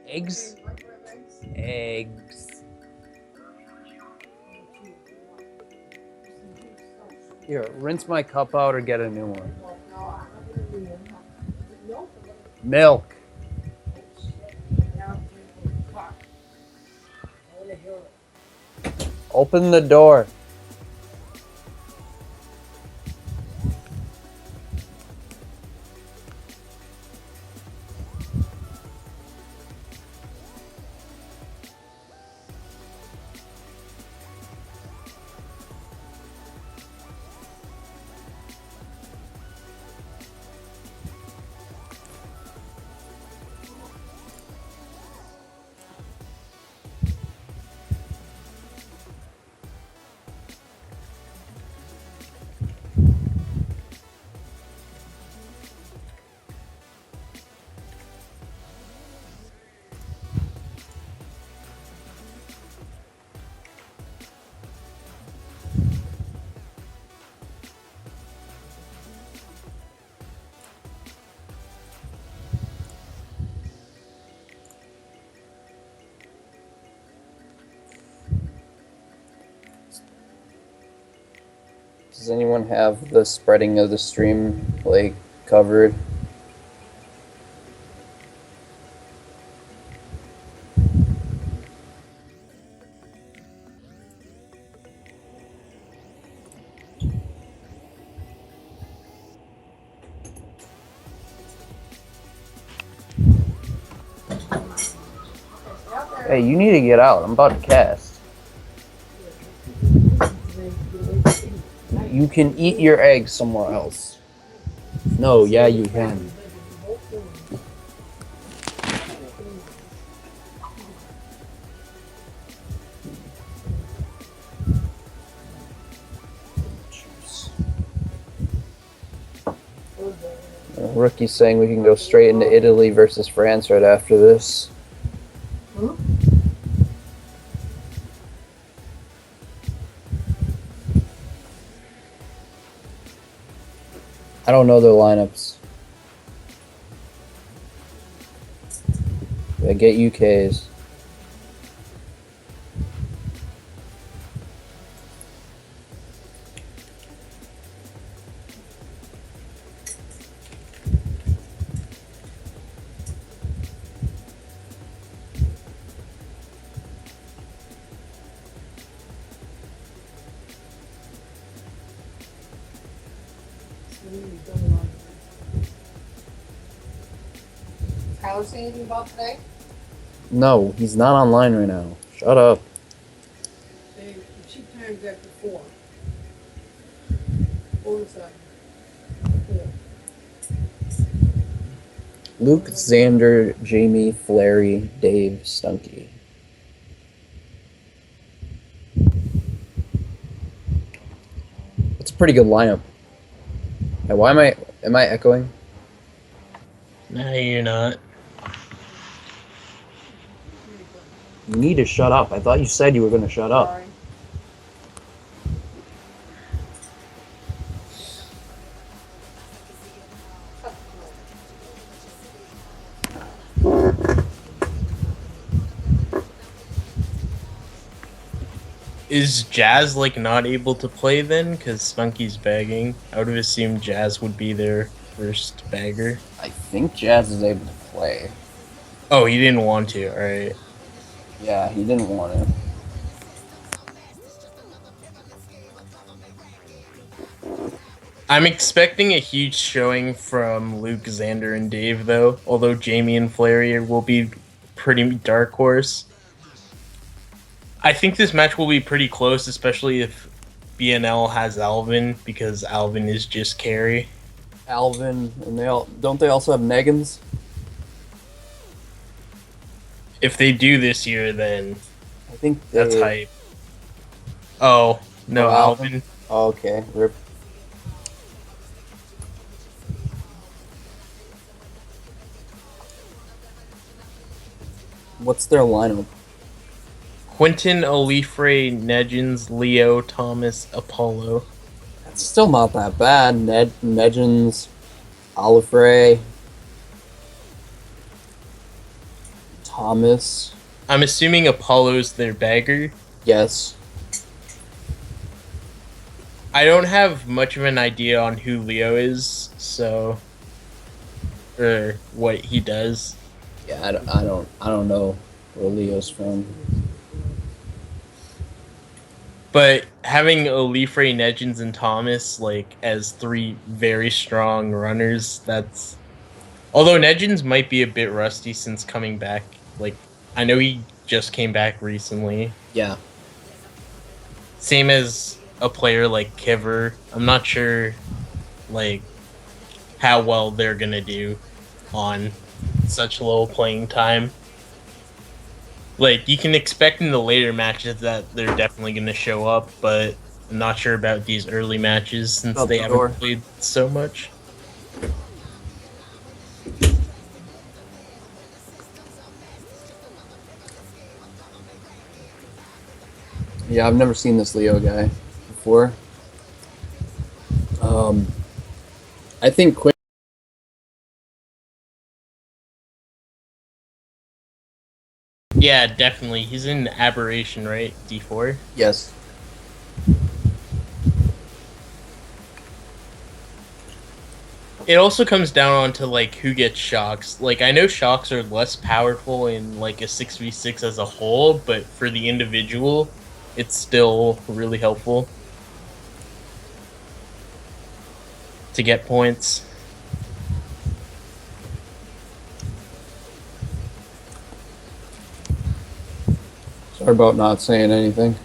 Eggs? Eggs. Here, rinse my cup out or get a new one. Milk. Open the door. Does anyone have the spreading of the stream like covered? Hey, you need to get out. I'm about to cast. You can eat your eggs somewhere else. No, yeah, you can. Rookie's saying we can go straight into Italy versus France right after this. I don't know their lineups. Yeah, get UK's. Tyler say anything about today? No, he's not online right now. Shut up. They cheap times after 4. 4 to 7. Yeah. Luke, Xander, Jamie, Flary, Dave, Stunky. It's a pretty good lineup. Hey, why am I echoing? No, you're not. You need to shut up. I thought you said you were going to shut up. Sorry. Is Jazz like not able to play then? Because Spunky's bagging. I would have assumed Jazz would be their first bagger. I think Jazz is able to play. Oh, he didn't want to. All right. Yeah, he didn't want to. I'm expecting a huge showing from Luke, Xander, and Dave, though. Although Jamie and Flary will be pretty dark horse. I think this match will be pretty close, especially if BNL has Alvin, because Alvin is just carry. Alvin, and don't they also have Negans? If they do this year, then I think that's hype. Oh, no, Oh, Alvin. Oh, okay, rip. What's their lineup? Quentin, Olifre, Negins, Leo, Thomas, Apollo. That's still not that bad. Negins, Olifre, Thomas. I'm assuming Apollo's their bagger. Yes. I don't have much of an idea on who Leo is, so or what he does. Yeah, I don't know where Leo's from. But having Olifre, Nedgens, and Thomas like as three very strong runners, that's although Nedgens might be a bit rusty since coming back. Like I know he just came back recently. Yeah. Same as a player like Kiver. I'm not sure like how well they're gonna do on such low playing time. Like you can expect in the later matches that they're definitely gonna show up, but I'm not sure about these early matches since Out they the haven't door. played so much. Yeah, I've never seen this Leo guy before. I think Quick. Yeah, definitely. He's in Aberration, right? D4. Yes. It also comes down onto like who gets shocks. Like I know shocks are less powerful in like a 6v6 as a whole, but for the individual, it's still really helpful to get points. Sorry about not saying anything.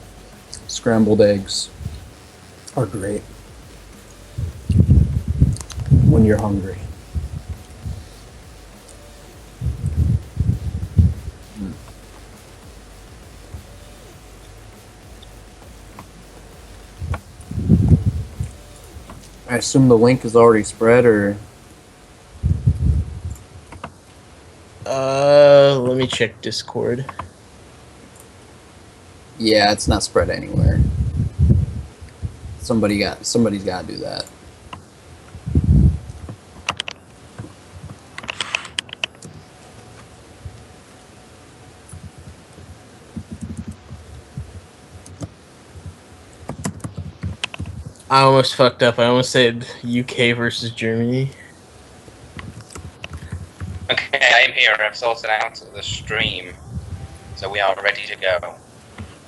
Scrambled eggs are great when you're hungry. I assume the link is already spread, or Let me check Discord. yeah, it's not spread anywhere. Somebody's got to do that. I almost fucked up. I almost said UK versus Germany. Okay, I am here. I've sorted out the stream, so we are ready to go.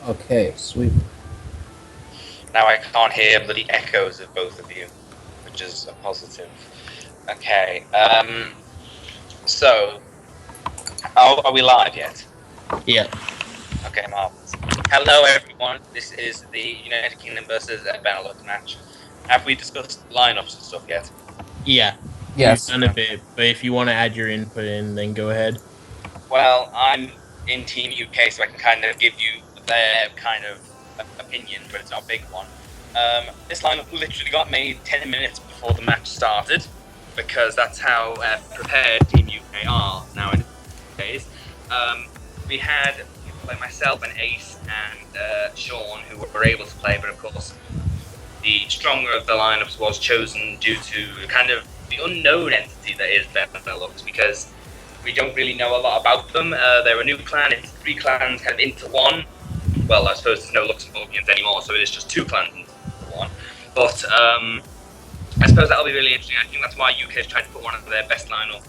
Okay, sweet. Now I can't hear bloody echoes of both of you, which is a positive. Okay, so are we live yet? Yeah. Okay, marvelous. Hello, everyone. This is the United Kingdom versus Benelux match. Have we discussed lineups and stuff yet? Yeah. Yes. We've done a bit, but if you want to add your input in, then go ahead. Well, I'm in Team UK, so I can kind of give you their kind of opinion, but it's not a big one. This lineup literally got made 10 minutes before the match started, because that's how prepared Team UK are nowadays. We had people like myself and Ace and Sean who were able to play, but of course the stronger of the lineups was chosen due to kind of the unknown entity that is Benelux, because we don't really know a lot about them. They're a new clan. It's three clans kind of into one. Well, I suppose there's no Luxembourgians anymore, so it is just two clans into one. But I suppose that'll be really interesting. I think that's why UK has tried to put one of their best lineups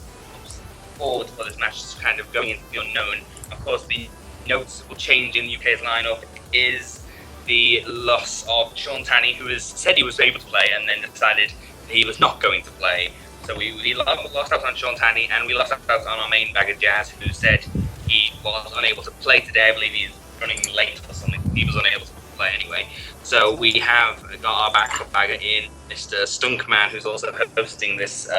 forward for this match, just kind of going into the unknown. Of course, the noticeable change in UK's lineup is the loss of Sean Tanney, who has said he was able to play and then decided he was not going to play. So we lost out on Sean Tanney, and we lost out on our main bagger Jazz, who said he was unable to play today. I believe he's running late or something. He was unable to play anyway. So we have got our backup bagger in Mr. Stunkman, who's also hosting this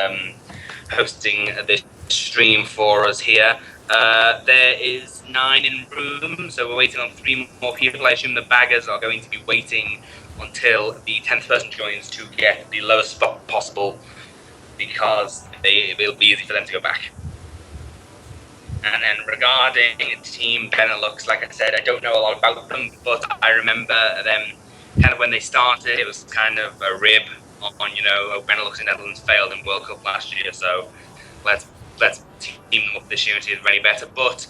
stream for us here. There is 9 in room, so we're waiting on 3 more people. I assume the baggers are going to be waiting until the 10th person joins to get the lowest spot possible, because it will be easy for them to go back. And then regarding Team Benelux, like I said, I don't know a lot about them, but I remember them kind of when they started, it was kind of a rib on Benelux and Netherlands failed in World Cup last year, so let's team them up this year and see if they're any better. But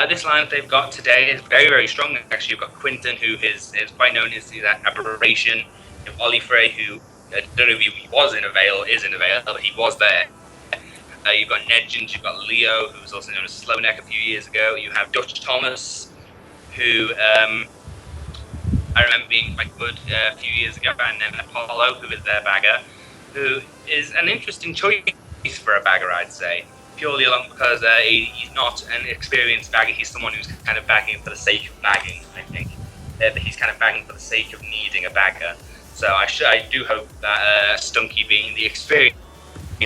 This lineup they've got today is very, very strong. Actually, you've got Quinton, who is quite known as that aberration. You have Ollie Frey, who I don't know if he was in a veil, is in a veil, but he was there. You've got Nedgens, you've got Leo, who was also known as Slowneck a few years ago. You have Dutch Thomas, who I remember being quite good a few years ago, and then Apollo, who is their bagger, who is an interesting choice for a bagger, I'd say, purely along because he's not an experienced bagger. He's someone who's kind of bagging for the sake of bagging, I think. He's kind of bagging for the sake of needing a bagger. So I do hope that Stunky, being the experienced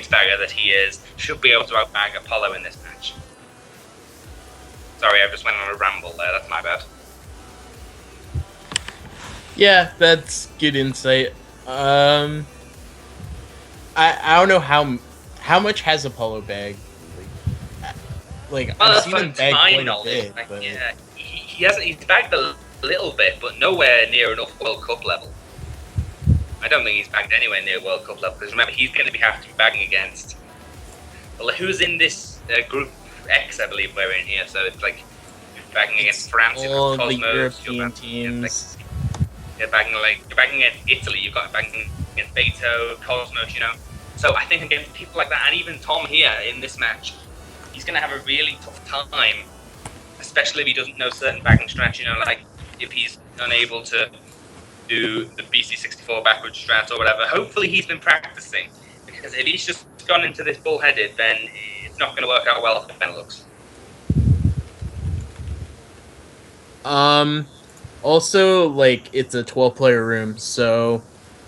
bagger that he is, should be able to outbag Apollo in this match. Sorry, I just went on a ramble there. That's my bad. Yeah, that's good insight. I don't know how much has Apollo bagged. Like I've seen him bag quite a bit, but yeah, he's bagged a little bit, but nowhere near enough World Cup level. I don't think he's bagged anywhere near World Cup level, because remember, he's going to have to be bagging against. Well, who's in this group X? I believe we're in here, so it's like bagging against France, all Cosmos, the European teams. You're bagging against Italy. You've got bagging against Beto, Cosmos. You know, so I think against people like that, and even Tom here in this match, he's going to have a really tough time, especially if he doesn't know certain bagging strats. You know, like if he's unable to do the BC64 backwards strat or whatever. Hopefully he's been practicing, because if he's just gone into this bullheaded, then it's not going to work out well for Benelux. Also, like, it's a 12-player room, so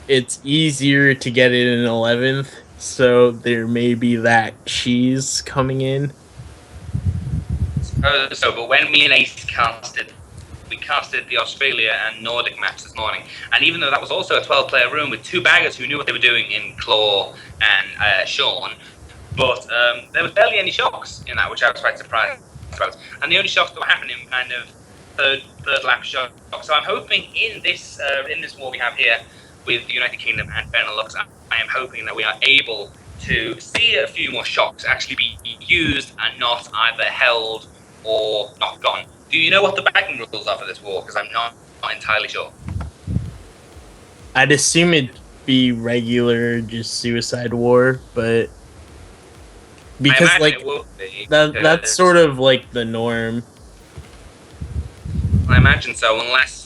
it's easier to get it in 11th, so there may be that cheese coming in. But when me and Ace we casted the Australia and Nordic match this morning, and even though that was also a 12-player room with two baggers who knew what they were doing in Claw and Sean, but there was barely any shocks in that, which I was quite surprised about. And the only shocks that were happening kind of third lap shocks. So I'm hoping in this war we have here with the United Kingdom and Benelux, I am hoping that we are able to see a few more shocks actually be used and not either held or not gone. Do you know what the bagging rules are for this war? Because I'm not entirely sure. I'd assume it'd be regular, just suicide war, but because like that's sort of like the norm. I imagine so, unless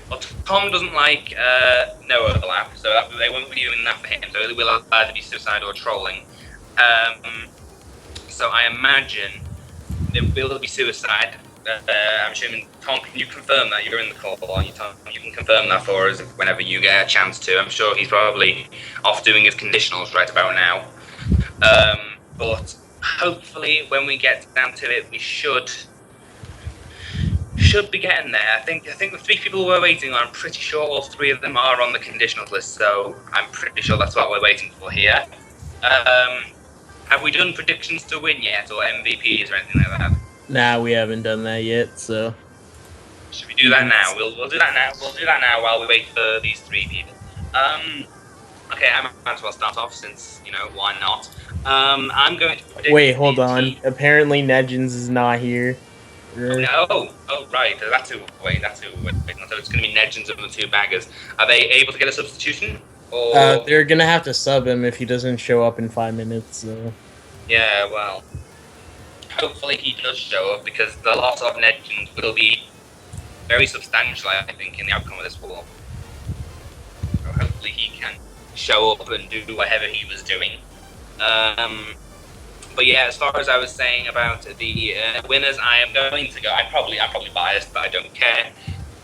well, Tom doesn't like no overlap, so they won't be doing that for him. So it will either be suicide or trolling. So I imagine there will be suicide. I'm assuming, Tom, can you confirm that? You're in the call, aren't you, Tom? You can confirm that for us whenever you get a chance to. I'm sure he's probably off doing his conditionals right about now. But hopefully, when we get down to it, we should be getting there. I think the three people we're waiting on, I'm pretty sure all three of them are on the conditionals list, so I'm pretty sure that's what we're waiting for here. Have we done predictions to win yet, or MVPs or anything like that? Nah, we haven't done that yet, so... Should we do that now? We'll do that now. We'll do that now while we wait for these three people. Okay, I might as well start off since, you know, why not? I'm going to predict... Wait, hold on. Apparently Nedgens is not here. Oh, right. That's who. Wait. So it's going to be Nedgens and the two baggers. Are they able to get a substitution? Or they're gonna have to sub him if he doesn't show up in 5 minutes. So. Yeah, well, hopefully he does show up, because the loss of Nedgens will be very substantial, I think, in the outcome of this war. So hopefully he can show up and do whatever he was doing. But yeah, as far as I was saying about the winners, I am going to go. I'm probably biased, but I don't care.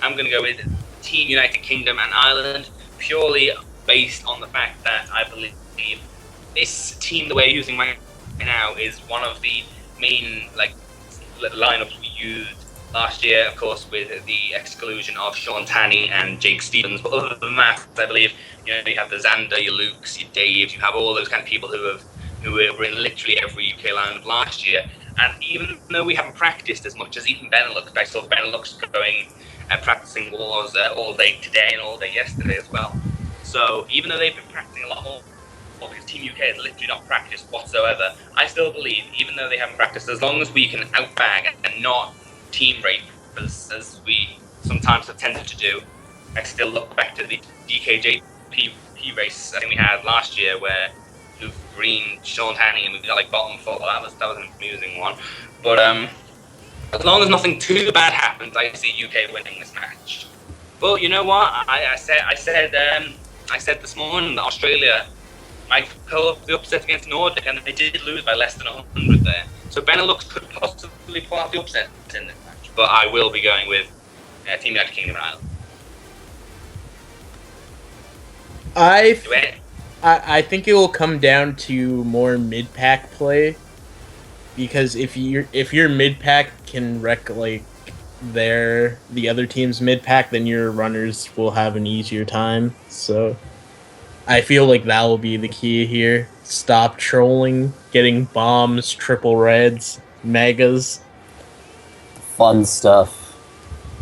I'm going to go with Team United Kingdom and Ireland, purely based on the fact that I believe this team that we're using right now is one of the main lineups we used last year, of course, with the exclusion of Sean Tanney and Jake Stevens. But other than that, I believe you have the Xander, your Lukes, your Daves, you have all those kind of people who were in literally every UK lineup last year. And even though we haven't practiced as much as even Benelux, I saw Benelux going and practicing wars all day today and all day yesterday as well. So even though they've been practicing a lot more because Team UK has literally not practiced whatsoever. I still believe, even though they haven't practiced, as long as we can outbag and not team rape as we sometimes have tended to do, I still look back to the DKJP race I think we had last year where Luke Green, Sean Hanning, and we got like bottom four. That was an amusing one. But as long as nothing too bad happens, I see UK winning this match. But you know what? I said this morning that Australia might pull up the upset against Nordic, and they did lose by less than 100 there. So Benelux could possibly pull out the upset in this match. But I will be going with Team United Kingdom and Ireland. I think it will come down to more mid-pack play, because if your mid-pack can wreck like the other team's mid-pack, then your runners will have an easier time. So I feel like that will be the key here. Stop trolling, getting bombs, triple reds, megas. Fun stuff.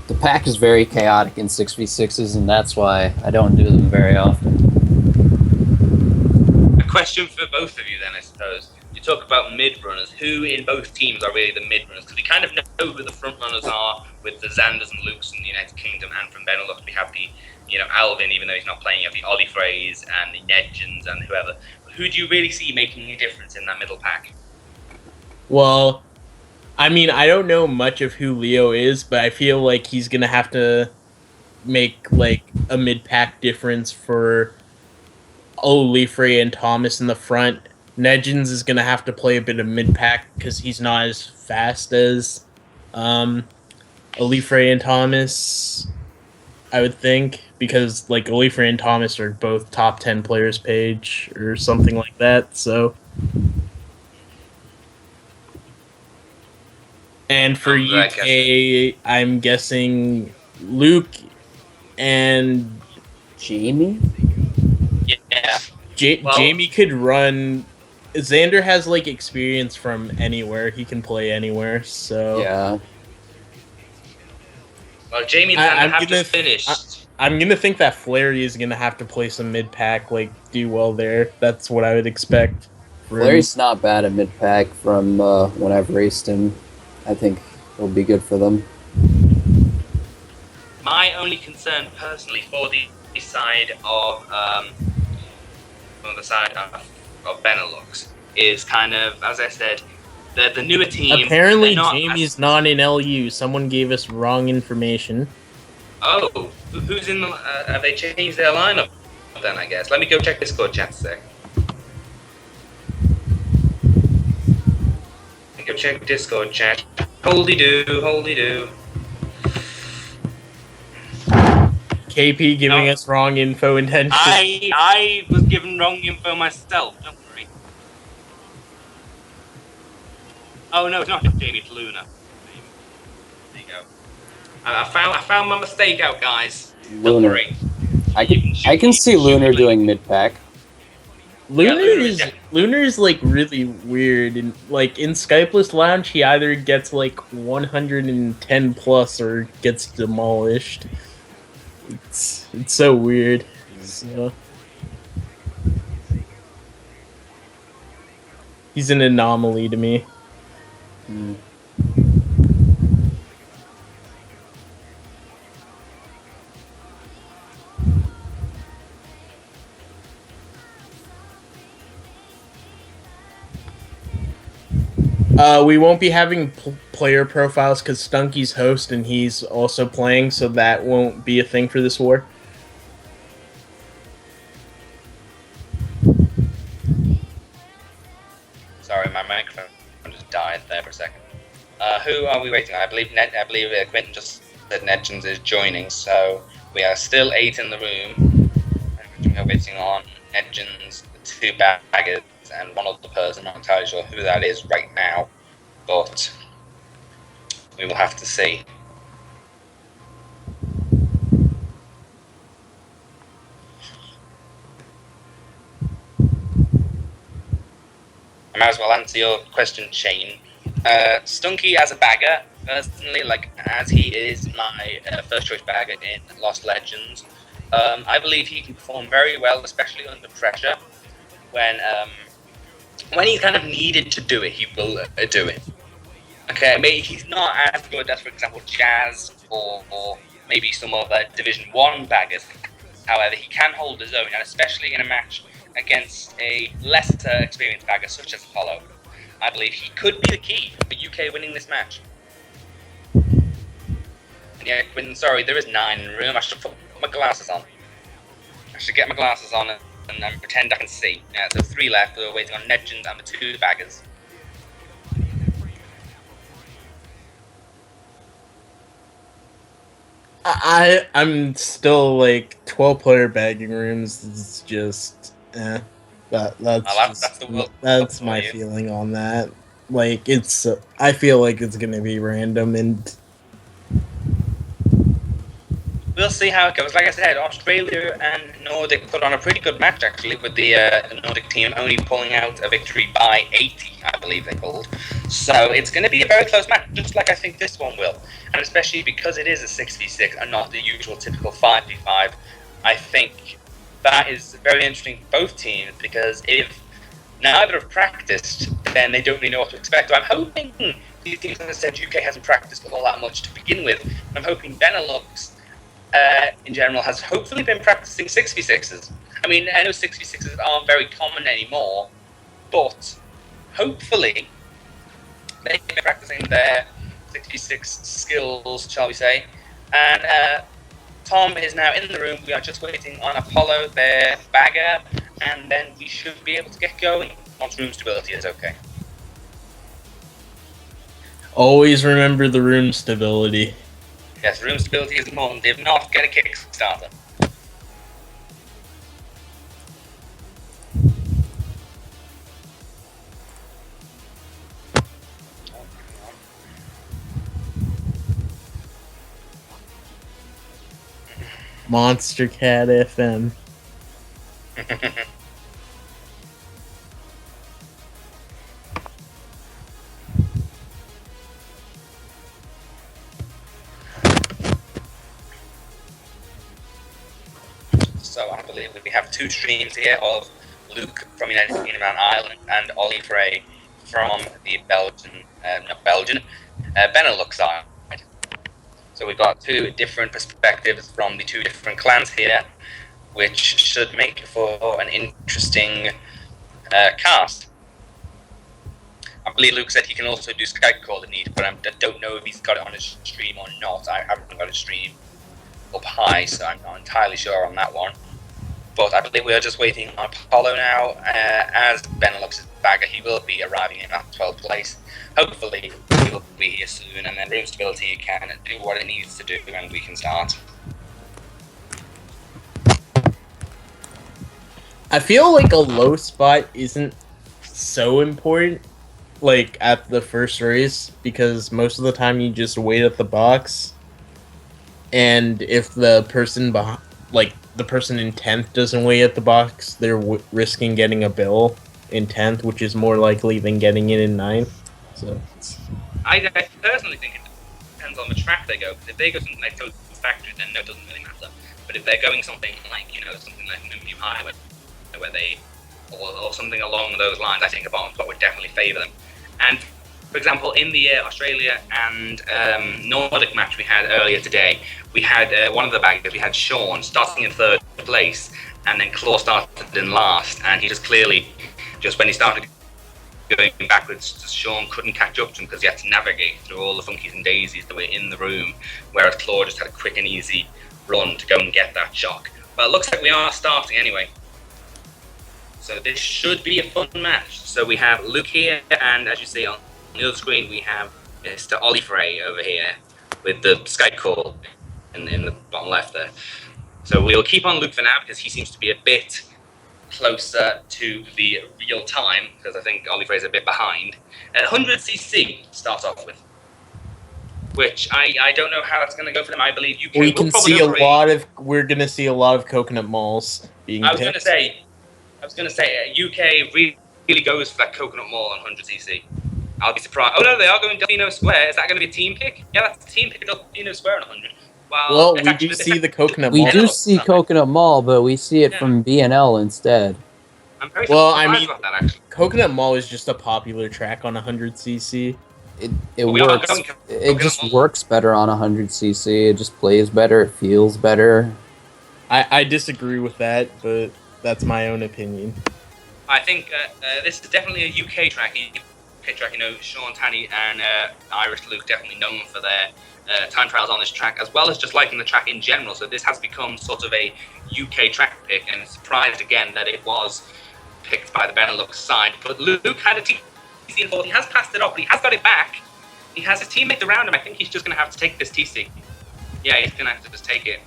The pack is very chaotic in 6v6s, and that's why I don't do them very often. A question for both of you then, I suppose. You talk about mid-runners. Who in both teams are really the mid-runners? Because we kind of know who the front-runners are with the Xanders and Lukes in the United Kingdom, and from Benelux we have the, Alvin, even though he's not playing, you have the Ollie Freys and the Nedgens and whoever. Who do you really see making a difference in that middle pack? Well, I mean, I don't know much of who Leo is, but I feel like he's going to have to make, like, a mid-pack difference for Olifre and Thomas in the front. Nedgens is going to have to play a bit of mid-pack because he's not as fast as Olifre and Thomas, I would think, because, like, Olifre and Thomas are both top 10 players page or something like that, so... And for UK, I'm guessing Luke and Jamie? Yeah. Jamie could run. Xander has like experience from anywhere. He can play anywhere, so yeah. Well, Jamie's have to finish. I'm gonna think that Flary is gonna have to play some mid pack, like do well there. That's what I would expect. Flary's not bad at mid pack from when I've raced him. I think it'll be good for them. My only concern, personally, for the side of Benelux is kind of, as I said, the newer team. Apparently, Jamie's not in LU. Someone gave us wrong information. Oh, who's in the? Have they changed their lineup? Then I guess. Let me go check Discord chat a sec. Go check Discord chat. Holdy do. KP giving us wrong info intentionally. I was given wrong info myself. Don't worry. Oh no, it's not Jamie. It's Luna. There you go. I found my mistake out, guys. Don't worry. I can see Lunar doing mid pack. Lunar is like really weird, and like in Skypeless Lounge he either gets like 110 plus or gets demolished. It's so weird. So, he's an anomaly to me. We won't be having player profiles because Stunky's host and he's also playing, so that won't be a thing for this war. Sorry, my microphone just died there for a second. Who are we waiting on? I believe Quentin just said Nedgens is joining, so we are still 8 in the room. We are waiting on Nedgens, the 2 baggers, and one other person. I'm not entirely sure who that is right now, but we will have to see. I might as well answer your question, Shane. Stunky as a bagger, personally, like as he is my first choice bagger in Lost Legends, I believe he can perform very well, especially under pressure. when he's kind of needed to do it, he will do it. Okay, maybe he's not as good as, for example, Jazz or maybe some other Division 1 baggers. However, he can hold his own, and especially in a match against a lesser experienced bagger such as Apollo, I believe he could be the key for UK winning this match. And yeah, Quinn, sorry, there is 9 in the room. I should put my glasses on. I should get my glasses on and pretend I can see. Yeah, so 3 left. We're waiting on Legend and the 2 baggers. I'm still like 12-player bagging rooms is just that's my feeling on that. Like it's I feel like it's gonna be random and we'll see how it goes. Like I said, Australia and Nordic put on a pretty good match actually, with the Nordic team only pulling out a victory by 80, I believe they called. So it's going to be a very close match, just like I think this one will. And especially because it is a 6v6 and not the usual typical 5v5, I think that is very interesting for both teams, because if neither have practiced, then they don't really know what to expect. So I'm hoping these teams, as I said, UK hasn't practiced all that much to begin with. I'm hoping Benelux in general has hopefully been practicing 6v6s. I mean, I know 6v6s aren't very common anymore, but hopefully they've been practicing their 6v6 skills, shall we say. And Tom is now in the room. We are just waiting on Apollo, their bagger, and then we should be able to get going once room stability is okay. always remember the room stability. Yes, room stability is important. If not, get a Kickstarter. Monster Cat FM. So I believe we have 2 streams here of Luke from United Kingdom and Ireland and Ollie Frey from the Benelux side. So we've got 2 different perspectives from the 2 different clans here, which should make for an interesting cast. I believe Luke said he can also do Skype call if needed, but I don't know if he's got it on his stream or not. I haven't got a stream up high, so I'm not entirely sure on that one. But I believe we are just waiting on Apollo now. As Benelux's bagger, he will be arriving in that 12th place. Hopefully, he will be here soon, and then room stability can do what it needs to do, and we can start. I feel like a low spot isn't so important, like at the first race, because most of the time you just wait at the box, and if the person behind, like the person in 10th doesn't wait at the box, they're risking getting a bill in 10th, which is more likely than getting it in 9th. So I personally think it depends on the track they go. Because if they go something like Total Factory, then no, it doesn't really matter. But if they're going something like, something like New Highway, where they, or something along those lines, I think a bottom spot would definitely favour them. And for example, in the Australia and Nordic match we had earlier today, we had one of the baggers, we had Sean starting in 3rd place, and then Claw started in last, and he just clearly, when he started going backwards, Sean couldn't catch up to him because he had to navigate through all the funkies and daisies that were in the room, whereas Claw just had a quick and easy run to go and get that shock. But it looks like we are starting anyway. So this should be a fun match. So we have Luke here, and as you see on the other screen, we have Mr. Ollie Frey over here with the Skype call in the bottom left there. So we'll keep on Luke for now because he seems to be a bit closer to the real time, because I think Ollie Frey's a bit behind. 100cc to start off with, which I don't know how that's going to go for them. I believe UK we can see we're going to see a lot of coconut malls being I was going to say UK really goes for that coconut mall on 100cc. I'll be surprised. Oh no, they are going Delfino Square. Is that going to be a team pick? Yeah, that's a team pick at Delfino Square on 100. Well, we do see the coconut mall. We do see Coconut Mall, but we see it from BNL instead. I'm very Well, surprised I mean, about that, actually. Coconut Mall is just a popular track on 100cc. It We are works. going to It Coconut just Mall. works better on 100cc. It just plays better. It feels better. I disagree with that, but that's my own opinion. I think this is definitely a UK track. You know, Sean Tanney and Irish Luke definitely known for their time trials on this track, as well as just liking the track in general. So this has become sort of a UK track pick, and surprised again that it was picked by the Benelux side. But Luke had a TC involved. He has passed it off, but he has got it back. He has his teammates around him. I think he's just going to have to take this TC. Yeah, he's going to have to just take it.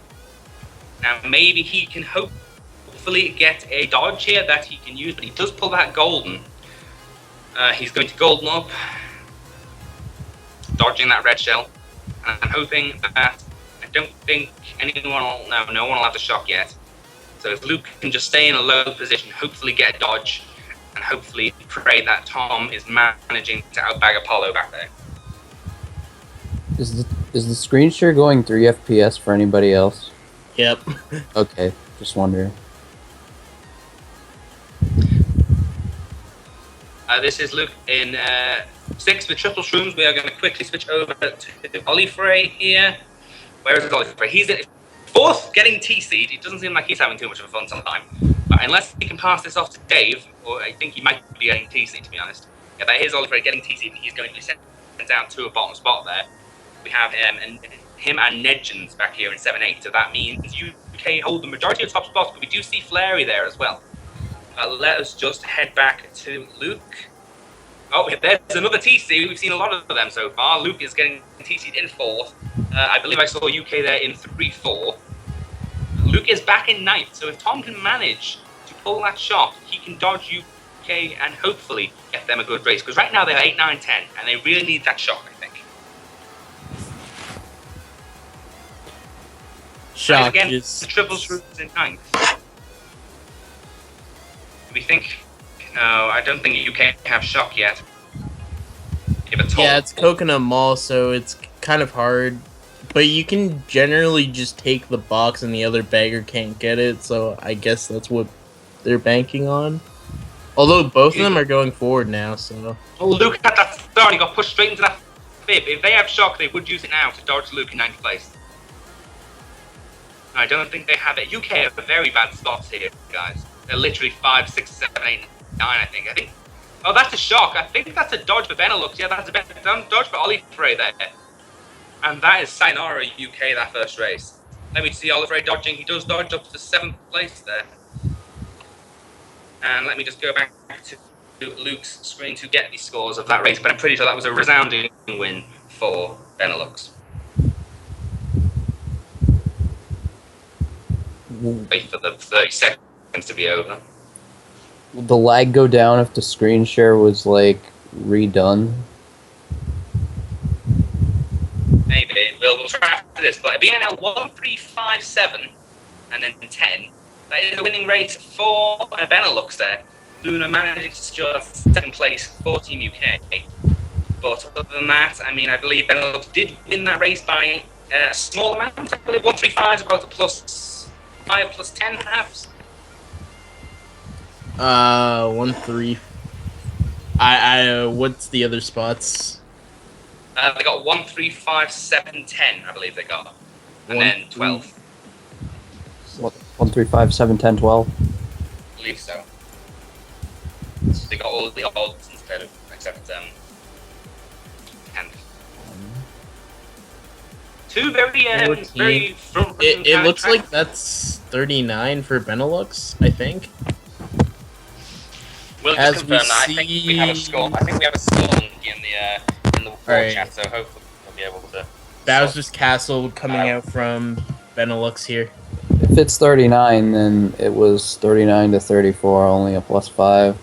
Now, maybe he can hopefully get a dodge here that he can use, but he does pull that golden. He's going to golden up, dodging that red shell, and I'm hoping that I don't think no one will have the shock yet. So if Luke can just stay in a low position, hopefully get a dodge, and hopefully pray that Tom is managing to outbag Apollo back there. Is the screen share going 3 FPS for anybody else? Yep. Okay, just wondering. This is Luke in 6 with triple shrooms. We are going to quickly switch over to Olifray here. Where is Olifray? He's in 4th, getting TC'd. It doesn't seem like he's having too much of a fun time. But unless he can pass this off to Dave, or I think he might be getting TC'd, to be honest. Yeah, that is Olifray getting TC'd, and he's going to be sent down to a bottom spot there. We have him and Nedgens back here in 7-8, so that means UK hold the majority of top spots, but we do see Flary there as well. Let us just head back to Luke. Oh, there's another TC. We've seen a lot of them so far. Luke is getting TC'd in 4th. I believe I saw UK there in 3-4. Luke is back in 9th, so if Tom can manage to pull that shot, he can dodge UK and hopefully get them a good race. Because right now they're 8, 9, 10, and they really need that shot, I think. Shock again, is... the triple shrooms in 9th. We think... No, I don't think UK have shock yet. Yeah, it's Coconut Mall, so it's kind of hard. But you can generally just take the box and the other bagger can't get it, so I guess that's what they're banking on. Although both of them are going forward now, so... Oh, Luke had that start, he got pushed straight into that fib. If they have shock, they would use it now to dodge Luke in 9th place. I don't think they have it. UK have very bad spots here, guys. They're literally 5, 6, 7, 8, 9, I think. Oh, that's a shock. I think that's a dodge for Benelux. Yeah, that's a dodge for Olifray there. And that is Sayonara UK, that first race. Let me see Olifray dodging. He does dodge up to 7th place there. And let me just go back to Luke's screen to get the scores of that race. But I'm pretty sure that was a resounding win for Benelux. Wait for the 30 seconds to be over. Would the lag go down if the screen share was, like, redone? Maybe. We'll try after this. But BNL 1357 and then 10. That is a winning race for Benelux there. Luna managed to secure 2nd place for Team UK. But other than that, I mean, I believe Benelux did win that race by a small amount. I believe 135 is about a +5, +10 perhaps. 1, 3. What's the other spots? They got 1, 3, 5, 7, 10, I believe they got. And then 12. What? 1, 3, 5, 7, 10, 12? I believe so. So they got all the odds instead of, except 10. Two very, very front. It looks like that's 39 for Benelux, I think. We'll just confirm that. I think we have a score. I think we have a score in the war chat, so hopefully we'll be able to. That was just Castle coming out from Benelux here. If it's 39, then it was 39 to 34, only a +5.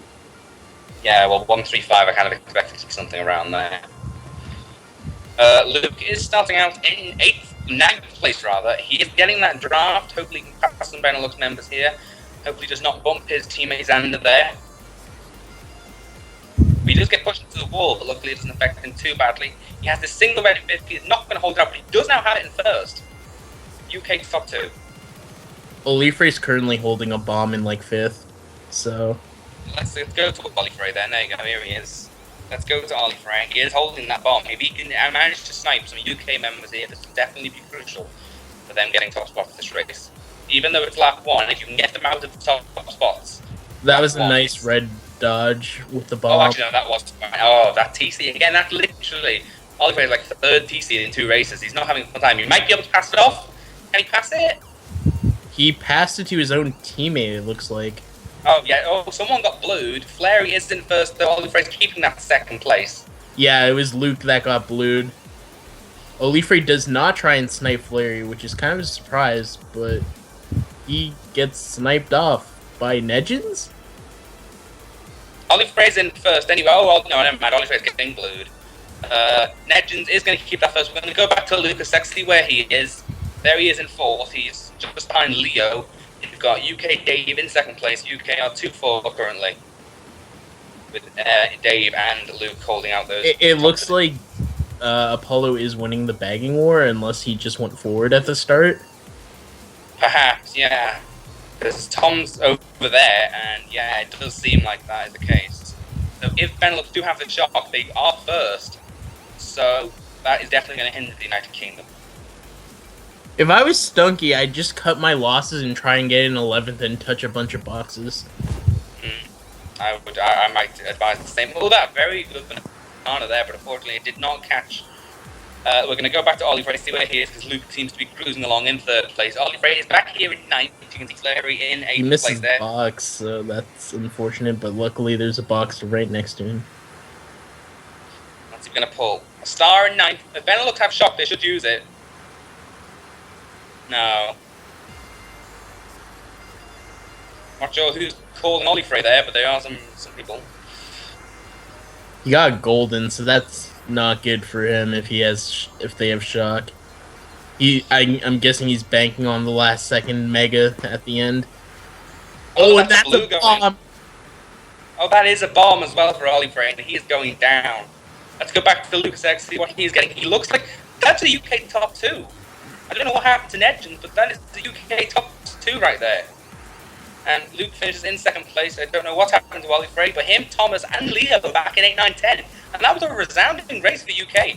Yeah, well, 135, I kind of expected to be something around there. Luke is starting out in 9th place rather. He is getting that draft. Hopefully he can pass some Benelux members here. Hopefully does not bump his teammate Xander there. He does get pushed into the wall, but luckily it doesn't affect him too badly. He has this single red in 5th. He's not going to hold it up, but he does now have it in 1st. UK top 2. Olifray's currently holding a bomb in like 5th, so... Let's go to Ollie Frey then. There you go. Here he is. Let's go to Ollie Frey. He is holding that bomb. If he can manage to snipe some UK members here, this will definitely be crucial for them getting top spots this race. Even though it's lap 1, if you can get them out of the top spots. That was a nice red dodge with the Oh, bomb. actually, no, that was fine. Oh, that TC again. That literally Ollie Frey is like third TC in 2 races. He's not having a fun time. He might be able to pass it off. Can he pass it? He passed it to his own teammate, it looks like. Oh yeah. Oh, someone got blued. Flary is in first. Though Ollie Frey's keeping that second place. Yeah, it was Luke that got blued. Olifre does not try and snipe Flary, which is kind of a surprise, but he gets sniped off by Negins? Ollie Frey's in first anyway. Oh, well, no, never mind. Ollie Frey's getting blued. Negins is going to keep that first. We're going to go back to Lucas, see where he is. There he is in fourth. He's just behind Leo. You've got UK Dave in second place. UK are 2-4 currently. With Dave and Luke holding out those. It looks like Apollo is winning the bagging war, unless he just went forward at the start. Perhaps, yeah. Because Tom's over there, and yeah, it does seem like that is the case. So if Benelux do have the shock, they are first. So that is definitely going to hinder the United Kingdom. If I was Stunky, I'd just cut my losses and try and get in 11th and touch a bunch of boxes. I might advise the same. Oh, that very good banana there, but unfortunately it did not catch. We're going to go back to Ollie Frey, see where he is, because Luke seems to be cruising along in third place. Ollie Frey is back here in ninth. You can see Flary in He 8th misses place the there. box, so that's unfortunate, but luckily there's a box right next to him. What's he going to pull? A star in 9th. If Benelux have shock, they should use it. No. Not sure who's calling Ollie Frey there, but there are some people. He got golden, so that's not good for him if they have shock. I'm guessing he's banking on the last second mega at the end. Oh, and that's a bomb! Oh, that is a bomb as well for Ollie Frey, and he is going down. Let's go back to Lucas X, see what he's getting. He looks like that's a UK top 2. I don't know what happened to Nedgens, but that is the UK top 2 right there. And Luke finishes in second place. I don't know what happened to Ollie Frey, but him, Thomas, and Leo were back in 8, 9, 10. And that was a resounding race for UK.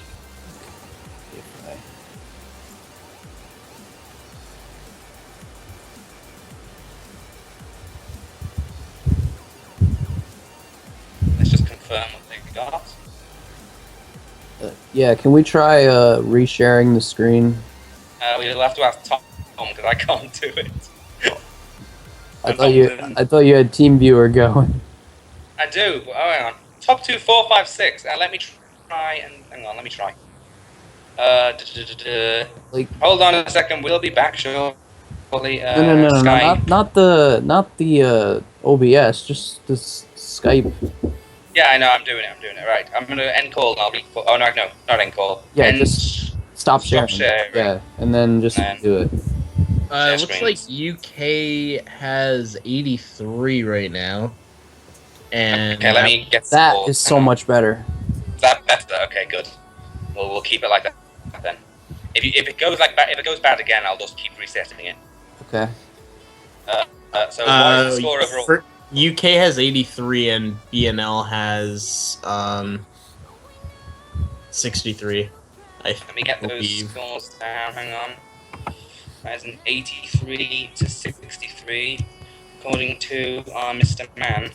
Let's just confirm what they got. Yeah, can we try resharing the screen? We'll have to ask Tom because I can't do it. I thought you had TeamViewer going. I do. Oh, hang on. Top 2, 4, 5, 6. Let me try and hang on. Let me try. Like, hold on a second. We'll be back shortly. no, Skype. not the OBS, just the Skype. Yeah, I know. I'm doing it. Right. I'm gonna end call. And I'll re-call. Oh no, not end call. Yeah, End... just stop sharing. Yeah, and then just do it. It looks like UK has 83 right now. And okay, let me get that support. is so much better. That better. Okay, good. We'll keep it like that then. If it goes bad again, I'll just keep resetting it. Okay. So what is the score overall? UK has 83 and BNL has 63. Let me get those scores down. Hang on. That's an 83 to 63, according to Mr. Man.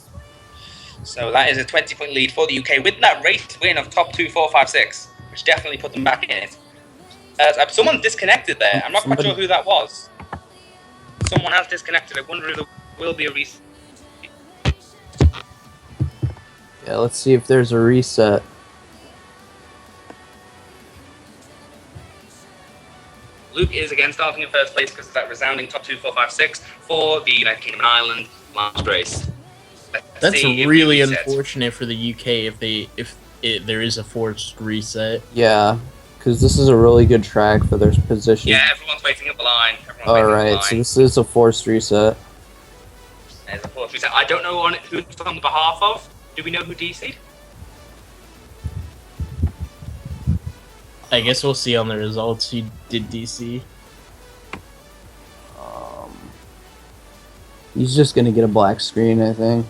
So that is a 20-point lead for the UK with that race win of top 2, 4, 5, 6, which definitely put them back in it. Someone disconnected there. I'm not quite sure who that was. Someone has disconnected. I wonder if there will be a reset. Yeah, let's see if there's a reset. Luke is again starting in first place because of that resounding top 2, 4, 5, 6 for the United Kingdom and Ireland last race. That's really unfortunate for the UK if there is a forced reset. Yeah, because this is a really good track for their position. Yeah, everyone's waiting up the line. Alright, so this is a forced reset. There's a forced reset. I don't know who it's on behalf of. Do we know who DC'd? I guess we'll see on the results who did DC. He's just gonna get a black screen, I think.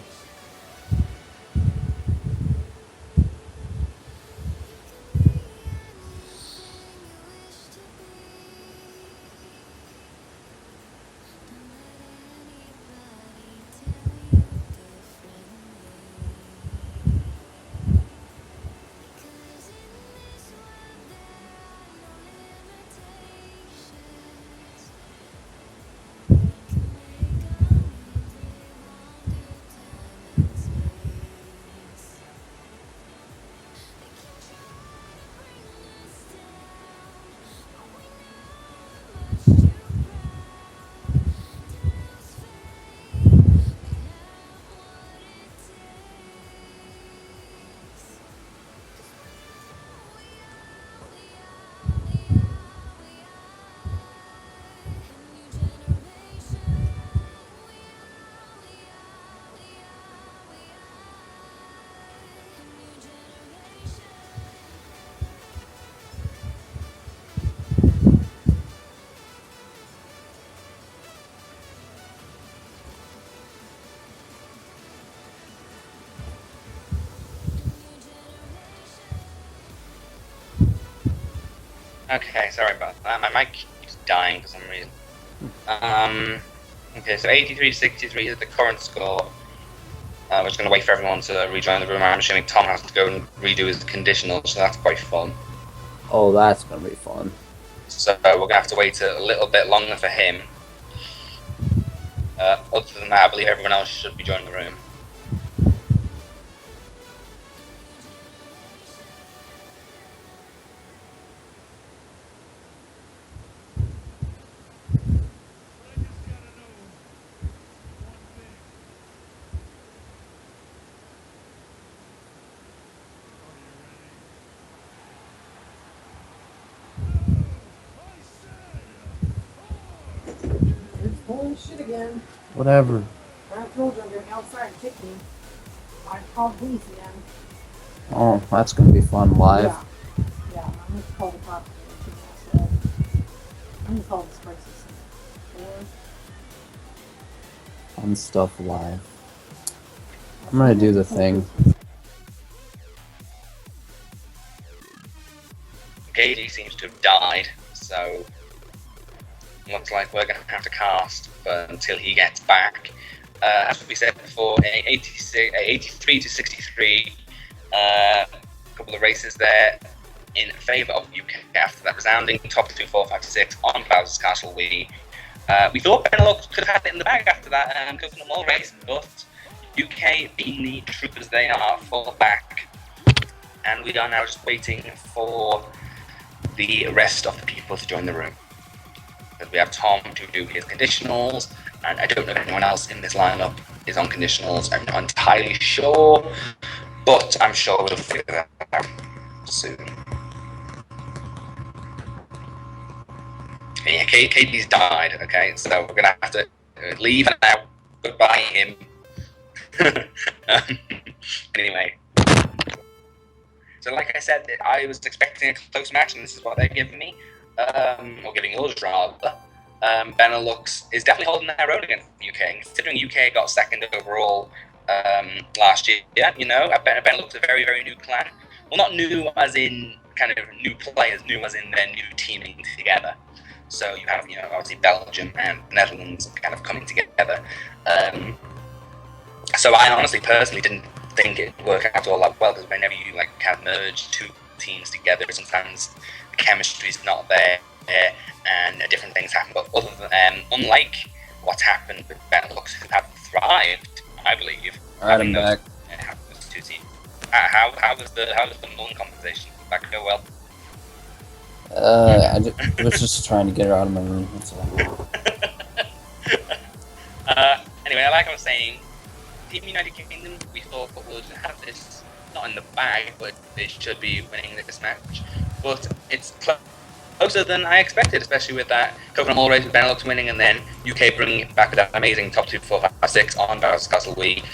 Okay, sorry about that. My mic keeps dying for some reason. Okay, so 83 to 63 is the current score. We're just going to wait for everyone to rejoin the room. I'm assuming Tom has to go and redo his conditional, so that's quite fun. Oh, that's gonna be fun. So we're going to have to wait a little bit longer for him. Other than that, I believe everyone else should be joining the room. It's pulling shit again. Whatever. I told you I'm going outside and kick me. I called police again. Oh, that's gonna be fun live. Yeah, I'm going to call the cops. I'm going to call this crisis. Fun stuff live. I'm gonna do the thing. KD seems to have died, so looks like we're going to have to cast until he gets back. As we said before, 83 to 63, a couple of races there in favour of UK after that resounding top 2, 4, 5, 6 on Bowser's Castle. We thought Benelux could have had it in the bag after that Coconut Mall race, but UK, being the troopers they are, fall back, and we are now just waiting for the rest of the people to join the room. Because we have Tom to do his conditionals, and I don't know if anyone else in this lineup is on conditionals. I'm not entirely sure, but I'm sure we'll figure that out soon. Yeah, KD's died, okay, so we're gonna have to leave now. Goodbye, him. Anyway. So like I said, I was expecting a close match, and this is what they're giving me. Or giving us, rather. Benelux is definitely holding their own against the UK. Considering UK got second overall last year, you know, Benelux is a very, very new clan. Well, not new as in kind of new players, new as in their new teaming together. So you have, you know, obviously Belgium and Netherlands kind of coming together. So I honestly, personally, didn't think it would work out all that well, because whenever you like kind of merge two teams together, sometimes the chemistry's not there, and different things happen. But other than unlike what's happened with Benelux, who have thrived, I believe. Alright, I'm back. Those two teams. How was the Mullen conversation? Did that go well? I was just trying to get her out of my room. That's all. Anyway, like I was saying, Team United Kingdom, we thought would have this not in the bag, but they should be winning this match. But it's closer than I expected, especially with that Coconut Mall race with Benelux winning, and then UK bringing it back with that amazing top 2, 4, 5, 6 on Bowser's Castle Wii.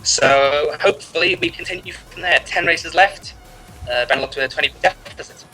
So hopefully we continue from there. 10 races left. Benelux with a 20 deficit.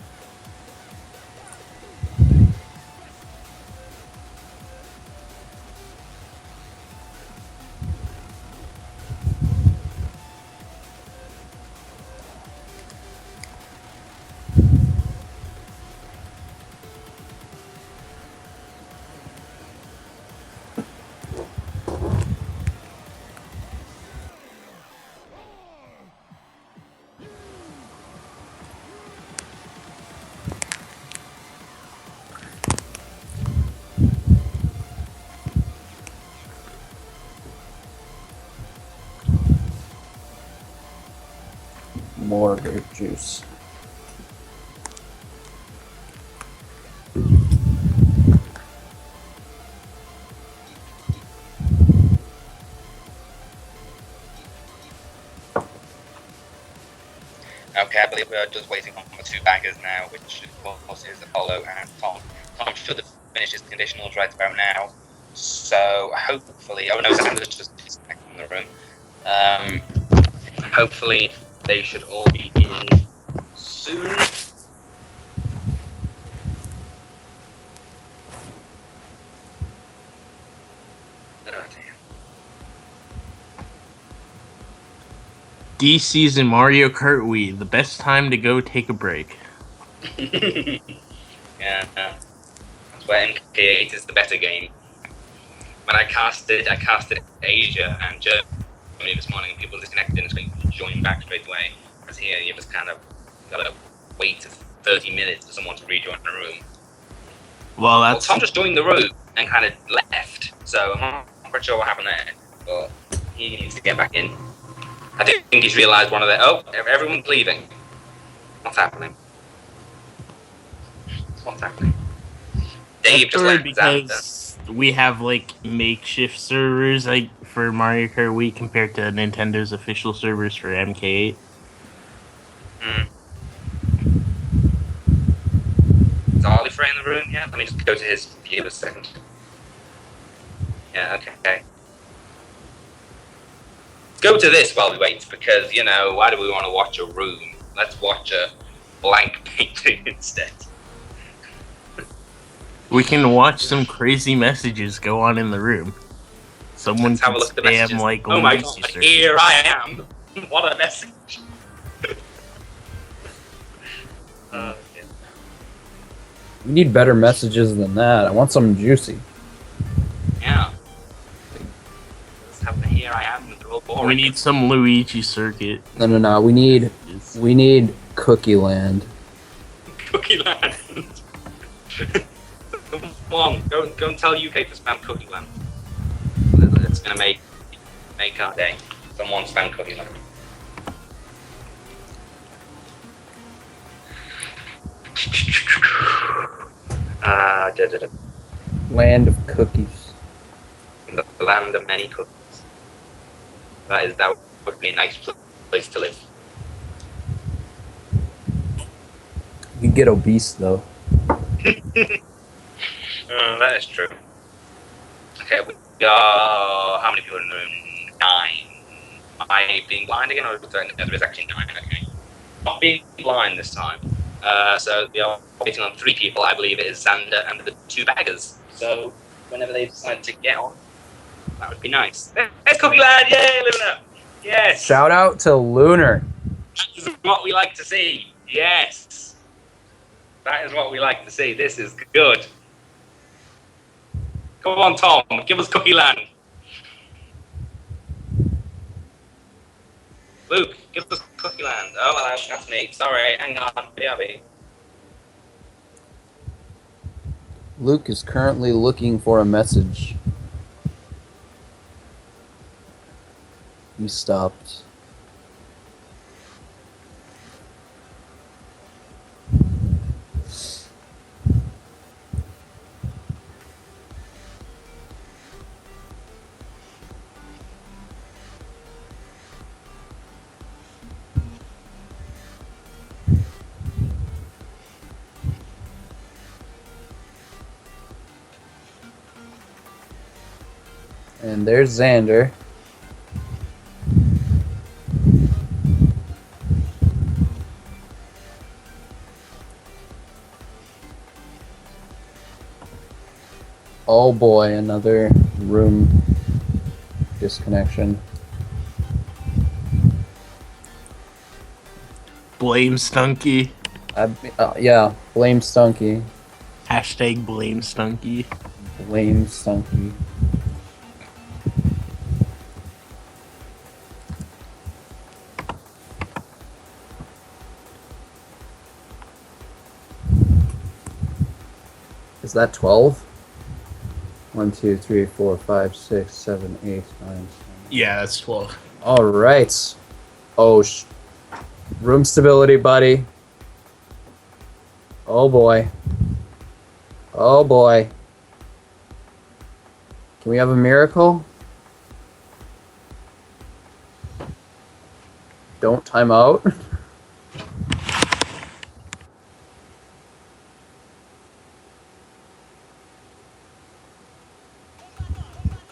More grape juice. Okay, I believe we are just waiting on the two baggers now, which of course is Apollo and Tom. Tom should have finished his conditionals right about now. So hopefully, oh no, Sanders just disconnected from the room. Hopefully they should all be in soon. Oh, DC's in Mario Kart Wii, the best time to go take a break. Yeah, that's where MK8 is the better game. When I casted Asia and Germany this morning, and people disconnected and joined back straight away. Whereas here, you just kind of gotta wait 30 minutes for someone to rejoin the room. Well, Well, that's Tom just joined the room and kind of left, so I'm not quite sure what happened there. But he needs to get back in. I think he's realised one of the. Oh, everyone's leaving. What's happening? What's happening? Dave just left Xander. because we have like makeshift servers like for Mario Kart Wii compared to Nintendo's official servers for MK8. Is Ollie Frey in the room? Yeah, let me just go to his view a second. Yeah, okay. Let's go to this while we wait, because, you know, why do we want to watch a room? Let's watch a blank painting instead. We can watch some crazy messages go on in the room. Someone Let's have can a look at the spam messages. like Oh my Luigi god, search. here I am! What a message! Yeah. We need better messages than that. I want something juicy. Yeah. Let's have the here I am, they're all boring. We need some Luigi circuit. No. We need Cookie Land. Cookie Land. Come on, go and tell UK to spam Cookie Land. It's gonna make our day. Someone spam Cookie Land. Land of cookies. The land of many cookies. That would be a nice place to live. You get obese though. That is true. Okay, we got how many people in the room? 9. Am I being blind again, or there is actually 9? Okay, not being blind this time. So we are waiting on 3 people. I believe it is Xander and the 2 baggers. So whenever they decide to get on, that would be nice. There's Cookie Land! Yay, Luna! Yes! Shout out to Lunar. That is what we like to see. Yes! That is what we like to see. This is good. Come on, Tom. Give us Cookie Land. Luke, give us Cookie Land. Oh, well, that's me. Sorry. Hang on. BRB. Luke is currently looking for a message. He stopped. And there's Xander. Oh boy, another room disconnection. Blame Stunky. Yeah, blame Stunky. Hashtag blame Stunky. Blame Stunky. Is that 12? 1, 2, 3, 4, 5, 6, 7, 8, 9, 10. Yeah, that's 12. All right. Oh, room stability, buddy. Oh boy. Oh boy. Can we have a miracle? Don't time out.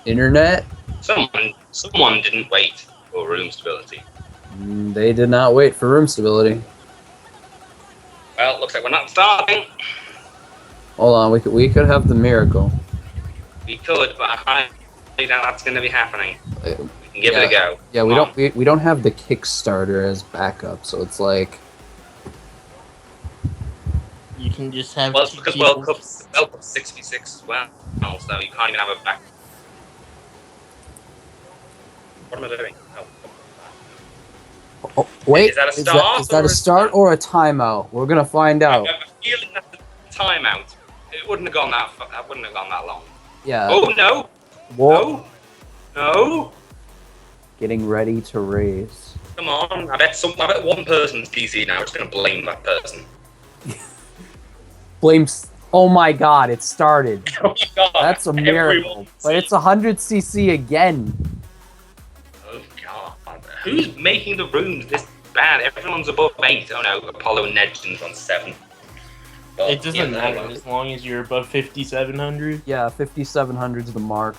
Internet? Someone didn't wait for room stability. They did not wait for room stability. Well, looks like we're not starting. Hold on, we could have the miracle. We could, but I highly doubt that's going to be happening. We can give Yeah. it a go. Yeah, we don't have the Kickstarter as backup, so it's like You can just have Well, it's two because people. World Cup's 6v6 as well, so you can't even have a back. What am I doing? Oh. Oh, wait, Is that a start? is that a start or a timeout? We're gonna find I out. have a feeling that's a timeout. It wouldn't have gone that wouldn't have gone that long. Yeah. Oh no! Whoa. No! Getting ready to race. Come on! I bet one person's PC now. It's gonna blame that person. Blames. Oh my God! It started. Oh my god! That's a miracle. But it's 100cc again. Oh god! Who's making the rooms this bad? Everyone's above 8. Oh no! Apollo and Nedgen's on 7. But, It doesn't yeah, matter well. as long as you're above 5,700. Yeah, 5700's the mark.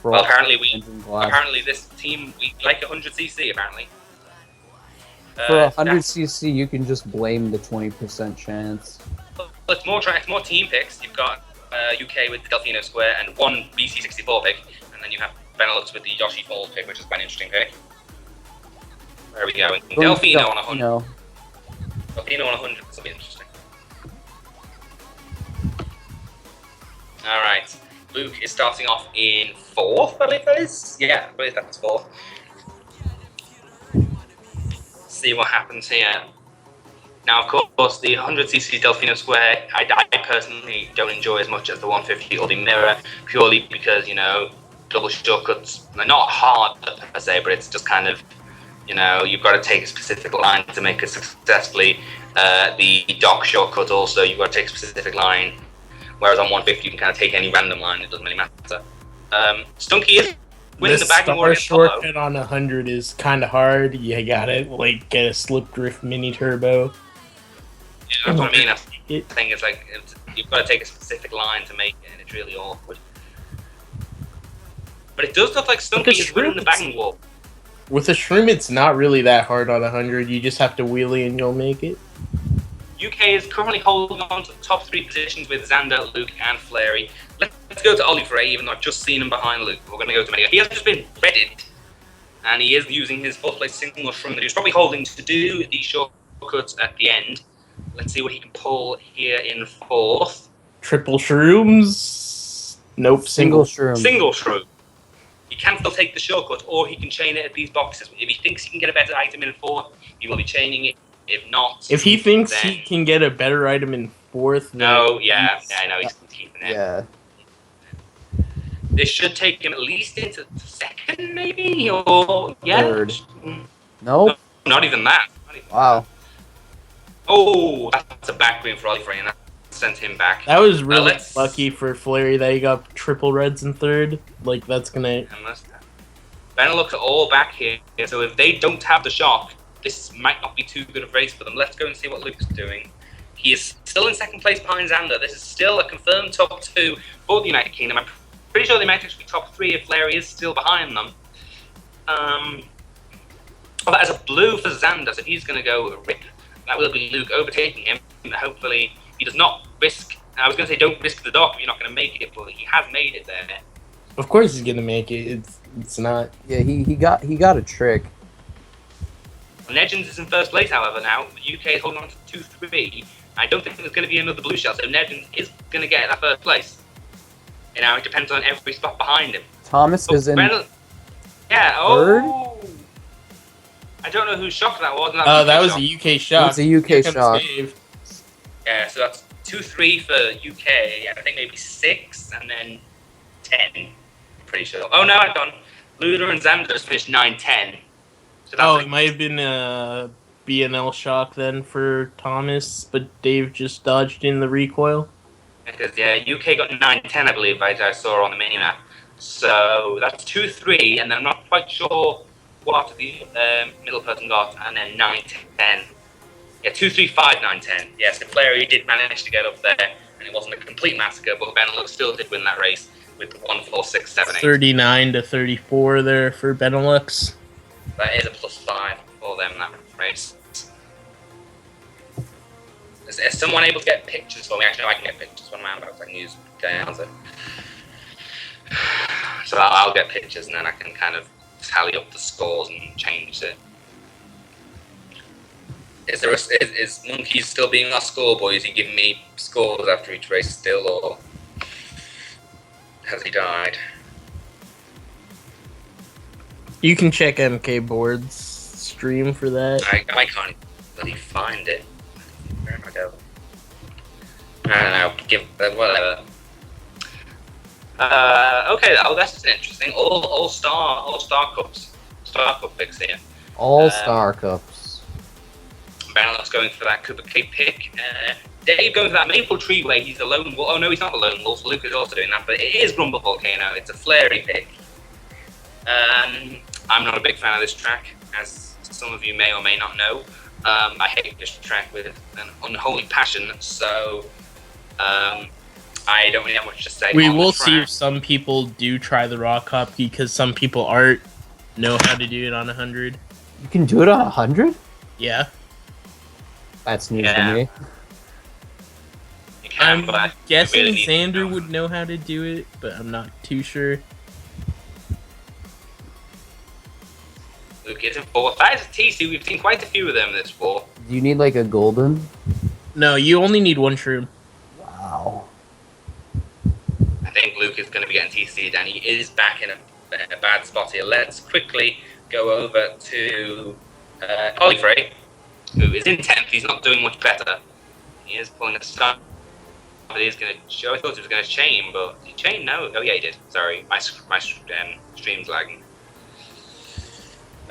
For Well, all engine glass. apparently this team we like 100cc. Apparently. For 100cc, you can just blame the 20% chance. Well, it's more team picks. You've got UK with the Delfino Square and one BC64 pick, and then you have Benelux with the Yoshi Falls pick, which is quite an interesting pick. Where are we going? Delfino on 100. Delfino on 100. This will be interesting. All right. Luke is starting off in 4th, I believe that is. Yeah, I believe that's 4th. See what happens here. Now, of course, the 100cc Delfino Square, I personally don't enjoy as much as the 150 or the Mirror, purely because, double shortcuts, they're not hard per se, but it's just kind of, you've got to take a specific line to make it successfully. The dock shortcut also, you've got to take a specific line, whereas on 150 you can kind of take any random line, it doesn't really matter. Stunky is winning the bag more against Apollo. Shortcut on 100 is kind of hard. You gotta get a slip drift mini turbo. Yeah, that's what I mean. The thing is, you've got to take a specific line to make it, and it's really awkward. But it does look like Stunky is winning the bang wall. With a shroom, it's not really that hard on 100. You just have to wheelie and you'll make it. UK is currently holding on to the top 3 positions with Xander, Luke, and Flary. Let's go to Ollie Frey, even though I've just seen him behind Luke. We're going to go to him. He has just been redded, and he is using his 4th place single shroom that he was probably holding to do the shortcuts at the end. Let's see what he can pull here in 4th. Triple shrooms. Nope, single shroom. Single shroom. He can still take the shortcut, or he can chain it at these boxes. If he thinks he can get a better item in 4th, he will be chaining it. If not, if he thinks then... he can get a better item in 4th, no, yeah, I know he's keeping it. Yeah. This should take him at least into 2nd, maybe, or 3rd. Nope. No, not even that. Wow. Oh, that's a back win for Ollie Frey, and that sent him back. That was really lucky for Flary that he got triple reds in 3rd. That's gonna. Benelux are all back here, so if they don't have the shock, this might not be too good of a race for them. Let's go and see what Luke's doing. He is still in 2nd place behind Xander. This is still a confirmed top 2 for the United Kingdom. I'm pretty sure they might actually be top 3 if Flary is still behind them. That is a blue for Xander, so he's going to go rip. That will be Luke overtaking him. Hopefully, he does not risk. I was going to say don't risk the dock if you're not going to make it, but he has made it there. Of course, he's going to make it. It's not. Yeah, he got a trick. Legends is in 1st place, however, now. The UK is holding on to 2-3. I don't think there's going to be another blue shell, so Legends is going to get that 1st place. It depends on every spot behind him. Thomas is in 3rd. I don't know whose shock that was. That was a UK shock. It was a UK shock. Yeah, so that's 2-3 for UK, and I think maybe 6, and then 10. I'm pretty sure. Oh, no, I've done. Luda and Xander finished 9-10. So it might have been a B&L shock then for Thomas, but Dave just dodged in the recoil. Because, UK got 9-10, I believe, I saw on the mini-map. So that's 2-3, and then I'm not quite sure what the middle person got, and then 9-10. Yeah, 2-3-5, 9-10. Yes, the Flary did manage to get up there, and it wasn't a complete massacre, but Benelux still did win that race with 1-4-6-7-8. 39-34 there for Benelux. That is a +5 for them, that race. Is someone able to get pictures for me? Actually, no, I can get pictures when I'm out. I can use Gaza. So I'll get pictures, and then I can kind of tally up the scores and change it. Is Monkey still being our scoreboy? Is he giving me scores after each race still, or has he died? You can check MK Board's stream for that. I can't really find it. Where am I going? I don't know. Give whatever. Okay, that's interesting. All star cups, star cup picks here. All Star Cups. Benelux going for that Cooper K pick. Dave going for that Maple Tree Way. He's a lone wolf. Oh no, he's not a lone wolf. Luke is also doing that, but it is Grumble Volcano. It's a flary pick. I'm not a big fan of this track, as some of you may or may not know. I hate this track with an unholy passion, so I don't really have much to say. We on will the see track. if some people do try the rock hockey, because some people aren't know how to do it on 100. You can do it on 100? Yeah. That's news Yeah. to me. You can, but I I'm guessing really need to Xander know. would know how to do it, but I'm not too sure. Luke is in fourth. That is a TC. We've seen quite a few of them this fall. Do you need like a golden? No, you only need one shroom. Wow. I think Luke is going to be getting TC'd, and he is back in a bad spot here. Let's quickly go over to Olifrey, who is in 10th. He's not doing much better. He is pulling a start, but he's going to show. I thought he was going to chain, but did he chain? No. Oh, yeah, he did. Sorry, my stream's lagging.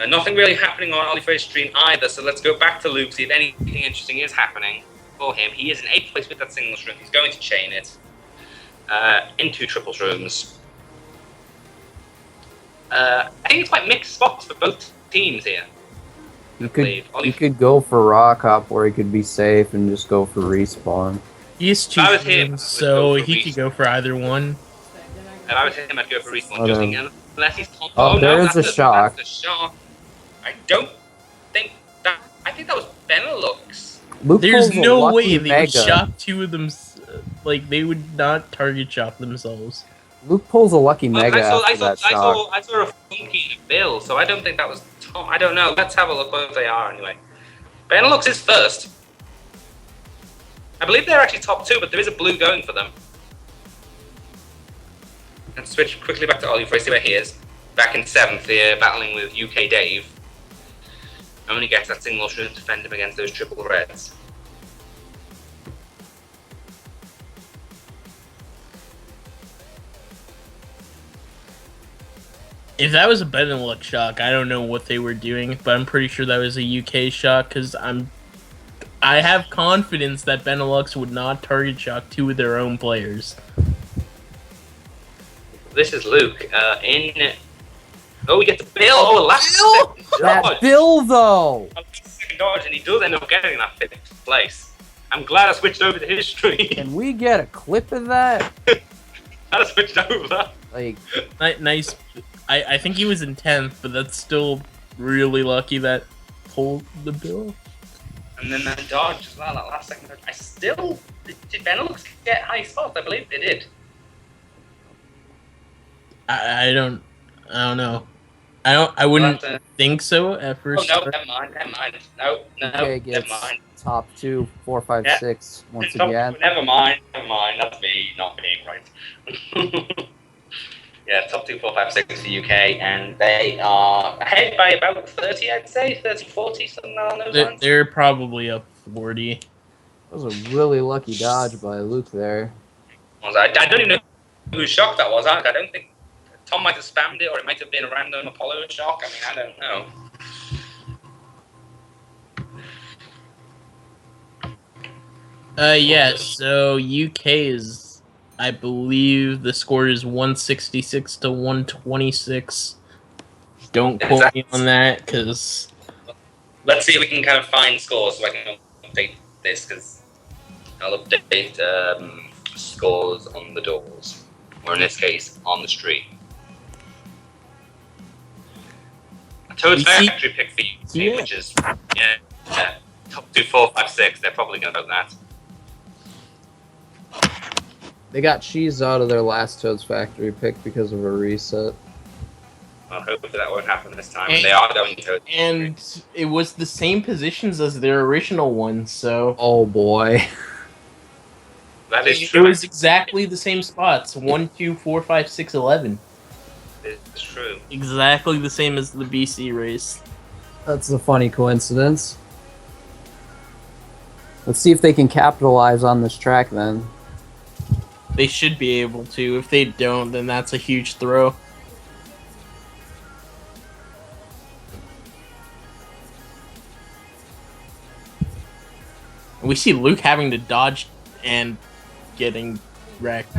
Nothing really happening on Olifrey's stream either, so let's go back to Luke, see if anything interesting is happening for him. He is in 8th place with that single shroom. He's going to chain it into triple shrooms. I think it's quite mixed spots for both teams here. You believe. could go for Rock Hop, or he could be safe and just go for respawn. He has two If I was him, shrooms, I so would go for he could go for either one. If I was him, I'd go for respawn Oh, just no. in case. Unless he's top. Oh, there no, is a shock. That's a shock. I don't think that. I think that was Benelux. Luke There's pulls a no lucky way they would mega. shock two of them. Like, they would not target shock themselves. Luke pulls a lucky Well, mega I after that shock. I saw a funky bill, so I don't think that was Tom. I don't know. Let's have a look where they are anyway. Benelux is first. I believe they're actually top 2, but there is a blue going for them. And switch quickly back to Ollie, see where he is. Back in 7th here, battling with UK Dave. Only gets that single shroom to defend him against those triple reds. If that was a Benelux shock, I don't know what they were doing, but I'm pretty sure that was a UK shock, because I have confidence that Benelux would not target shock two of their own players. This is Luke. Oh, we get the Bill. Oh, last second That dodge. Bill, though! A last second dodge, and he does end up getting that 5th place. I'm glad I switched over to his stream. Can we get a clip of that? Glad I switched over. Like, Nice. I think he was in 10th, but that's still really lucky that pulled the bill. And then that dodge as well, that last second dodge. Did Benelux get high spots? I believe they did. I don't know. I wouldn't But, think so at oh first. no, never mind. No, okay, never gets mind. top 2, 4, 5, Yeah. 6 once No, again. Never mind. That's me not being right. Yeah, top 2, 4, 5, 6 for UK, and they are ahead by about 30, I'd say, 30, 40, something along those lines. They're probably up 40. That was a really lucky dodge by Luke there. I don't even know whose shock that was. I don't think Tom might have spammed it, or it might have been a random Apollo shock. I mean, I don't know. Yeah, so UK is, I believe the score is 166 to 126. Don't quote me on that, because... Let's see if we can kind of find scores so I can update this, because I'll update scores on the doors, or in this case, on the street. Toad's factory pick for you, Yeah. which is top 2, 4, 5, 6. They're probably going to vote that. They got cheese out of their last Toad's Factory pick because of a reset. Well, hopefully that won't happen this time. And they are going to. And it was the same positions as their original one, so Oh boy. That is it true. was exactly the same spots. 1, 2, 4, 5, 6, 11. It's true. Exactly the same as the BC race. That's a funny coincidence. Let's see if they can capitalize on this track then. They should be able to. If they don't, then that's a huge throw. We see Luke having to dodge and getting wrecked.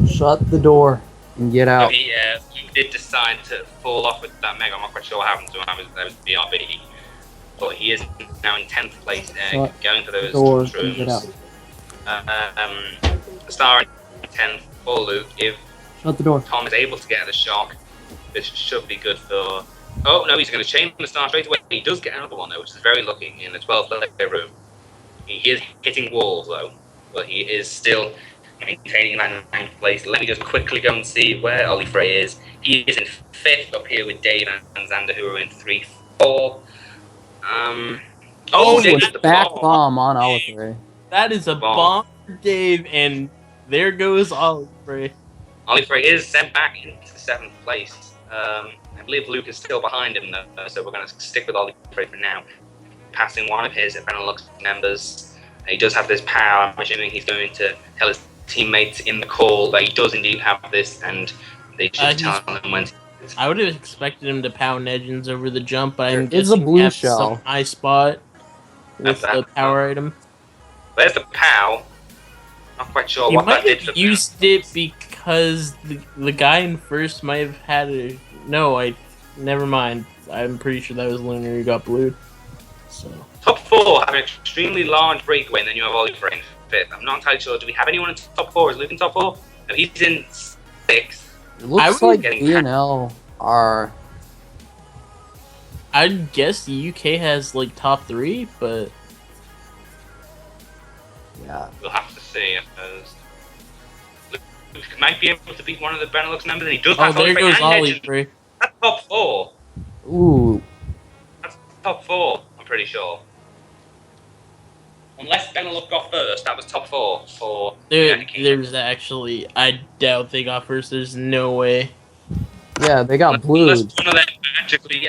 Shut the door and get out. He did decide to fall off with that Mega. I'm not quite sure what happened to him. That was BRB. But he is now in 10th place, going for those Doors and get out. shrooms. The star in 10th for Luke. If Shut the door. Tom is able to get the shock, this should be good for... Oh, no, he's going to change the star straight away. He does get another one, though, which is very lucky in the 12th player room. He is hitting walls, though, but he is still maintaining that 9th place. Let me just quickly go and see where Ollie Frey is. He is in 5th up here with Dave and Xander, who are in 3, 4. Dave with the Back bomb on Oliver. That is a bomb for Dave, and there goes Oliver. Ollie Frey is sent back into 7th place. I believe Luke is still behind him, though, so we're going to stick with Ollie Frey for now. Passing one of his Benelux members. He does have this power. I'm assuming he's going to tell his teammates in the call that he does indeed have this, and they should tell him when. I would have expected him to pound Legends over the jump, but I'm There is a guessing blue he has shell. some high spot with the power item. There's the POW. Not quite sure He what that might did have for used it because the guy in first might have had a... No, never mind. I'm pretty sure that was Lunar who got blued. So. Top 4 have an extremely large breakaway, and then you have Ollie Frey in 5th. I'm not entirely sure. Do we have anyone in top 4? Is Luke in top 4? No, he's in 6th. It looks like B&L are... I'd guess the UK has like top 3, but... Yeah. We'll have to see, I suppose. Luke might be able to beat one of the Benelux members, and he does have there goes Ollie Legend. Frey. That's top 4. Ooh. That's top 4, I'm pretty sure. Unless Benelux got first, that was top 4 for There's actually... I doubt they got first. There's no way. Yeah, they got blued. Unless one of them magically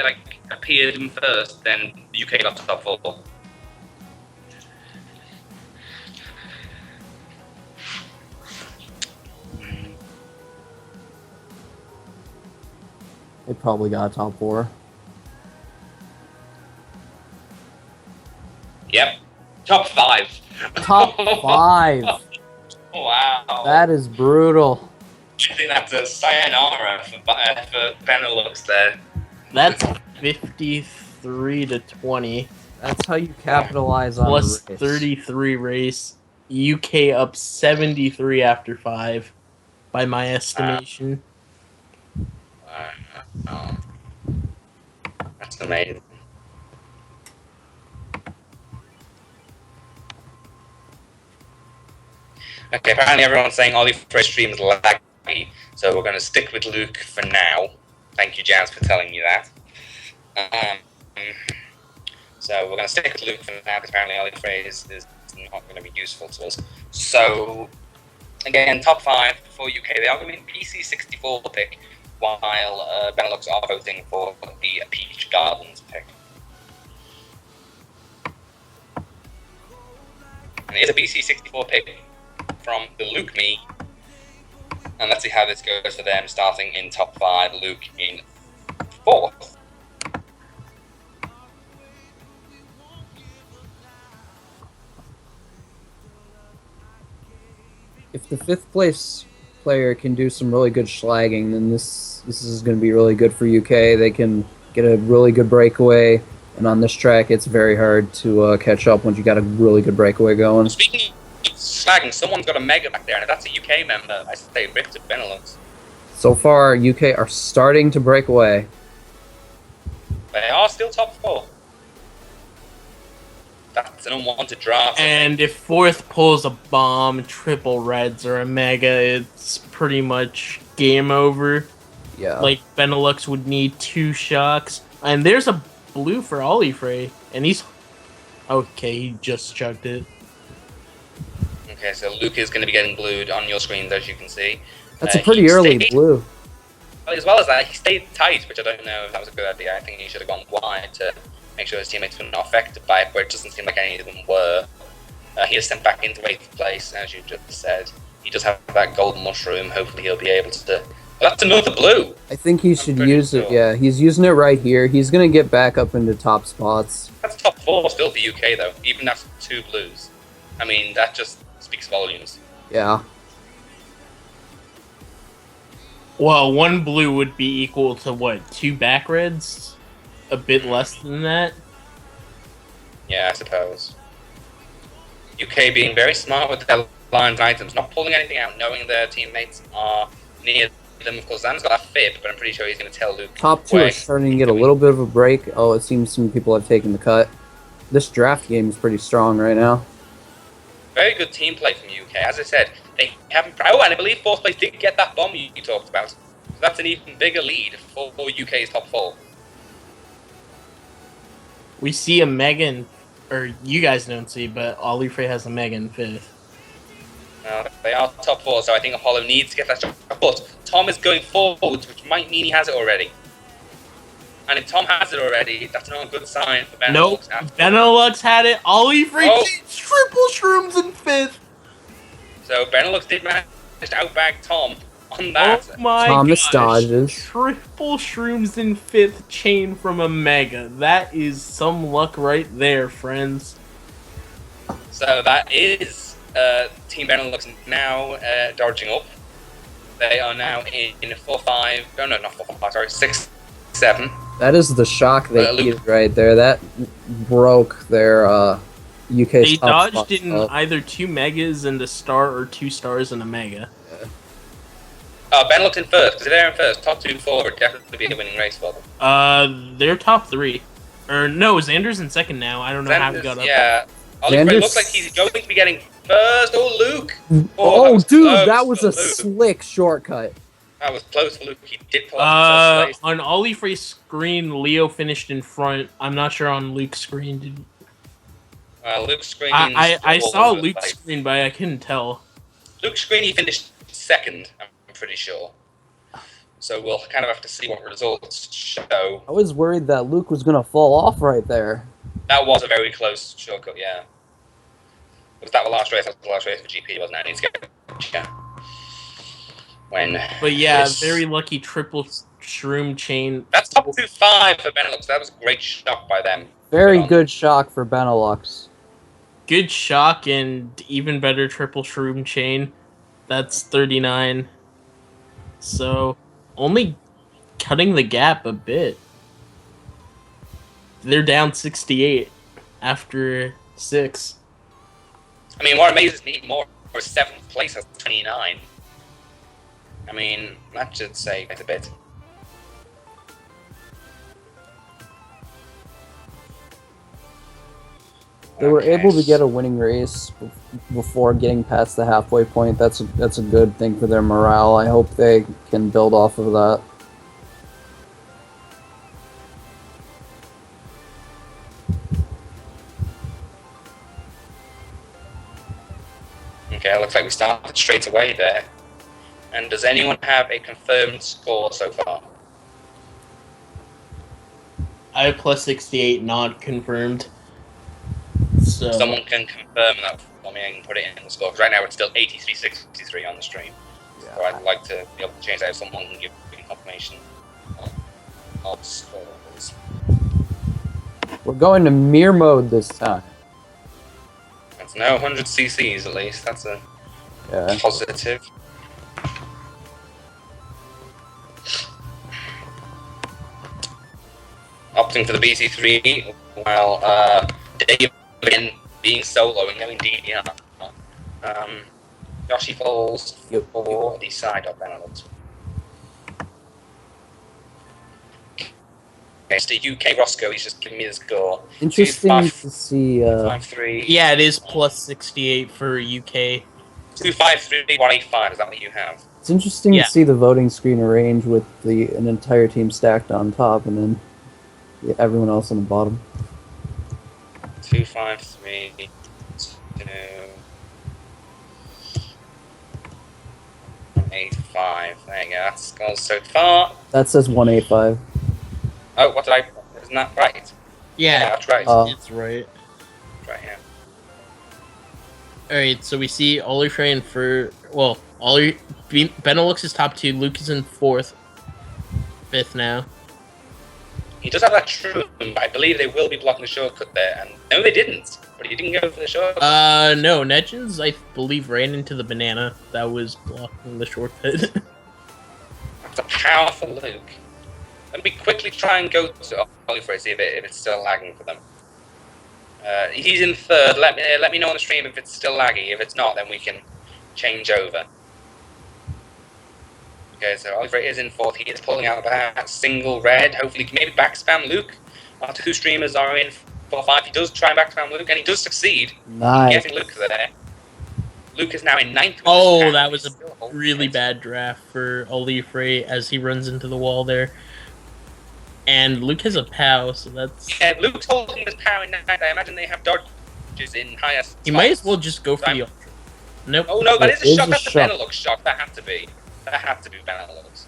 appeared in first, then the UK got top 4. They probably got top 4. Yep. Top 5. Top 5. Wow. That is brutal. I think that's a sayonara for Benelux there. That's 53 to 20. That's how you capitalize on Plus the race. 33 race. UK up 73 after 5, by my estimation. That's amazing. Okay, apparently everyone's saying Ollie Frey's stream is laggy, so we're going to stick with Luke for now. Thank you, Jazz, for telling me that. So we're going to stick with Luke for now, because apparently Ollie Frey is not going to be useful to us. So, again, top 5 for UK. They are going to be PC 64 pick, while Benelux are voting for the Peach Gardens pick. And it is a BC 64 pick from the Luke me. And let's see how this goes for them, starting in top 5, Luke in 4th. If the 5th place player can do some really good schlagging, then this is going to be really good for UK. They can get a really good breakaway, and on this track, it's very hard to catch up once you got a really good breakaway going. Speaking of slagging, someone's got a mega back there, and if that's a UK member, I say rip to Benelux. So far, UK are starting to break away. They are still top 4. That's an unwanted draft. And if 4th pulls a bomb, triple reds, or a mega, it's pretty much game over. Yeah. Like Benelux would need 2 shocks, and there's a blue for Olifrey, and he's okay. He just chucked it. Okay, so Luke is going to be getting blued on your screens, as you can see. That's a He pretty early stayed- blue. As well as that, he stayed tight, which I don't know if that was a good idea. I think he should have gone wide to make sure his teammates were not affected by it, but it doesn't seem like any of them were. He is sent back into 8th place, as you just said. He does have that golden mushroom. Hopefully he'll be able to... Well, that's another blue! I think he should pretty use it. sure. Yeah, he's using it right here. He's gonna get back up into top spots. That's top 4 still for UK, though, even after 2 blues. I mean, that just speaks volumes. Yeah. Well, 1 blue would be equal to what? 2 back reds? A bit less than that. Yeah, I suppose. UK being very smart with their lines items, not pulling anything out, knowing their teammates are near them. Of course, Zan's got that fib, but I'm pretty sure he's going to tell Luke. Top 2 where are starting to get a little bit of a break. Oh, it seems some people have taken the cut. This draft game is pretty strong right now. Very good team play from UK. As I said, they haven't. Oh, and I believe 4th place did get that bomb you talked about. So that's an even bigger lead for UK's top 4. We see a Megan, or you guys don't see, but Olifrey has a Mega in 5th. They are top 4, so I think Apollo needs to get that shot. But Tom is going forwards, which might mean he has it already. And if Tom has it already, that's not a good sign for Benelux. Nope, Benelux had it. Olifrey Oh. triple shrooms in 5th. So Benelux did manage to outbag Tom on that. Oh my Thomas gosh. dodges. Triple shrooms in 5th chain from a Mega. That is some luck right there, friends. So that is Team Benelux now dodging up. They are now in 4-5. No, not 4-5. Sorry, 6-7. That is the shock they Luke. needed right there. That broke their UK's They top dodged spots in up. either 2 Megas and a star or 2 stars and a Mega. Benelux in first, because they're in first. Top 2 forward definitely be a winning race for them. They're top 3. Or no, Xander's in 2nd now. I don't know how he got up. Yeah. Oliver Xander's- looks like he's going to be getting first. Oh, Luke! Oh, that was dude, close that was for a Luke. slick shortcut. That was close for Luke. He did pull up in first place. On Olifrey's screen, Leo finished in front. I'm not sure on Luke's screen. Did Luke's screen. I saw Luke's screen, but I couldn't tell. Luke's screen, he finished 2nd, I'm pretty sure. So we'll kind of have to see what results show. I was worried that Luke was gonna fall off right there. That was a very close shortcut, yeah. Was that the last race? That was the last race for GP, wasn't it? I need to get yeah. When But yeah, this- very lucky triple shroom chain. That's top 2-5 for Benelux. That was a great shot by them. Very Good on good shock for Benelux. Good shock and even better triple shroom chain. That's 39. So only cutting the gap a bit. They're down 68 after 6. I mean, what amazes me more is 7th place has 29. I mean, that should say quite a bit. They were Okay. able to get a winning race before getting past the halfway point. That's a good thing for their morale. I hope they can build off of that. Okay, looks like we started straight away there. And does anyone have a confirmed score so far? I have plus 68 not confirmed. So Someone can confirm that for me and put it in the score. 'Cause right now it's still 83-63 on the stream. So I'd like to be able to change that if someone can give me confirmation of scores. We're going to mirror mode this time. That's now 100 cc's at least. That's a Yeah. positive. Opting for the BC3 while Dave again being solo and going DDR. Yoshi falls for the side of Benelux. Okay, so UK Roscoe, he's just giving me the score. Interesting 2-5, to see. 5-3. yeah, it is plus 68 for UK. 2-5-3-1-8-5, is that what you have? It's interesting Yeah. to see the voting screen arranged with an entire team stacked on top and then everyone else on the bottom. 2, 5, 3, 2, 8, 5. There you go. That's goes so far. That says 185. Oh, what did I? Isn't that right? Yeah, That's right. it's right. Right here. Alright, so we see Ollie Frey in Benelux is top 2, Luke is in 4th, 5th now. He does have that shroom, but I believe they will be blocking the shortcut there. And no, they didn't. But he didn't go for the shortcut. No, Negins, I believe, ran into the banana that was blocking the shortcut. That's a powerful Luke. Let me quickly try and go to Oliver see if it's still lagging for them. He's in 3rd. Let me know on the stream if it's still laggy. If it's not, then we can change over. Okay, so Oliver is in 4th. He is pulling out that single red. Hopefully, maybe back spam Luke. Our 2 streamers are in 4, 5. He does try and back spam Luke, and he does succeed. Nice. Getting Luke there. Luke is now in 9th. Oh, that was a really bad draft for Ollie Frey as he runs into the wall there. And Luke has a POW, so that's... Yeah, Luke's holding his power in 9th. I imagine they have dodges in higher spots. He might as well just go for the Ultra. Nope. Oh no, that is a It is shot. a That's a shot. Benelux shot. That had to be. That had to be Benelux.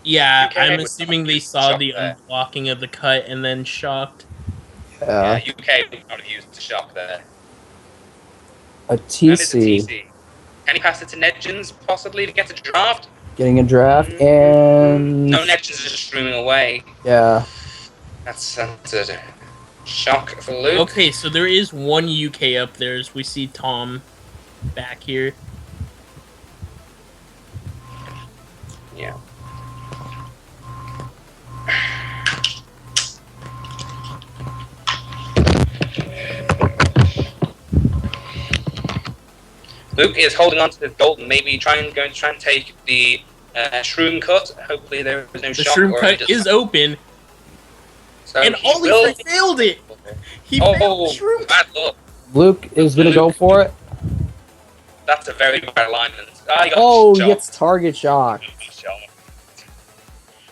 Yeah, UK I'm was assuming they shocked saw the there. unblocking of the cut and then shocked. Yeah. UK would not have used the shock there. A And it's a TC TC. Can he pass it to Nedgens possibly to get a draft? getting a draft and No, Nedgens is just streaming away. yeah. That's a shock for Luke. Okay, so there is one UK up there as we see Tom back here. Yeah. Luke is holding on to the golden, maybe going to try and take the shroom cut. Hopefully there is no The shock. shroom or cut he is open, so and he Ollie will- failed it! He failed Oh, the shroom cut! bad luck. Luke is gonna go for it. That's a very bad alignment. Ah, he got Oh, he shot. gets target shock.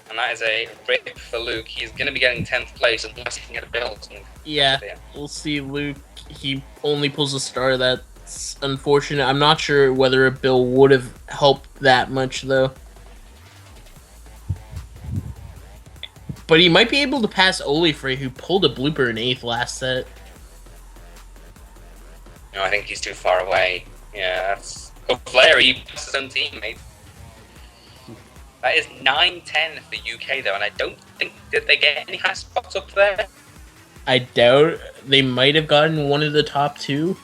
And that is a rip for Luke. He's going to be getting 10th place unless he can get a build. Yeah, we'll see Luke. He only pulls a star. That's unfortunate. I'm not sure whether a bill would have helped that much, though. But he might be able to pass Ollie Frey, who pulled a blooper in 8th last set. No, I think he's too far away. Yeah, that's... Oh, Flair, he passed his own teammate. That is 9-10 for the UK, though, and I don't think... Did they get any high spots up there? I doubt they might have gotten one of the top 2.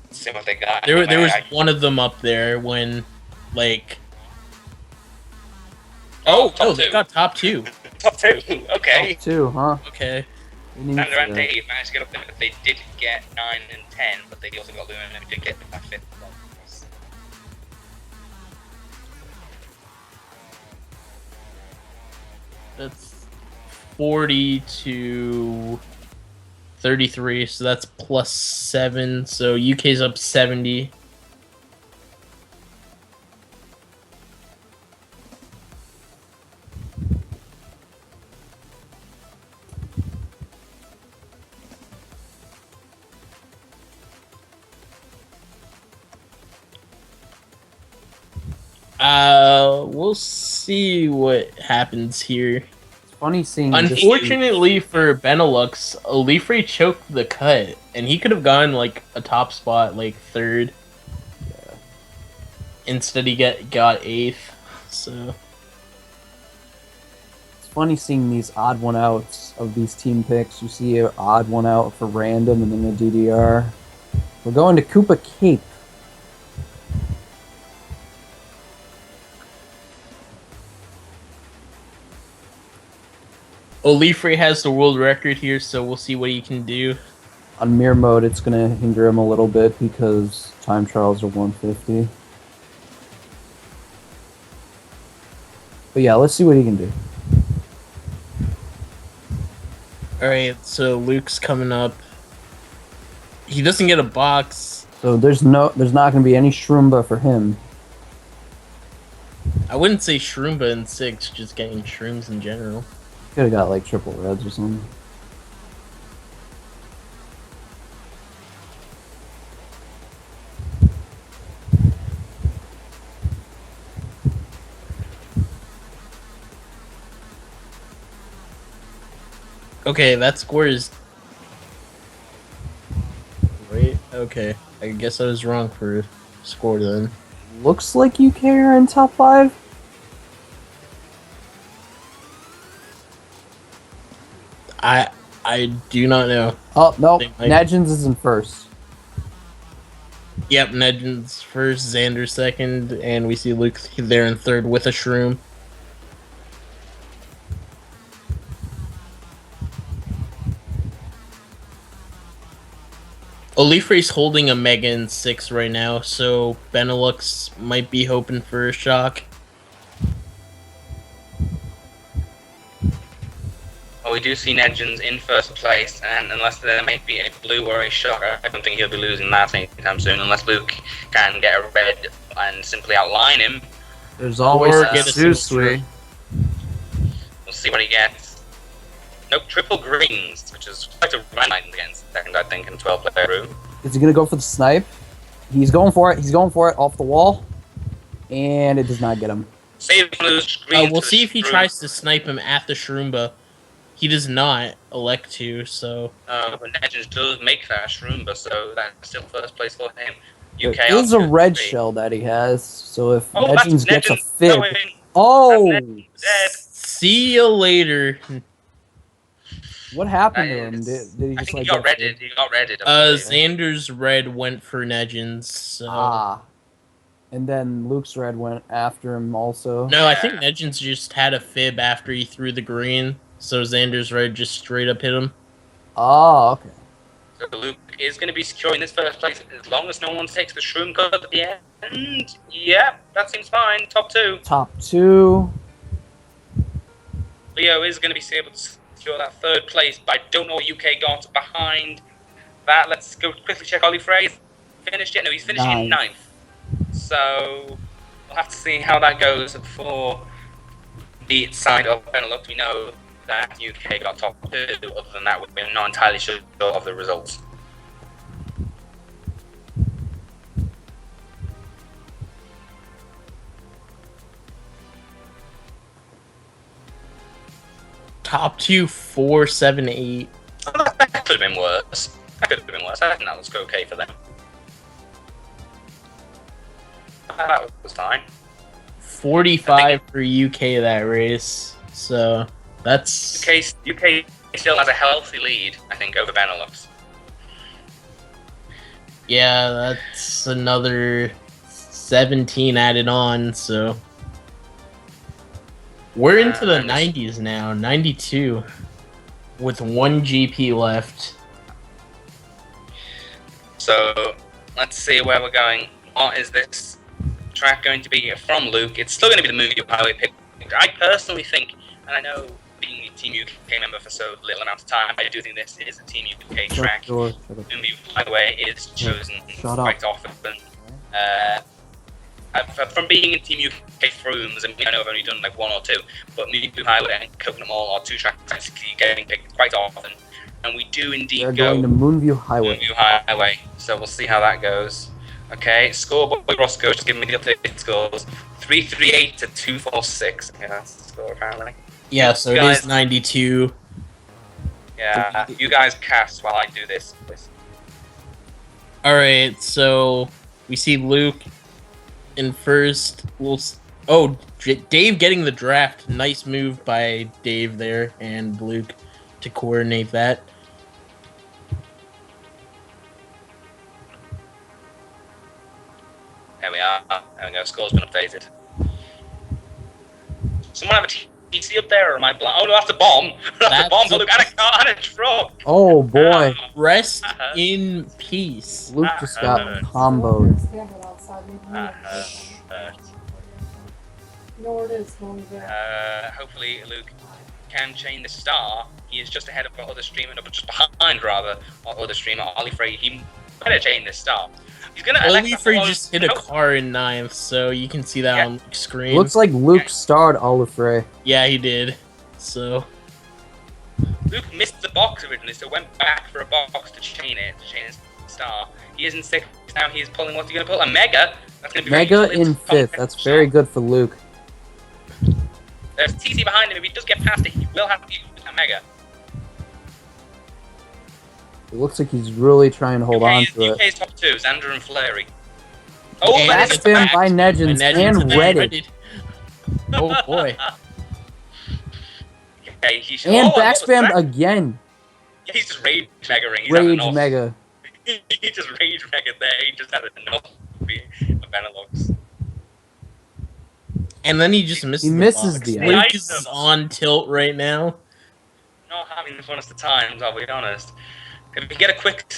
Let's see what they got. There was I- one of them up there when, like... top they two. got top 2. Top 2, okay. Too, huh? Okay. We need Sander and to- Dave managed to get up there, but they did get 9 and 10, but they also got Luna who did get that 5th. That's 40 to 33, so that's plus 7. So UK's up 70. We'll see what happens here. It's funny seeing. Unfortunately for Benelux, Olifre choked the cut, and he could have gone like a top spot, like 3rd. Yeah. Instead, he got 8th. So It's funny seeing these odd one outs of these team picks. You see an odd one out for random, and then a DDR. We're going to Koopa Cape. Olifre has the world record here, so we'll see what he can do. On mirror mode, it's going to hinder him a little bit because time trials are 150. But yeah, let's see what he can do. Alright, so Luke's coming up. He doesn't get a box. So there's not going to be any Shroomba for him. I wouldn't say Shroomba in 6, just getting shrooms in general. Could have got like triple reds or something. Okay, that score is... Right, okay. I guess I was wrong for score then. Looks like UK are in top 5. I do not know. Oh, no. They might- Nadjins is in first. Yep, Nedgen's first, Xander second, and we see Luke there in third with a shroom. Olifre's holding a Mega in 6 right now, so Benelux might be hoping for a shock. Well, we do see Nedgens in first place, and unless there may be a blue or a shocker, I don't think he'll be losing that anytime soon, unless Luke can get a red and simply outline him. There's always Or a get a single Susui. We'll see what he gets. Nope, triple greens, which is quite a run against second, I think, in 12-player room. Is he gonna go for the snipe? He's going for it. He's going for it off the wall, and it does not get him. Save those greens. We'll to see the if he shroom. tries to snipe him at the Shroomba. He does not elect to, so... But Nedgens does make that Shroomba, so that's still first place for him. UK There is a on red 2-3. shell that he has, so if Oh, that's Nedgens gets a Nedgens fib... going. Oh! Dead. See you later. What happened to That him? is- Did he I just think like he got get redded. He got redded. I believe. Xander's red went for Nedgens, so... Ah. And then Luke's red went after him also. No, I think Nedgens just had a fib after he threw the green, so Xander's red just straight up hit him. Oh, okay. So Luke is going to be securing this first place as long as no one takes the shroom cut at the end. Yeah, that seems fine. Top 2. Top 2. Leo is going to be able to secure that third place, but I don't know what UK got behind that. Let's go quickly check Ollie Frey. Finished yet? No, he's finishing in Ninth. 9th. So we'll have to see how that goes for the side of Benelux. We know that UK got top 2. Other than that, we're not entirely sure of the results. Top 2, 4, 7, 8. Oh, that could have been worse. That could have been worse. I think that was okay for them. That was fine. 45 for UK that race, so that's... UK still has a healthy lead, I think, over Benelux. Yeah, that's another 17 added on, so... We're into the 90s now, 92, with 1 GP left. So let's see where we're going. What is this track going to be from Luke? It's still going to be the movie highway pick. I personally think, and I know being a Team UK member for so little amount of time, I do think this is a Team UK track. Movie highway is chosen quite often. From being in Team UK rooms, I mean, I know I've only done like 1 or 2, but Movie Highway and Coconut Mall are 2 tracks I keep getting picked quite often. And we do indeed They're go going to Moonview Highway. Moonview Highway, so we'll see how that goes. Okay, scoreboard Roscoe, just give me the updated scores. 338 to 246. Yeah, that's the score apparently. Yeah, so it Guys- is 92. Yeah, you guys cast while I do this, please. Alright, so we see Luke in first. Dave getting the draft. Nice move by Dave there and Luke to coordinate that. There we are. There we go, score's been updated. Someone have a TC up there, or am I blind? Oh no, that's a bomb! That's a bomb for Luke and a car and a truck! Oh boy, Rest in peace. Luke just got comboed. Camera outside, maybe you Uh, know where it is. Go over there. Hopefully Luke can chain the star. He is just ahead of our other streamer, no, but just behind rather, our other streamer, Ollie Frey. He better chain this star. He's gonna elect Only to for he follow- just hit a car in ninth, so you can see that Yeah. on It screen. looks like Luke starred Olafray. Yeah, he did. So Luke missed the box originally, so went back for a box to chain his star. He is in 6th now. He is pulling. What's he going to pull? A mega. That's going to be Mega very in 5th. That's very good for Luke. There's TC behind him. If he does get past it, he will have to use that mega. It looks like he's really trying to hold on to it. UK's top 2, Xander and Fleury. Oh, And but Backspin it's back. by Negins and Reddit. Oh boy. Okay, he should, And what was backspammed that? again. He's just rage megaing. He's had Rage enough. Mega. He just rage mega there. He just had enough of Benelux. And then he just misses. He misses box. the Luke item. is on tilt right now. Not having the funnest of times, I'll be honest. If we get a quick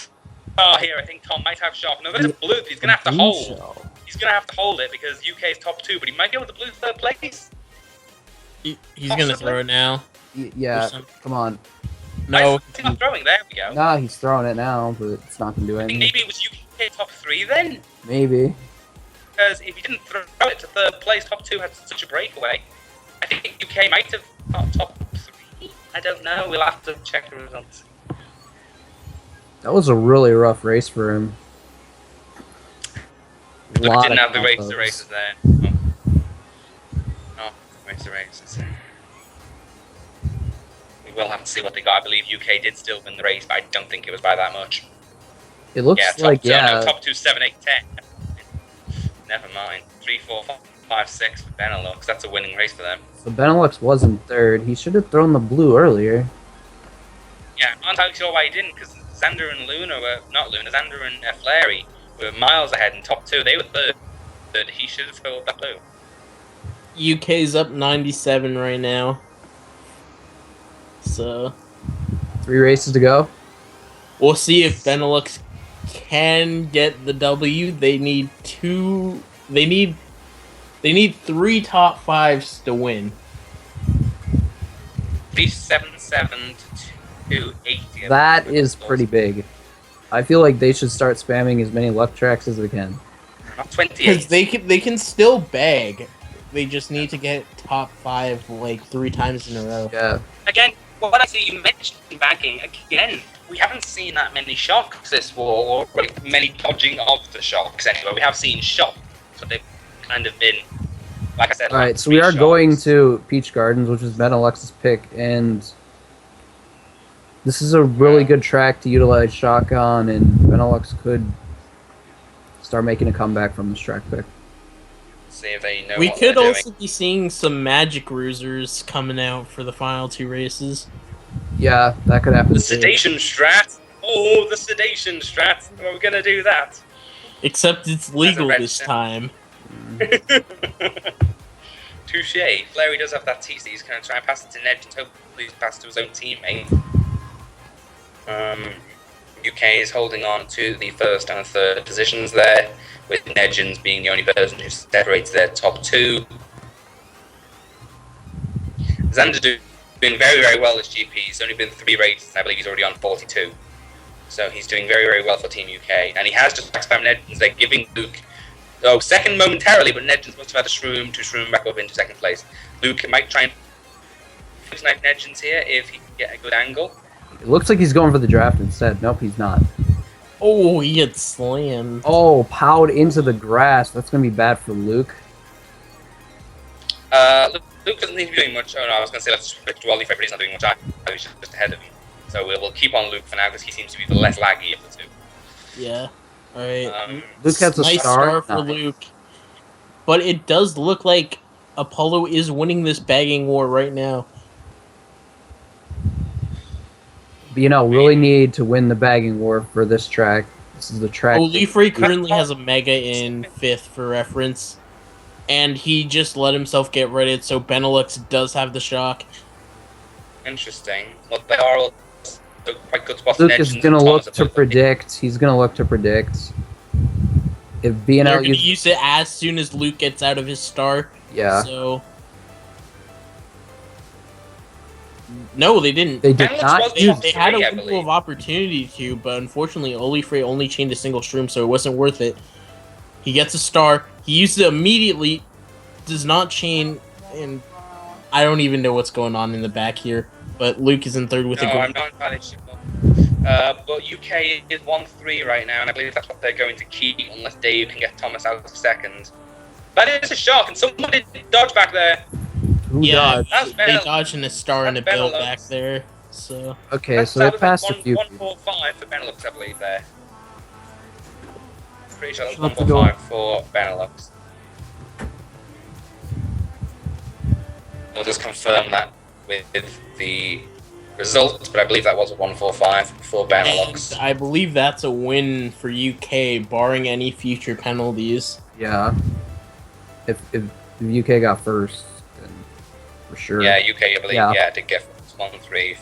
star here, I think Tom might have shock. No, there's a blue. He's gonna have to hold. He's gonna have to hold it because UK's top 2, but he might go with the blue 3rd place. He's gonna Possibly. throw it now. Yeah, Or some- come on. No, He's not throwing. There we go. Nah, he's throwing it now, but it's not gonna do I think anything. maybe it was UK top 3 then, Maybe. because if he didn't throw it to 3rd place, top 2 had such a breakaway. I think UK might have got top 3. I don't know. We'll have to check the results. That was a really rough race for him. Look, Lot didn't of have the combos. races there. Oh, races. We will have to see what they got. I believe UK did still win the race, but I don't think it was by that much. It looks Yeah, top like, 2, yeah. no, top 2, 7, 8, 10. Never mind. 3, 4, 5, 6 for Benelux. That's a winning race for them. So Benelux wasn't 3rd. He should have thrown the blue earlier. Yeah, I'm not entirely sure why he didn't, because Xander and Luna were not Luna. Xander and Fleury were miles ahead in top 2. They were 3rd. He should have filled that blue. UK's up 97 right now. So 3 races to go. we'll see if Benelux can get the W. They need 2. They need 3 top 5s to win. 377 to 280. That is pretty big. I feel like they should start spamming as many luck tracks as they can. Not Because 28. they can still bag. They just need to get top 5 like 3 times in a row. Yeah. Again, what I see you mentioned bagging, again, we haven't seen that many shocks this war, or many dodging of the shocks anyway. We have seen shocks, but they've kind of been, like I said, All right, like so we are 3 going shocks. to Peach Gardens, which is Benelux's pick, and this is a really good track to utilize shock on, and Benelux could start making a comeback from this track pick. See if they know We what could they're also be seeing some magic cruisers coming out for the final 2 races. Yeah, that could happen. doing. The too. sedation strat. Oh, the sedation strat. Are we gonna do that? Except it's legal red this ship. time. Touche. Fleury does have that TC. He's going to try and pass it to Ned and hopefully he's passed to his own teammate. UK is holding on to the 1st and 3rd positions there, with Nedgens being the only person who separates their top 2. Xander doing very, very well as GP. He's only been 3 races, and I believe he's already on 42. So he's doing very, very well for Team UK. And he has just backspam Nedgens. They're giving Luke, second momentarily, but Nedgens must have had a shroom to shroom back up into 2nd place. Luke might try and snipe Nedgens here if he can get a good angle. It looks like he's going for the draft instead. Nope, he's not. Oh, he gets slammed. Oh, powed into the grass. That's going to be bad for Luke. Luke doesn't need to be doing much. Oh no, I was going to say let's switch to Wally, but he's not doing much. He's just ahead of him. So we'll keep on Luke for now because he seems to be the less laggy of the 2. Yeah. Alright. Luke has a nice star. for Nice. Luke. But it does look like Apollo is winning this bagging war right now. But, you know, really need to win the bagging war for this track. This is the track. Olifrey currently has a mega in 5th for reference. And he just let himself get redded, so Benelux does have the shock. Interesting. Well, they are all quite good spots. Luke Nedgens is and going to look Thomas to are both- predict. He's going to look to predict. If They're BNL going to uses... use it as soon as Luke gets out of his star. Yeah. So No, they didn't. They did Benelux not was use top They had a three, I window believe. of opportunity to, but unfortunately, Olifrey only chained a single shroom, so it wasn't worth it. He gets a star. He used it immediately. Does not chain, and I don't even know what's going on in the back here. But Luke is in third with No, a goal. I'm not entirely sure. But UK is 1-3 right now, and I believe that's what they're going to keep unless Dave can get Thomas out of second. That is a shock, and someone did dodge back there. Who Yeah, dodged? That's they Benelux. dodged in a star and a That's bill Benelux. back there. So Okay, so they That was passed a like few. 1-4-5 for Benelux, I believe, there. Pretty sure that was Shut the door. 1-4-5 for Benelux. We'll just confirm that with the results, but I believe that was a 1-4-5 for Benelux. and I believe that's a win for UK, barring any future penalties. Yeah. If the UK got first, then for sure. Yeah, UK, I believe, Yeah. did get 1, 3,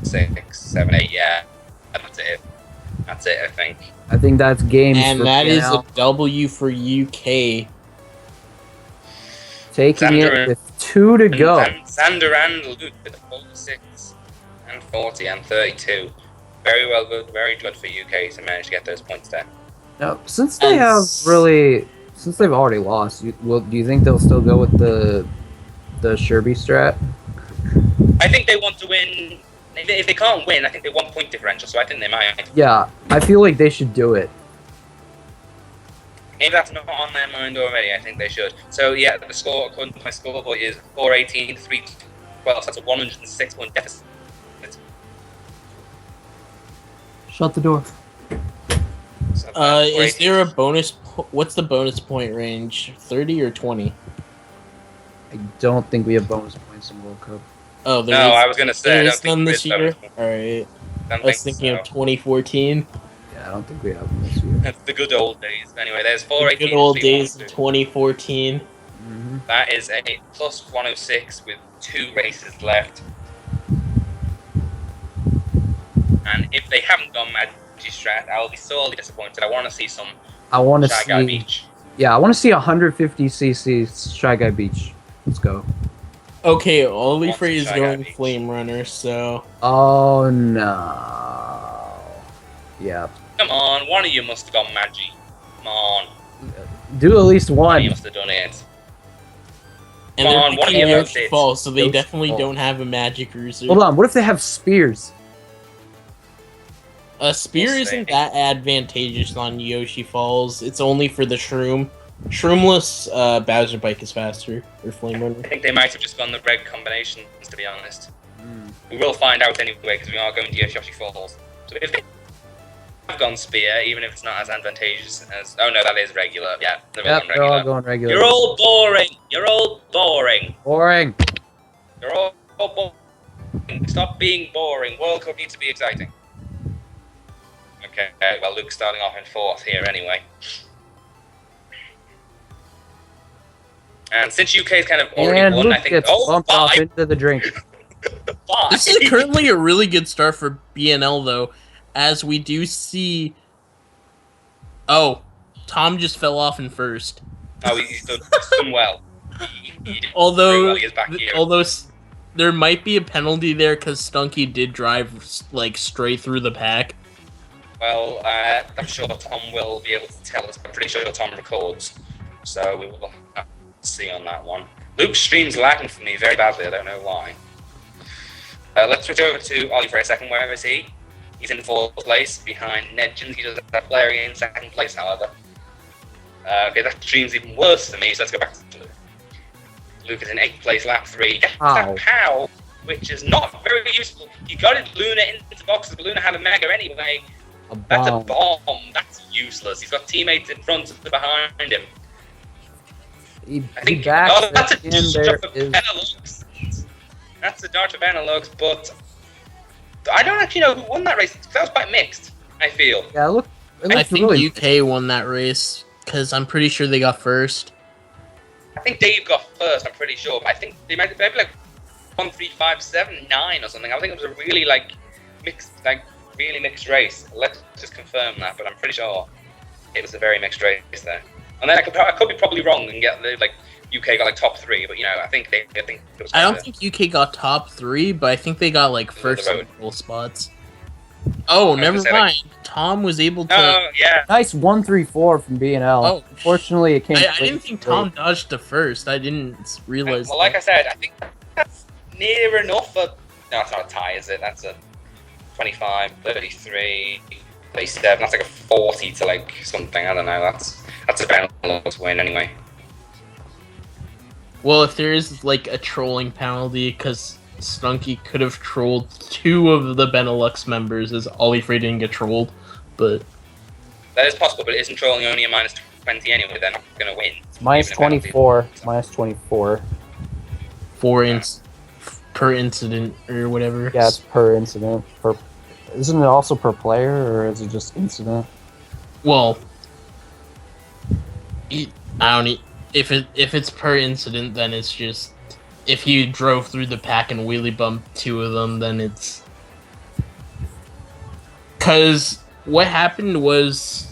6, 7, 8, yeah. That's it. That's it, I think. I think that's games And for that is a BNL. W for UK. Taking Xander it with 2 to go. And Xander and Luke with 46 and 40 and 32. Very well good, very good for UK to manage to get those points there. Now, since they've already lost, do you think they'll still go with the Sherby strat? I think they want to win. If they can't win, I think they want point differential, so I think they might. Yeah, I feel like they should do it. Maybe that's not on their mind already. I think they should. So yeah, the score according to my scoreboard is 418, 312. So that's a 106 point deficit. Shut the door. So Is there a bonus? What's the bonus point range? 30 or 20? I don't think we have bonus points in World Cup. Oh, No, I was gonna say I there don't is think none there this is year. bonus. All right, Don't I was think thinking so. of 2014. Yeah, I don't think we have them this year. That's the good old days. Anyway, there's The 418. good old days of 312. 2014. Mm-hmm. That is a plus 106 with 2 races left. And if they haven't gone Magistrat, I'll be sorely disappointed. I want to see some I want to Shy Guy see. Beach. Yeah, I want to see 150cc Shy Guy Beach. Let's go. Okay, Olifrey is Shy Guy going Beach. Flame Runner, so Oh no. Yeah. Come on, one of you must have gone Magi. Come on, Do at least one of you one. must have done it. and Come they're on, one of picking you Yoshi did. Falls, so they Yoshi definitely Falls. don't have a Magic Cruiser. Hold on. What if they have spears? A spear We'll isn't see. that advantageous on Yoshi Falls. It's only for the Shroom. Shroomless Bowser Bike is faster, or Flame Runner. I think they might have just gone the red combinations, to be honest. We will find out anyway, because we are going to Yoshi Falls. So if they have gone Spear, even if it's not as advantageous as... Oh no, that is regular. Yeah, they're all Yep, going they're all regular. going regular. You're all boring. You're all boring. boring. You're all boring. Stop being boring. World Cup needs to be exciting. Okay, well, Luke's starting off in 4th here anyway. And since UK's kind of already And won, Luke I think... gets Oh, bumped off bye, into the drink. bye. This is currently a really good start for BNL, though, as we do see... Oh, Tom just fell off in first. Oh, he's done well. He did very Although, well. He is back here. there might be a penalty there because Stunky did drive like straight through the pack. Well, I'm sure Tom will be able to tell us. I'm pretty sure Tom records, so we will have to see on that one. Luke's stream's lagging for me very badly. I don't know why. Let's switch over to Ollie for a second. Where is he? He's in 4th place behind Nedgens. He does have player in 2nd place, however. Okay, that stream's even worse than me, so let's go back to Luke. Luke is in 8th place, lap 3. Gets Ow. that POW, which is not very useful. You got it, Luna into boxes, but Luna had a mega anyway. A That's a bomb. bomb. That's useless. He's got teammates in front and behind him. He I think backs oh, that's a it, and there dart for is. Benelux. That's a dart for Benelux, but I don't actually know who won that race. That was quite mixed, I feel. Yeah, look. It I looks think really. UK won that race because I'm pretty sure they got first. I think Dave got first, I'm pretty sure. But I think they might be like 1, 3, 5, 7, 9 or something. I think it was a really really mixed race. Let's just confirm that, but I'm pretty sure it was a very mixed race there. And then I could be probably wrong and get the UK got like top 3, but I think it was. I don't think UK got top 3, but I think they got like first road. and goal spots. Oh, never say, mind. Tom was able to. Oh yeah. Nice 1-3-4 from B&L. Oh, Unfortunately, it came. I didn't think Tom dodged the first. I didn't realize. Well, like I said, I think that's near enough. No, it's not a tie, is it? That's a 25, 33, 37. That's like a 40 to like something. I don't know. That's a Benelux win anyway. Well, if there is like a trolling penalty, because Stunky could have trolled 2 of the Benelux members, as Ollie Frey didn't get trolled, but That is possible, but it isn't trolling only a minus 20 anyway. They're not going to win. It's minus Even a penalty. 24. Minus 24. per incident or whatever. Yeah, it's per incident. Isn't it also per player, or is it just incident? Well, I don't. If it's per incident, then it's just if you drove through the pack and wheelie bumped 2 of them, then it's because what happened was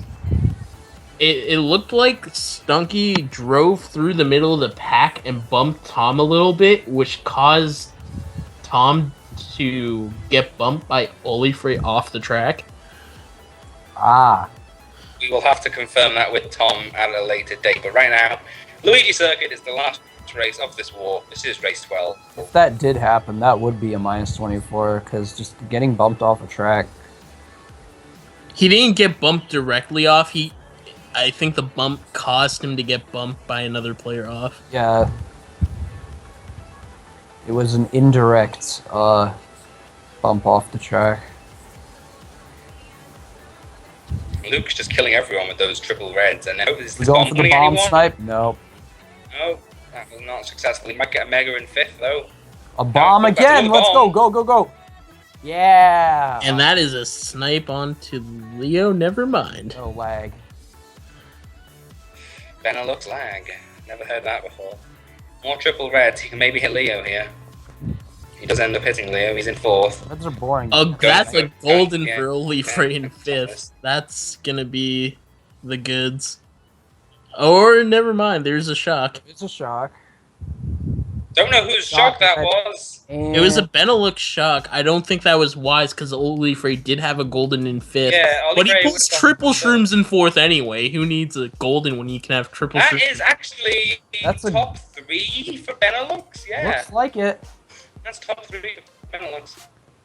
it looked like Stunky drove through the middle of the pack and bumped Tom a little bit, which caused Tom to get bumped by Olifrey off the track. Ah. We will have to confirm that with Tom at a later date. But right now, Luigi Circuit is the last race of this war. This is race 12. If that did happen, that would be a minus 24, because just getting bumped off a track. He didn't get bumped directly off. I think the bump caused him to get bumped by another player off. Yeah. It was an indirect bump off the track. Luke's just killing everyone with those triple reds. And now is We the going bomb for the winning bomb anyone? snipe? No. No, that was not successful. He might get a mega in 5th, though. A bomb No, that's again! another Let's bomb. go! Yeah! And that is a snipe onto Leo. Never mind. No lag. Benelux lag. Never heard that before. More triple reds. He can maybe hit Leo here. He does end up hitting Leo. He's in 4th. Reds are boring. That's a golden Yeah. for Olifrey in Yeah. 5th. That's gonna be the goods. Or never mind. There's a shock. It's a shock. Don't know whose shock that was. And It was a Benelux shock. I don't think that was wise because Olifrey did have a golden in 5th. Yeah, But he Olifrey pulls would've got- triple shrooms in 4th anyway. Who needs a golden when you can have triple That shrooms? is actually That's a- top 3 for Benelux. Yeah, looks like it. that's top 3 for Benelux.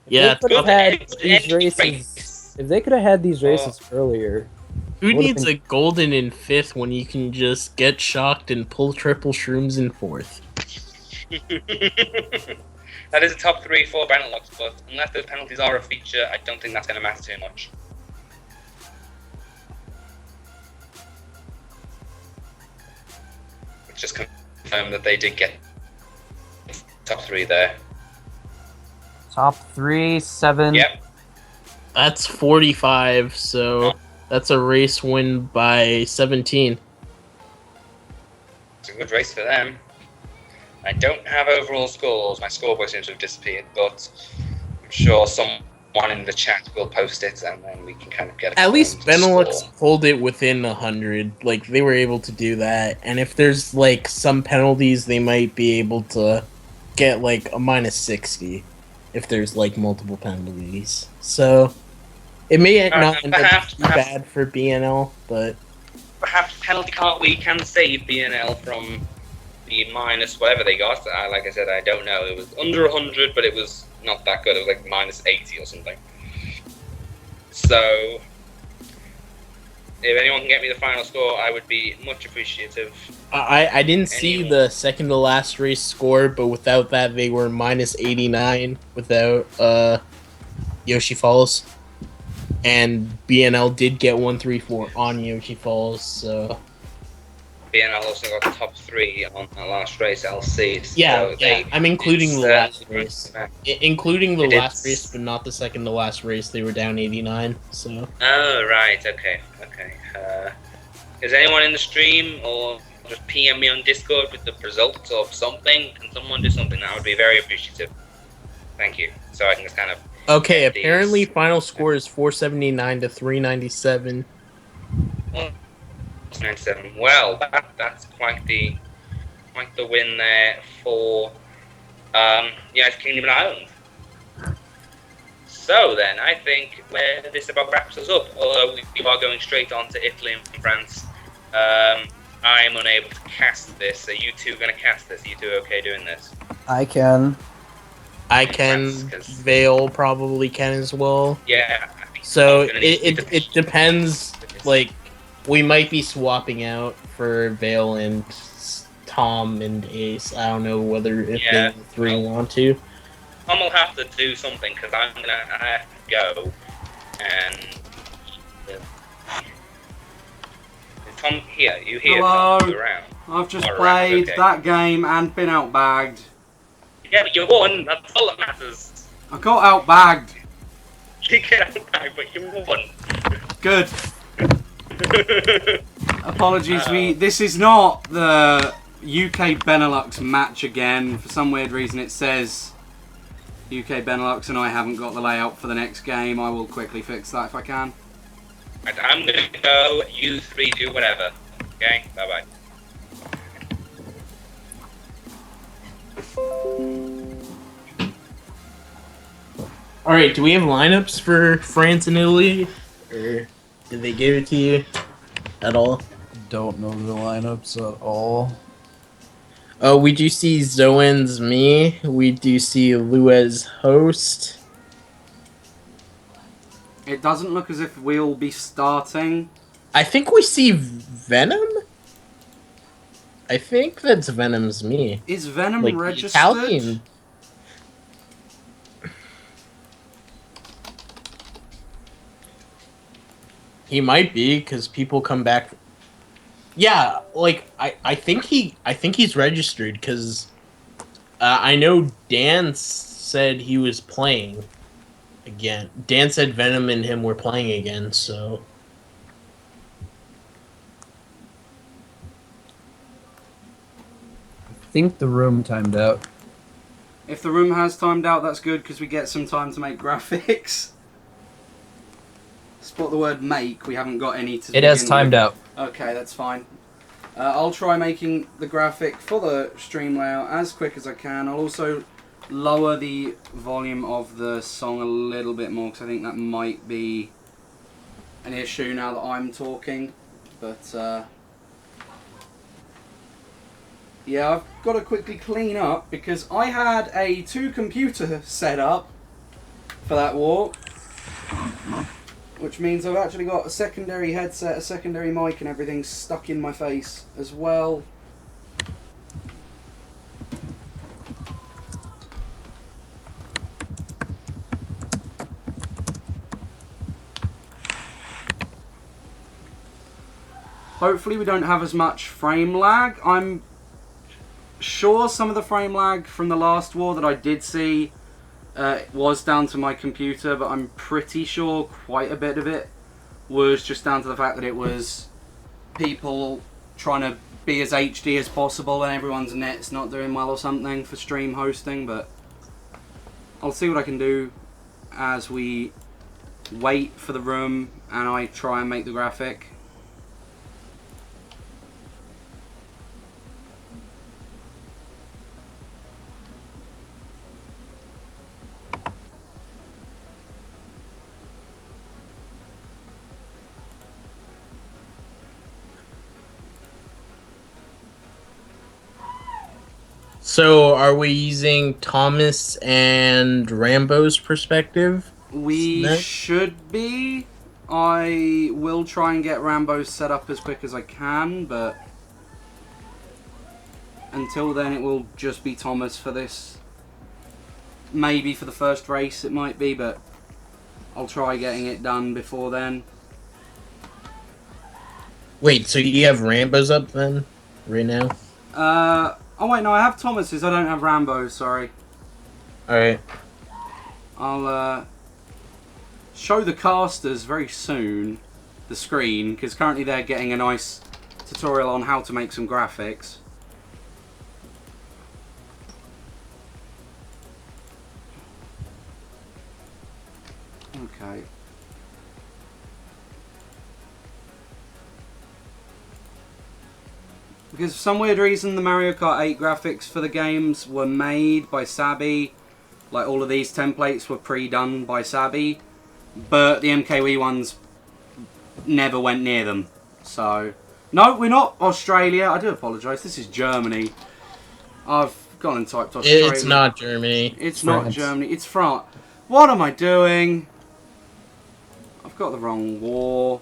Yeah, If they could have Good had end- these end races. race. If they could have had these races earlier. who would've needs been- a golden in 5th when you can just get shocked and pull triple shrooms in 4th? That is a top 3 for Benelux, but unless those penalties are a feature, I don't think that's going to matter too much. Just confirm that they did get top 3 there. Top 3, 7. Yep. That's 45, so that's a race win by 17. It's a good race for them. I don't have overall scores. My scoreboard seems to have disappeared, but I'm sure someone in the chat will post it, and then we can kind of get a At least confirmed Benelux score. pulled it within 100. Like, they were able to do that. And if there's, like, some penalties, they might be able to get, like, a minus 60 if there's, like, multiple penalties. So, it may not end up perhaps- too bad for BNL, but Perhaps penalty can't we can save BNL from the minus whatever they got. Like I said, I don't know. It was under 100, but it was not that good. It was like minus 80 or something. So, if anyone can get me the final score, I would be much appreciative. I didn't see Anyone? the second to last race score, but without that, they were minus 89 without Yoshi Falls. And BNL did get 134 on Yoshi Falls, so BNL also got the top 3 on that last race, LC. yeah, So yeah. I'm including the last it's, race, including the It last is- race, but not the second to last race. They were down 89. So Oh, right, okay. Is anyone in the stream or just PM me on Discord with the results of something? Can someone do something? That would be very appreciative. Thank you. So I can just kind of. okay, Get these. apparently final score is 479 to 397. 97. Well, that's quite the quite the win there for United Kingdom and Ireland. So then, I think this about wraps us up. Although we are going straight on to Italy and France. I am unable to cast this. Are you two going to cast this? Are you two okay doing this? I can. I can. Vale probably can as well. Yeah. So it depends. Like, we might be swapping out for Vale and Tom and Ace. I don't know whether if the three want to. Tom will have to do something because I have to go. And Tom, here, you here? Hello. Tom, around. I've just played that game and been outbagged. Yeah, but you won. That's all that matters. I got outbagged. You get outbagged, but you won. Good. Apologies, this is not the UK Benelux match again. For some weird reason it says UK Benelux and I haven't got the layout for the next game. I will quickly fix that if I can. Right, I'm going to go, you three do whatever. Okay, bye-bye. Alright, do we have lineups for France and Italy? Or did they give it to you at all? Don't know the lineups at all. Oh, we do see Zoen's me. We do see Luez host. It doesn't look as if we'll be starting. I think we see Venom? I think that's Venom's me. Is Venom like, registered? Italian. He might be, because people come back. Yeah, like I think he's registered, because I know Dan said he was playing again. Dan said Venom and him were playing again, so. I think the room timed out. If the room has timed out, that's good because we get some time to make graphics. Spot the word make, we haven't got any to It has timed out. Okay, that's fine. I'll try making the graphic for the stream layout as quick as I can. I'll also lower the volume of the song a little bit more because I think that might be an issue now that I'm talking. But yeah, I've got to quickly clean up because I had a 2-computer setup for that walk. Which means I've actually got a secondary headset, a secondary mic and everything stuck in my face as well. Hopefully we don't have as much frame lag. I'm sure some of the frame lag from the last war that I did see was down to my computer, but I'm pretty sure quite a bit of it was just down to the fact that it was people trying to be as HD as possible and everyone's net's not doing well or something for stream hosting, but I'll see what I can do as we wait for the room and I try and make the graphic. So, are we using Thomas and Rambo's perspective? We should be. I will try and get Rambo set up as quick as I can, but until then it will just be Thomas for this. Maybe for the first race it might be, but I'll try getting it done before then. Wait, so you have Rambo's up then? Right now? Oh wait, no, I have Thomas's, I don't have Rambo's, sorry. Alright. I'll show the casters very soon the screen, because currently they're getting a nice tutorial on how to make some graphics. Okay. Because for some weird reason, the Mario Kart 8 graphics for the games were made by Sabi. Like, all of these templates were pre-done by Sabi. But the MKW ones never went near them. So, no, we're not Australia. I do apologise. This is Germany. I've gone and typed Australia. It's not Germany. It's France. not Germany. It's France. What am I doing? I've got the wrong war.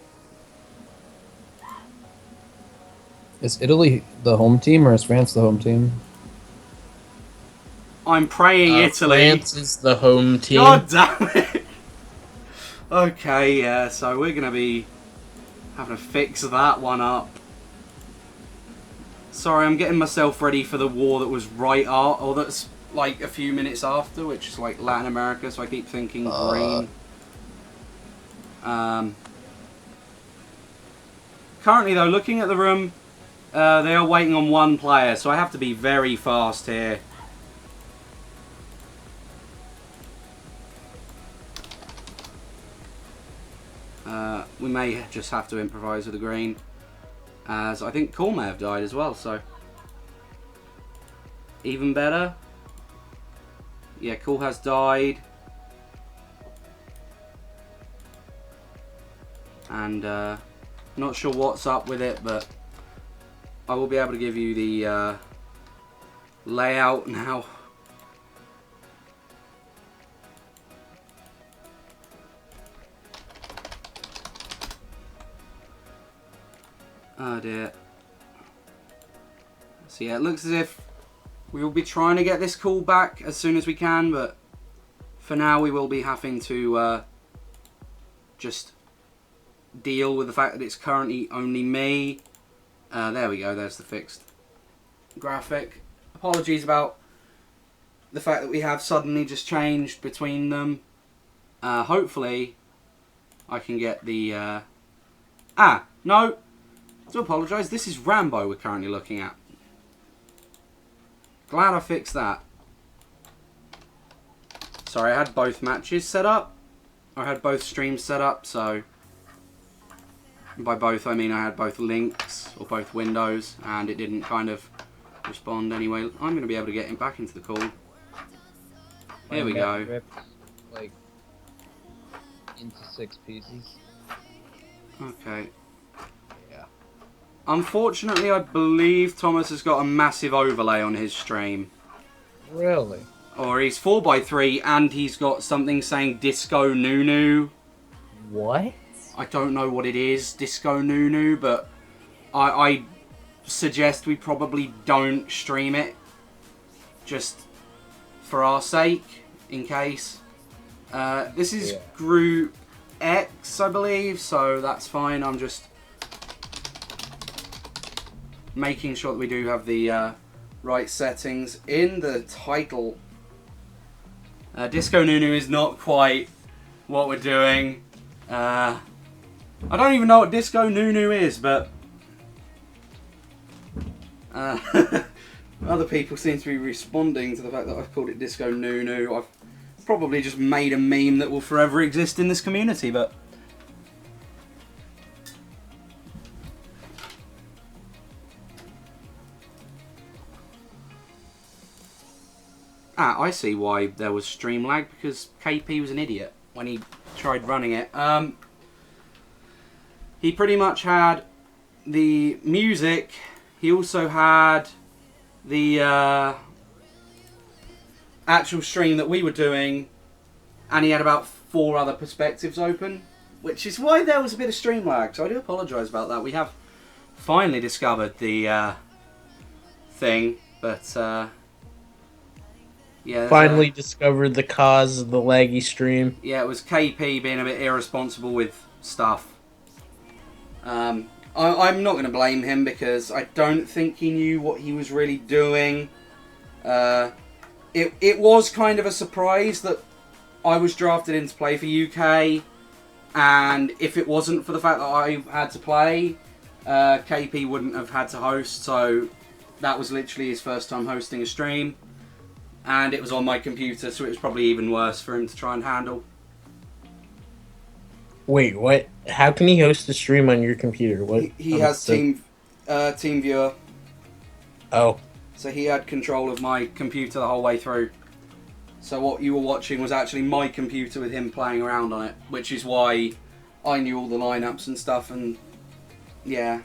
Is Italy the home team or is France the home team? I'm praying Italy. France is the home team. God damn it. Okay, yeah, so we're going to be having to fix that one up. Sorry, I'm getting myself ready for the war that was right after, or that's like a few minutes after, which is like Latin America, so I keep thinking green. Currently though, looking at the room, they are waiting on one player, so I have to be very fast here. We may just have to improvise with the green, as I think Cool may have died as well, so even better. Yeah, Cool has died. And not sure what's up with it, but I will be able to give you the layout now. Oh dear. So yeah, it looks as if we will be trying to get this call back as soon as we can, but for now we will be having to just deal with the fact that it's currently only me. There we go, there's the fixed graphic. Apologies about the fact that we have suddenly just changed between them. Hopefully I can get the... no! I do apologise, this is Rambo we're currently looking at. Glad I fixed that. Sorry, I had both matches set up. I had both streams set up, so... by both I mean I had both links, or both windows, and it didn't kind of respond anyway. I'm going to be able to get him back into the call. Here we go. Ripped, like, into 6 pieces. Okay. Yeah. Unfortunately, I believe Thomas has got a massive overlay on his stream. Really? Or he's 4x3 and he's got something saying Disco Nunu. What? I don't know what it is, Disco Nunu, but I suggest we probably don't stream it. Just for our sake, in case. This is Group X, I believe, so that's fine. I'm just making sure that we do have the right settings in the title. Disco Nunu is not quite what we're doing. I don't even know what Disco Nunu is, but other people seem to be responding to the fact that I've called it Disco Nunu. I've probably just made a meme that will forever exist in this community, but I see why there was stream lag, because KP was an idiot when he tried running it. He pretty much had the music, he also had the actual stream that we were doing, and he had about 4 other perspectives open, which is why there was a bit of stream lag, so I do apologise about that. We have finally discovered the thing, but yeah, Finally discovered the cause of the laggy stream. yeah, it was KP being a bit irresponsible with stuff. I'm not going to blame him, because I don't think he knew what he was really doing. It was kind of a surprise that I was drafted in to play for UK, and if it wasn't for the fact that I had to play, KP wouldn't have had to host, so that was literally his first time hosting a stream. And it was on my computer, so it was probably even worse for him to try and handle. Wait, what? How can he host a stream on your computer? What? He has Team Viewer. Oh, So he had control of my computer the whole way through. So what you were watching was actually my computer with him playing around on it, which is why I knew all the lineups and stuff, and yeah.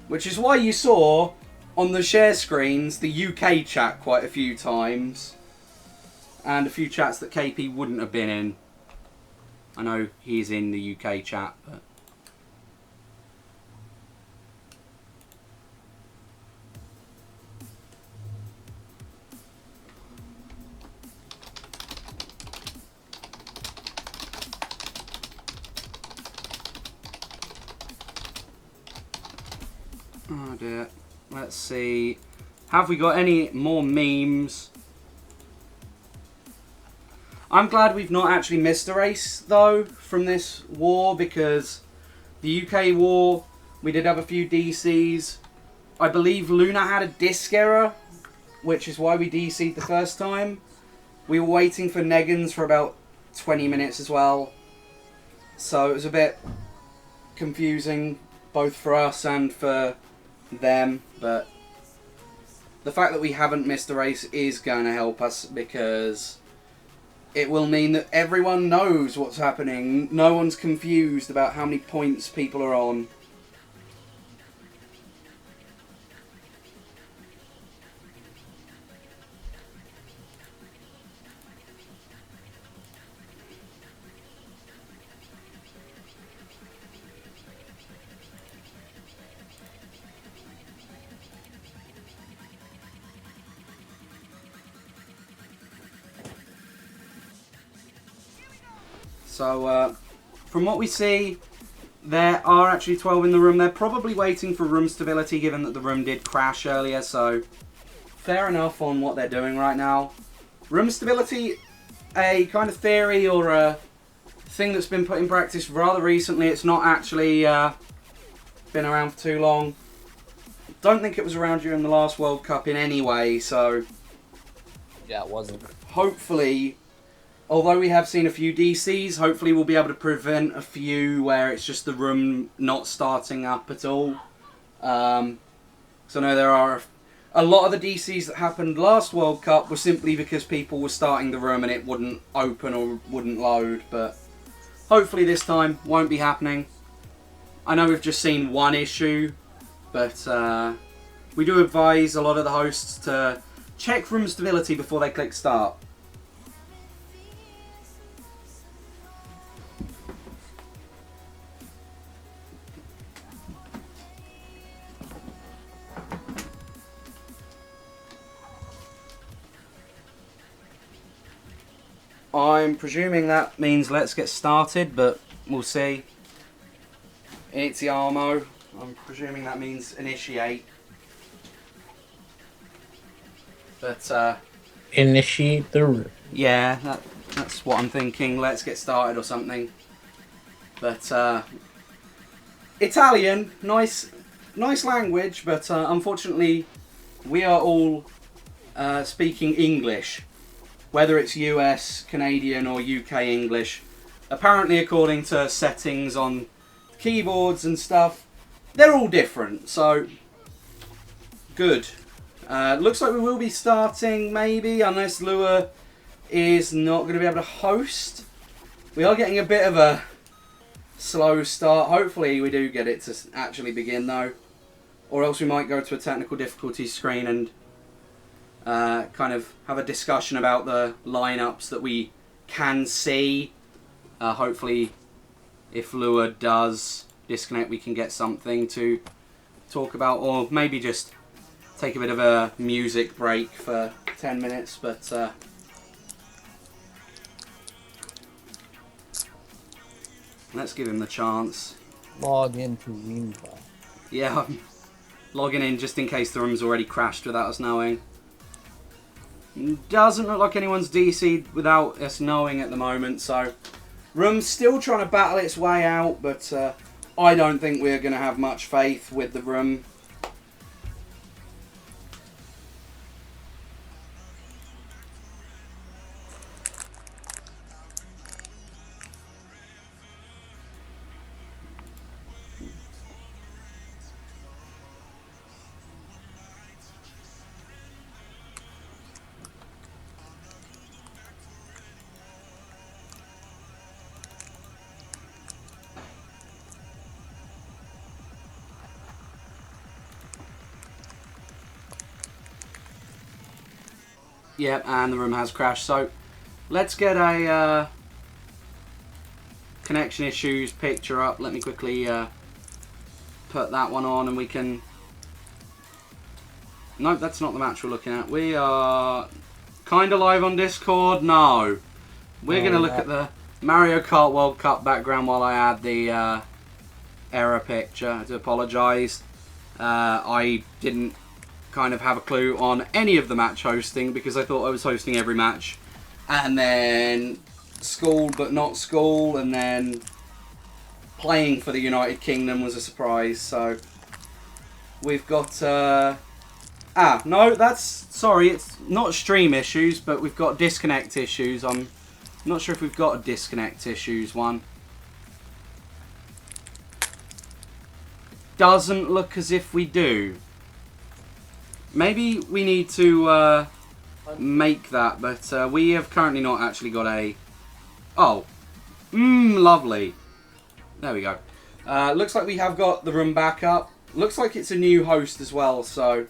Which is why you saw on the share screens the UK chat quite a few times, and a few chats that KP wouldn't have been in. I know he's in the UK chat, but... Oh dear. Let's see. Have we got any more memes? I'm glad we've not actually missed a race, though, from this war, because the UK war, we did have a few DCs. I believe Luna had a disc error, which is why we DC'd the first time. We were waiting for Negans for about 20 minutes as well. So it was a bit confusing, both for us and for them, but the fact that we haven't missed a race is going to help us, because it will mean that everyone knows what's happening. No one's confused about how many points people are on. So, from what we see, there are actually 12 in the room. They're probably waiting for room stability, given that the room did crash earlier, so fair enough on what they're doing right now. Room stability, a kind of theory or a thing that's been put in practice rather recently. It's not actually been around for too long. Don't think it was around during the last World Cup in any way, so Yeah, it wasn't. hopefully, although we have seen a few DCs, hopefully we'll be able to prevent a few where it's just the room not starting up at all. So I know there are a lot of the DCs that happened last World Cup were simply because people were starting the room and it wouldn't open or wouldn't load, but hopefully this time won't be happening. I know we've just seen one issue, but we do advise a lot of the hosts to check room stability before they click start. I'm presuming that means let's get started, but we'll see. It's the Armo. I'm presuming that means initiate. But initiate the room. yeah, that's what I'm thinking. Let's get started or something. But Italian, nice language, but unfortunately we are all speaking English. Whether it's US, Canadian or UK English. Apparently, according to settings on keyboards and stuff, they're all different, so good. Looks like we will be starting, maybe, unless Lua is not going to be able to host. We are getting a bit of a slow start. Hopefully we do get it to actually begin, though. Or else we might go to a technical difficulty screen and kind of have a discussion about the lineups that we can see. Hopefully, if Lua does disconnect, we can get something to talk about, or maybe just take a bit of a music break for 10 minutes. But let's give him the chance. Log into Wimpa. Yeah, I'm logging in just in case the room's already crashed without us knowing. Doesn't look like anyone's DC'd without us knowing at the moment, so room's still trying to battle its way out, but I don't think we're going to have much faith with the room. Yep, and the room has crashed. So let's get a connection issues picture up. Let me quickly put that one on and we can... Nope, that's not the match we're looking at. We are kind of live on Discord. No. We're going to look at the Mario Kart World Cup background while I add the error picture. I do apologise. I didn't kind of have a clue on any of the match hosting because I thought I was hosting every match. And then school but not school, and then playing for the United Kingdom was a surprise. So we've got... no, that's... Sorry, it's not stream issues, but we've got disconnect issues. I'm not sure if we've got a disconnect issues one. Doesn't look as if we do. Maybe we need to make that, but we have currently not actually got a... Oh. Lovely. There we go. Looks like we have got the room back up. Looks like it's a new host as well, so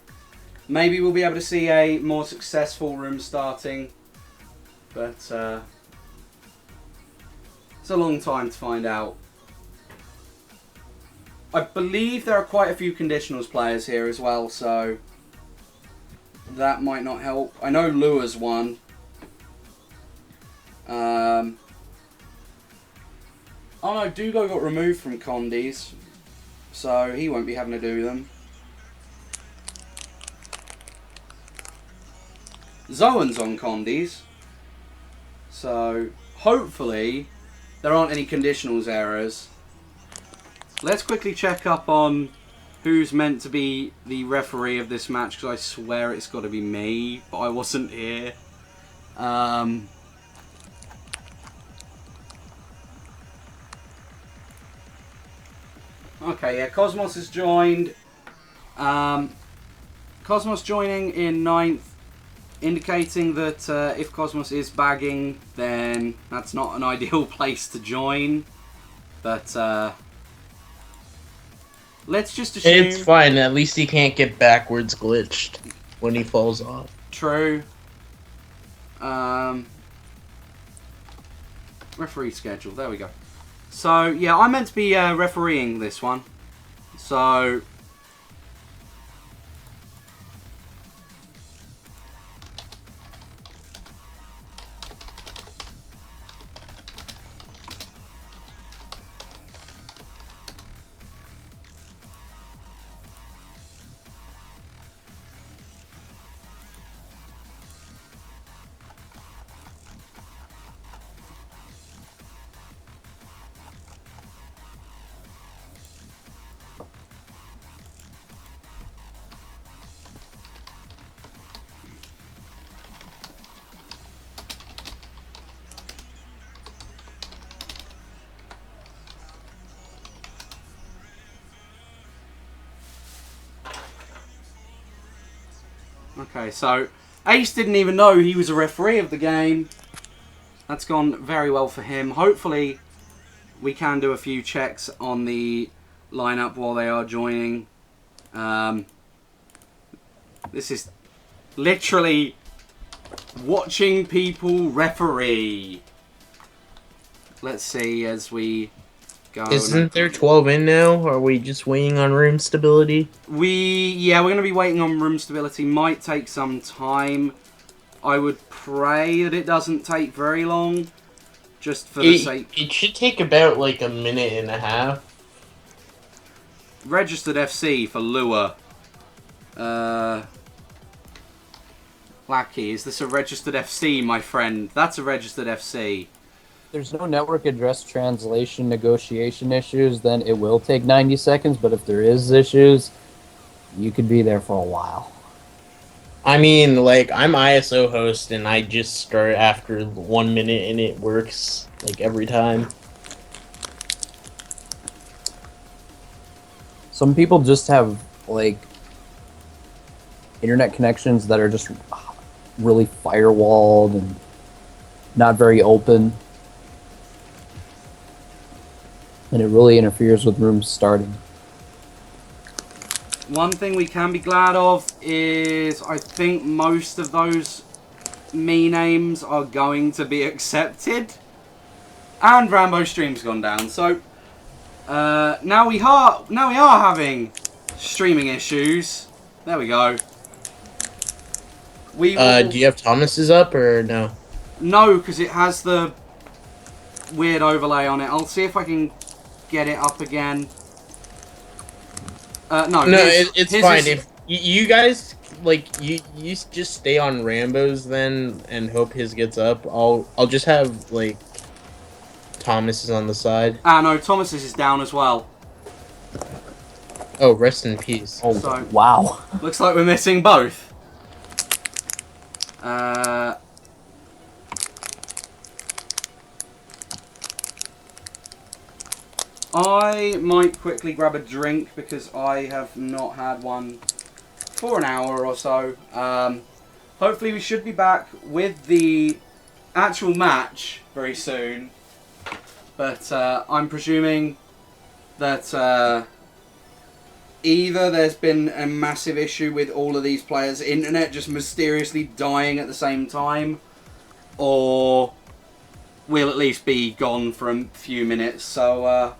maybe we'll be able to see a more successful room starting. But it's a long time to find out. I believe there are quite a few conditionals players here as well, so that might not help. I know Lua's one. Oh no, Dugo got removed from Condies, so he won't be having to do them. Zoan's on Condies, so hopefully there aren't any conditionals errors. Let's quickly check up on who's meant to be the referee of this match, because I swear it's got to be me, but I wasn't here. Okay, yeah, Cosmos has joined. Cosmos joining in 9th, indicating that if Cosmos is bagging, then that's not an ideal place to join. But let's just assume... It's fine, at least he can't get backwards glitched when he falls off. True. Referee schedule, there we go. So, yeah, I'm meant to be refereeing this one. So... Okay, so Ace didn't even know he was a referee of the game. That's gone very well for him. Hopefully, we can do a few checks on the lineup while they are joining. This is literally watching people referee. Let's see as we go. Isn't there 12 in now? Are we just waiting on room stability? Yeah, we're going to be waiting on room stability. Might take some time. I would pray that it doesn't take very long. Just for the sake... It should take about like a minute and a half. Registered FC for Lua. Lackey, is this a registered FC, my friend? That's a registered FC. There's no network address translation negotiation issues, then it will take 90 seconds, but if there is issues, you could be there for a while. I mean, like, I'm ISO host and I just start after 1 minute and it works, like, every time. Some people just have, like, internet connections that are just really firewalled and not very open. And it really interferes with rooms starting. One thing we can be glad of is I think most of those me names are going to be accepted. And Rambo stream's gone down. So now we are having streaming issues. There we go. We will, Do you have Thomas's up or no? no, because it has the weird overlay on it. I'll see if I can get it up again. No, It's his fine. is- If you guys like, you just stay on Rambo's then and hope his gets up. I'll just have like Thomas's on the side. no, Thomas's is down as well. Oh, rest in peace. Oh, So- wow. Looks like we're missing both. I might quickly grab a drink because I have not had one for an hour or so. Hopefully we should be back with the actual match very soon. But I'm presuming that either there's been a massive issue with all of these players' internet just mysteriously dying at the same time, or we'll at least be gone for a few minutes. So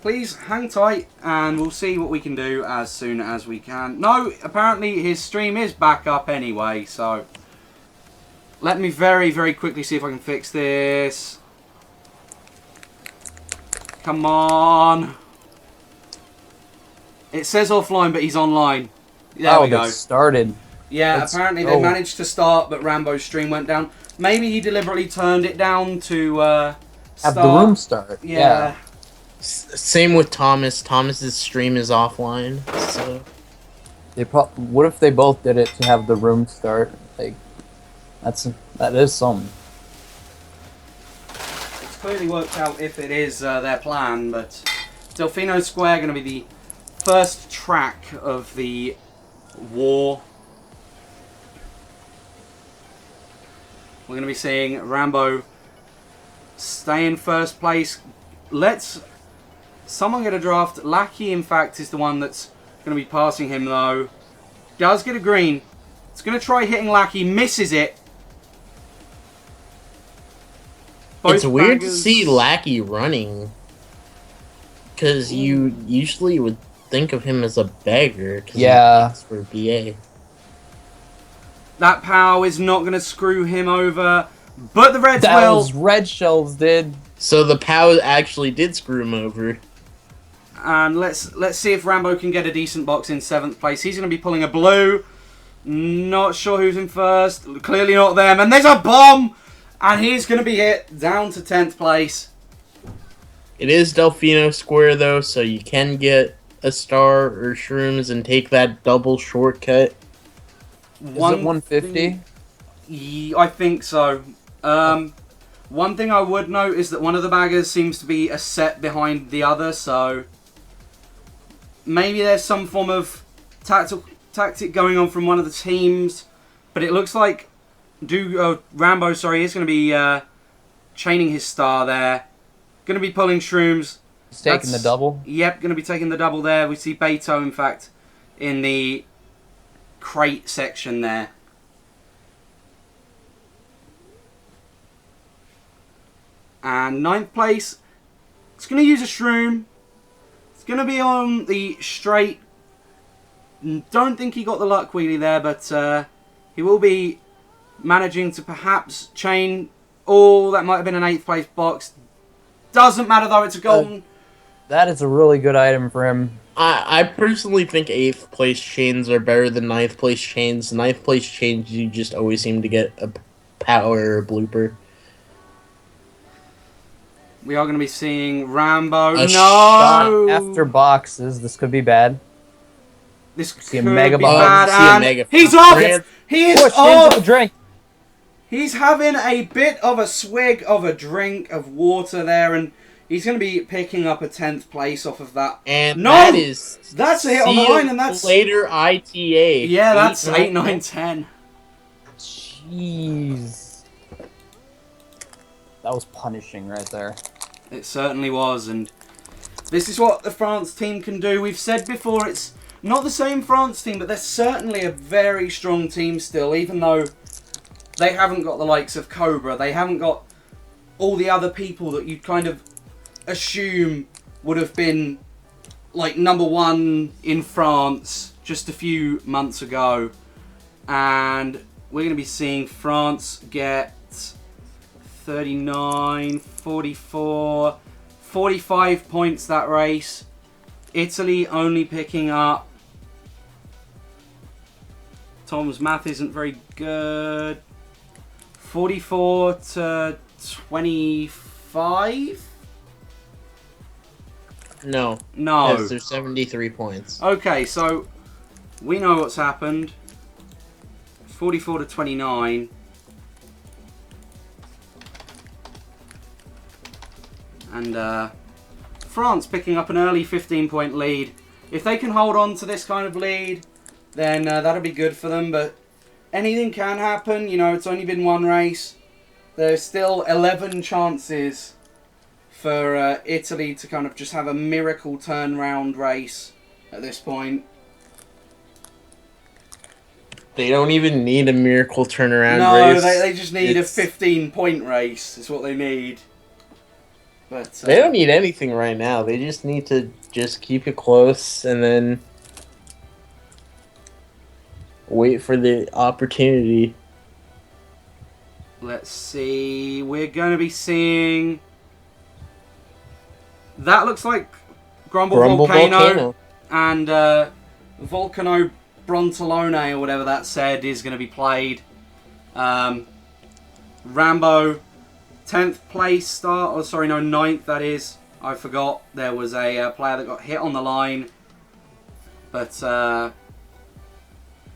please hang tight and we'll see what we can do as soon as we can. No, apparently his stream is back up anyway, so let me very, very quickly see if I can fix this. Come on. It says offline, but he's online. There we go. It started. Yeah, Let's apparently go. they managed to start, but Rambo's stream went down. Maybe he deliberately turned it down to Have start. the room start. Yeah. Same with Thomas. Thomas's stream is offline. So What if they both did it to have the room start? Like, that is something. It's clearly worked out if it is their plan, but Delfino Square going to be the first track of the war. We're going to be seeing Rambo stay in first place. Someone get a draft. Lackey, in fact, is the one that's going to be passing him, though. Does get a green. It's going to try hitting Lackey. Misses it. it's Both weird to baggers- see Lackey running, because you usually would think of him as a beggar. 'Cause Yeah. he's for BA. That pow is not going to screw him over, but the Reds That will. was red shells, did. So the POW actually did screw him over. And let's see if Rambo can get a decent box in 7th place. He's going to be pulling a blue. Not sure who's in first. Clearly not them. And there's a bomb! And he's going to be hit down to 10th place. It is Delfino Square though, so you can get a star or shrooms and take that double shortcut. Is it 150? I think so. One thing I would note is that one of the baggers seems to be a set behind the other, so maybe there's some form of tactic going on from one of the teams. But it looks like Rambo, is going to be chaining his star there. Going to be pulling shrooms. He's taking the double. Yep, going to be taking the double there. We see Beto, in fact, in the crate section there. And 9th place, it's going to use a shroom. It's going to be on the straight. Don't think he got the luck wheelie there, but he will be managing to perhaps chain. Oh, that might have been an 8th place box. Doesn't matter though, it's a golden. That is a really good item for him. I personally think 8th place chains are better than 9th place chains. 9th place chains, you just always seem to get a power or a blooper. We are going to be seeing Rambo. A No! After boxes, this could be bad. This See a could mega be bomb. bad. See a And mega he's bomb. off! He is Push into off! the drink. He's having a bit of a swig of a drink of water there, and he's going to be picking up a 10th place off of that. And No! that is That's a hit on the see you line, and that's... later ITA. Yeah, that's 8, 8, 9, 10. Jeez. That was punishing right there. It certainly was, and this is what the France team can do. We've said before, it's not the same France team, but they're certainly a very strong team still, even though they haven't got the likes of Cobra. They haven't got all the other people that you'd kind of assume would have been like number one in France just a few months ago. And we're going to be seeing France get 39, 44, 45 points that race. Italy only picking up. Tom's math isn't very good. 44 to 25? No. No. Yes, there's 73 points. Okay, so we know what's happened. 44 to 29. And France picking up an early 15-point lead. If they can hold on to this kind of lead, then that'll be good for them. But anything can happen. You know, it's only been one race. There's still 11 chances for Italy to kind of just have a miracle turnaround race at this point. They don't even need a miracle turnaround No, race. they just need It's- a 15-point race. Is what they need. But They don't need anything right now. They just need to just keep it close and then wait for the opportunity. Let's see. We're going to be seeing. That looks like Grumble Volcano. And Volcano Brontolone, or whatever that said, is going to be played. Rambo, 10th place start. Oh, sorry, no, 9th, that is. I forgot. There was a player that got hit on the line. But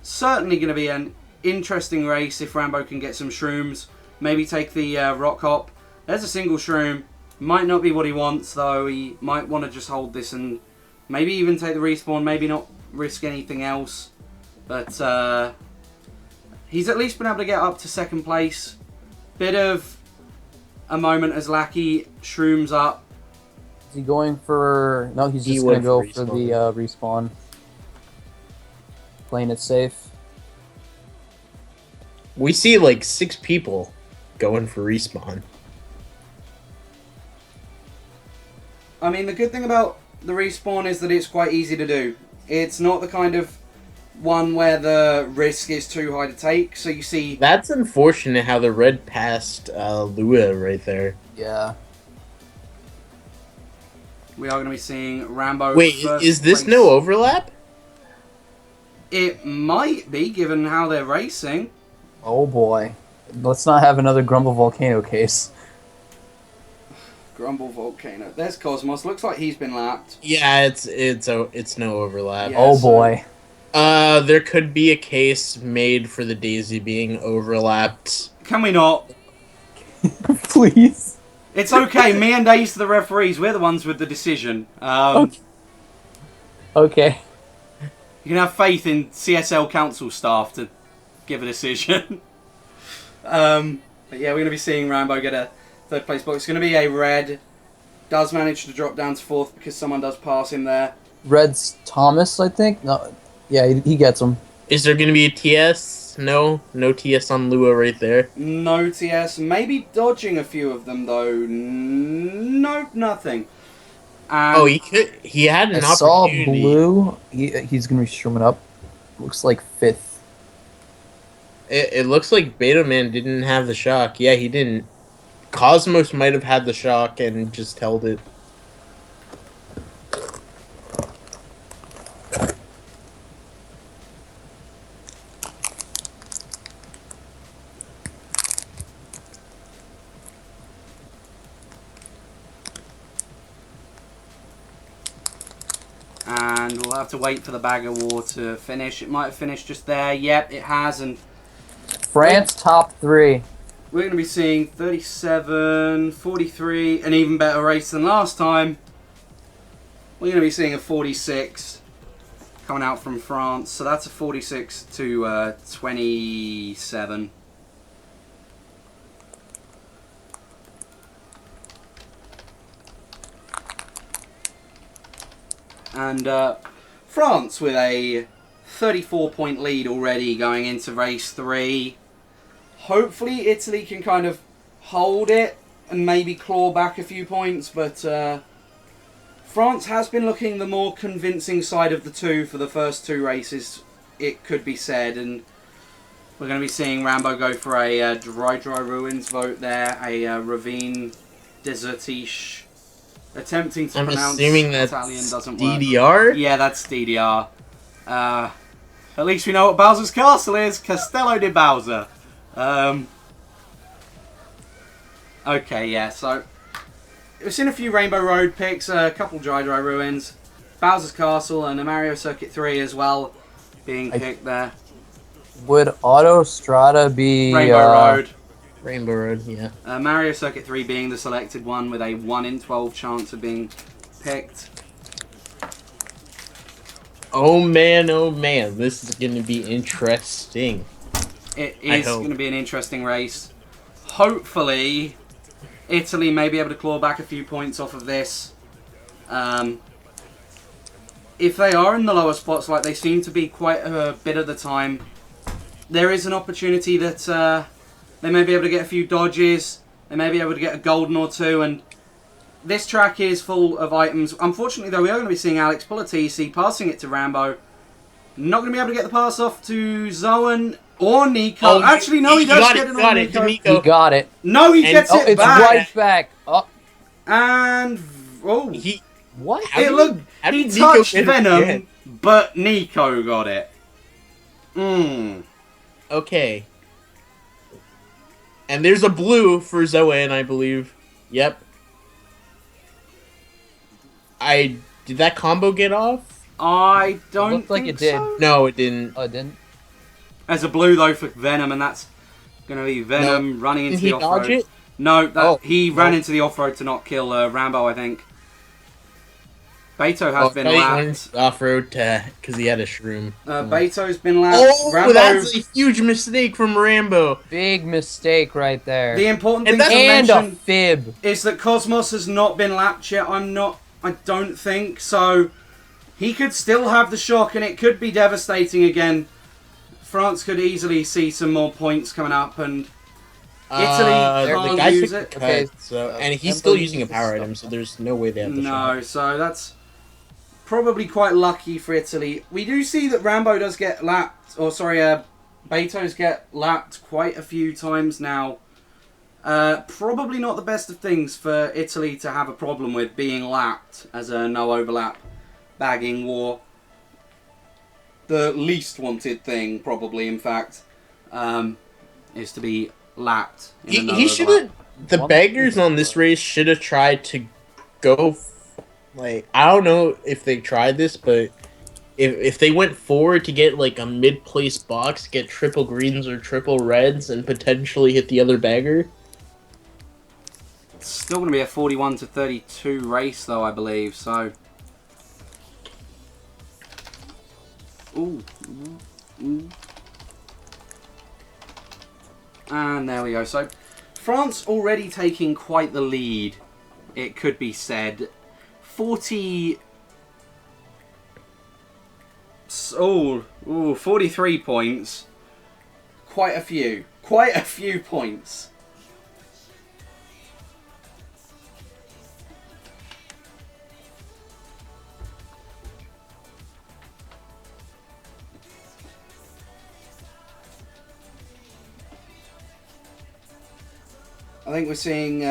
certainly going to be an interesting race if Rambo can get some shrooms. Maybe take the rock hop. There's a single shroom. Might not be what he wants, though. He might want to just hold this and maybe even take the respawn. Maybe not risk anything else. But he's at least been able to get up to 2nd place. Bit of a moment as Lackey shrooms up. Is he going for... No, he's He just going to go went for for the respawn. Playing it safe. We see like 6 people going for respawn. I mean, the good thing about the respawn is that it's quite easy to do. It's not the kind of one where the risk is too high to take. So you see... That's unfortunate how the red passed Lua right there. Yeah. We are going to be seeing Rambo. Wait, first is this place. no overlap? It might be, given how they're racing. Oh boy. Let's not have another Grumble Volcano case. Grumble Volcano. There's Cosmos. Looks like he's been lapped. Yeah, it's no overlap. Yeah. Oh so- boy. There could be a case made for the Daisy being overlapped. Can we not? Please. It's okay. Me and Ace are the referees. We're the ones with the decision. Okay. You can have faith in CSL council staff to give a decision. But yeah, we're going to be seeing Rambo get a 3rd place box. It's going to be a red. Does manage to drop down to 4th because someone does pass him there. Red's Thomas, I think? No. Yeah, he gets him. Is there going to be a TS? No TS on Lua right there. No TS. Maybe dodging a few of them though. Nope, nothing. And Oh, he had an I saw opportunity. blue. He's going to be streaming up. Looks like 5th. It looks like Beta Man didn't have the shock. Yeah, he didn't. Cosmos might have had the shock and just held it. And we'll have to wait for the bag of war to finish. It might have finished just there. Yep, it has. And France top 3. we're going to be seeing 37, 43, an even better race than last time. We're going to be seeing a 46 coming out from France. So that's a 46 to 27. And France with a 34-point lead already going into race 3. Hopefully Italy can kind of hold it and maybe claw back a few points, but France has been looking the more convincing side of the two for the first two races, it could be said, and we're going to be seeing Rambo go for a dry ruins vote there, a ravine desertiche, attempting to I'm pronounce assuming that's Italian doesn't work. DDR? Yeah, that's DDR. At least we know what Bowser's Castle is. Castello di Bowser. Okay, yeah, so we've seen a few Rainbow Road picks, a couple Dry Ruins, Bowser's Castle, and a Mario Circuit 3 as well being picked there. Would Autostrada be Rainbow Road. Rainbow Road, yeah. Mario Circuit 3 being the selected one with a 1 in 12 chance of being picked. Oh man, this is going to be interesting. It is going to be an interesting race. Hopefully, Italy may be able to claw back a few points off of this. If they are in the lower spots, like they seem to be quite a bit of the time, there is an opportunity that they may be able to get a few dodges, they may be able to get a golden or two, and this track is full of items. Unfortunately, though, we are going to be seeing Alex pull a TC, passing it to Rambo. Not going to be able to get the pass off to Zoan or Nico. Oh, actually, no, he does get it on it, Nico. Nico. He got it. No, he gets Oh, it it's back. right back. Oh, And what? it looked. how He did Nico touched get it Venom, again? but Nico got it. Okay. And there's a blue for Zoan, I believe. Yep. Did that combo get off? I don't looked like think it did. so. No, it didn't. Oh, it didn't. There's a blue though for Venom, and that's going to be Venom running into Did he the off-road. dodge it? No, he ran no. into the off-road to not kill Rambo, I think. Beto has been lapped. Off-road because he had a shroom. Beto's been lapped. Oh, Rambo, that's a huge mistake from Rambo. Big mistake right there. the important And thing to and a mention fib. is that Cosmos has not been lapped yet. I don't think so. He could still have the shock, and it could be devastating again. France could easily see some more points coming up, and Italy the can't guy use took it. the cut, Okay, and he's Tempo still using a uses power stuff. item, so there's no way they have the No, shot. so that's probably quite lucky for Italy. We do see that Rambo does get lapped, Beto's get lapped quite a few times now. Probably not the best of things for Italy to have a problem with being lapped as a no overlap bagging war. The least wanted thing, probably, in fact, is to be lapped. In a no He should overlap. have. The beggars on this race should have tried to go. I don't know if they tried this, but if they went forward to get like a mid-place box, get triple greens or triple reds, and potentially hit the other bagger. It's still going to be a 41-32 race, though, I believe. So, ooh. And there we go. So, France already taking quite the lead, it could be said. 43 points. Quite a few points. I think we're seeing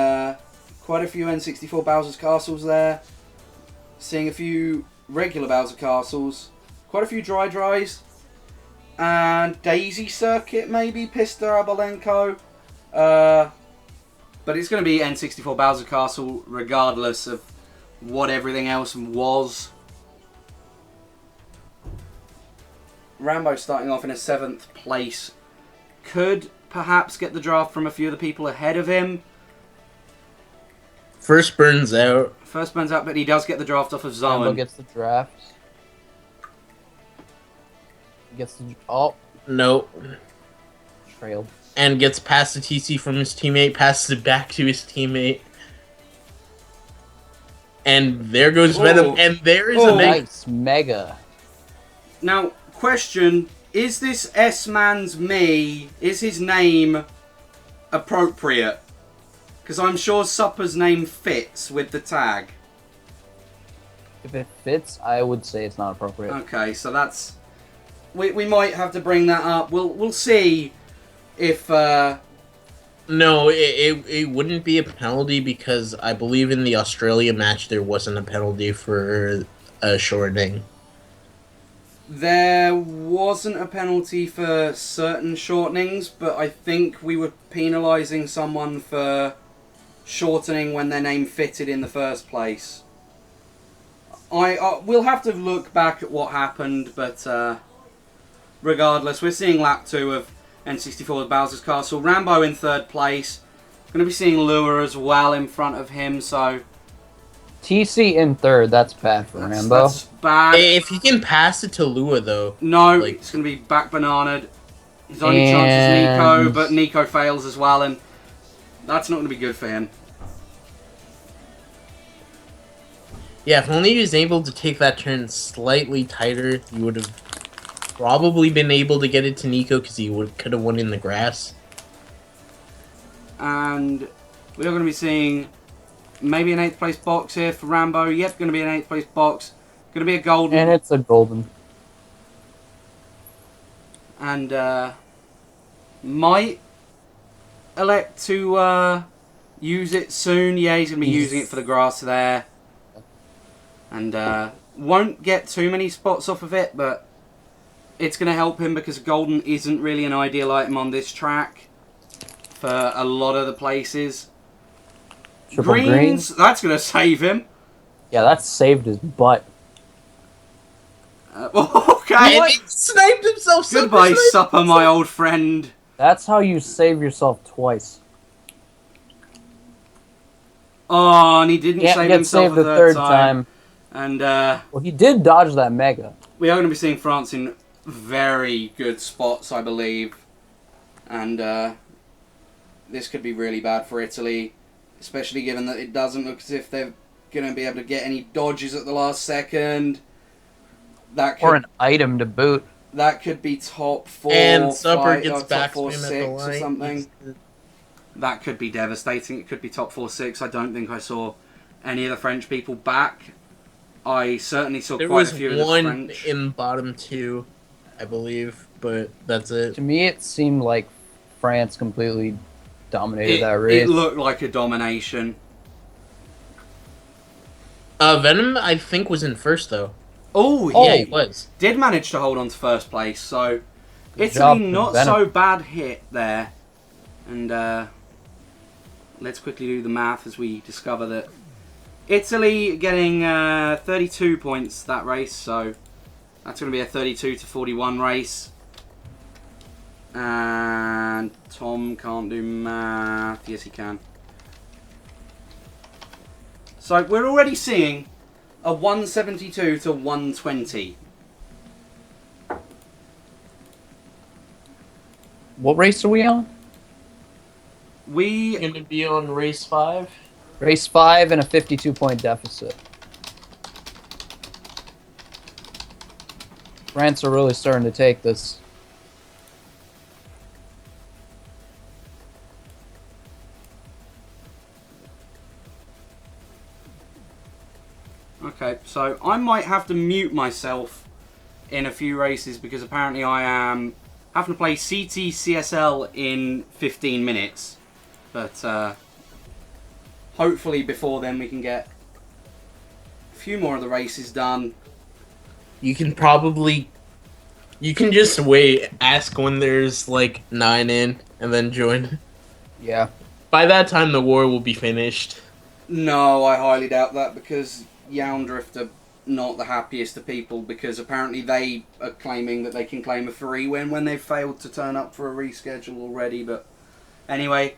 quite a few N64 Bowser's Castles there. Seeing a few regular Bowser Castles. Quite a few dries. And Daisy Circuit maybe, Pista Abolenko. But it's going to be N64 Bowser Castle regardless of what everything else was. Rambo starting off in a 7th place. Could perhaps get the draft from a few of the people ahead of him. First burns out. First burns out, but he does get the draft off of Rambo Zoan. gets the draft. Gets the No. trailed. And gets past the TC from his teammate, passes it back to his teammate. And there goes Venom, and there is a mega. Nice mega. Now, question, is this S-Man's me, is his name appropriate? Because I'm sure Supper's name fits with the tag. If it fits, I would say it's not appropriate. Okay, so that's... We might have to bring that up. We'll see if... No, it wouldn't be a penalty because I believe in the Australia match there wasn't a penalty for a shortening. There wasn't a penalty for certain shortenings, but I think we were penalising someone for shortening when their name fitted in the first place. We'll have to look back at what happened, but regardless, we're seeing lap 2 of N64 Bowser's Castle. Rambo in 3rd place. Going to be seeing Lure as well in front of him, so... TC in 3rd, that's bad for Rambo. That's bad. If he can pass it to Lua, though... No, like, it's going to be back bananaed. His only chance is Nico, but Nico fails as well, and that's not going to be good for him. Yeah, if only he was able to take that turn slightly tighter, he would have probably been able to get it to Nico because he could have won in the grass. And we are going to be seeing maybe an 8th place box here for Rambo. Yep, going to be an 8th place box. Going to be a golden. And it's a golden. And might elect to use it soon. Yeah, he's going to be using it for the grass there. And won't get too many spots off of it, but it's going to help him because golden isn't really an ideal item on this track for a lot of the places. Triple Greens, that's going to save him. Yeah, that saved his butt. Okay. And he sniped himself. Goodbye, Supper, my old friend. That's how you save yourself twice. Oh, and he didn't Can't save get himself saved a the third third time. And Well, he did dodge that mega. we are going to be seeing France in very good spots, I believe. And this could be really bad for Italy, especially given that it doesn't look as if they're going to be able to get any dodges at the last second. That could, Or an item to boot. that could be top 4, And Supper gets top back 4, spam at 6 the or line. something. That could be devastating. It could be top 4, 6. I don't think I saw any of the French people back. I certainly saw There quite was a few of the one French. in bottom 2, I believe, but that's it. To me, it seemed like France completely dominated that race. It looked like a domination. Venom, I think, was in first, though. Oh, Yeah, he he was. did manage to hold on to first place, so Good Italy job, not Venom. so bad hit there. And let's quickly do the math as we discover that Italy getting 32 points that race, so that's going to be a 32 to 41 race. And Tom can't do math. Yes, he can. So we're already seeing a 172 to 120. What race are we on? We Going to be on race 5. Race 5 and a 52-point deficit. France are really starting to take this. Okay, so I might have to mute myself in a few races because apparently I am having to play CTCSL in 15 minutes. But hopefully before then we can get a few more of the races done. You can probably... You can just wait, ask when there's, like, 9 in, and then join. Yeah. By that time, the war will be finished. No, I highly doubt that because Yowndrift are not the happiest of people because apparently they are claiming that they can claim a free win when they've failed to turn up for a reschedule already. But anyway,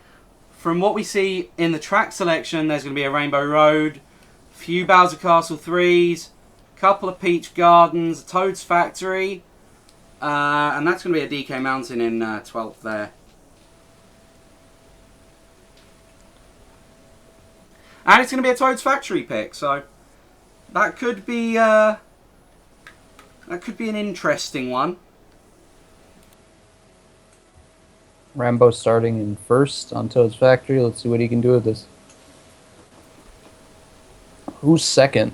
from what we see in the track selection, there's going to be a Rainbow Road, a few Bowser Castle 3s, a couple of Peach Gardens, a Toad's Factory, and that's going to be a DK Mountain in 12th there. And it's going to be a Toad's Factory pick, so that could be an interesting one. Rambo starting in first on Toad's Factory. Let's see what he can do with this. Who's second?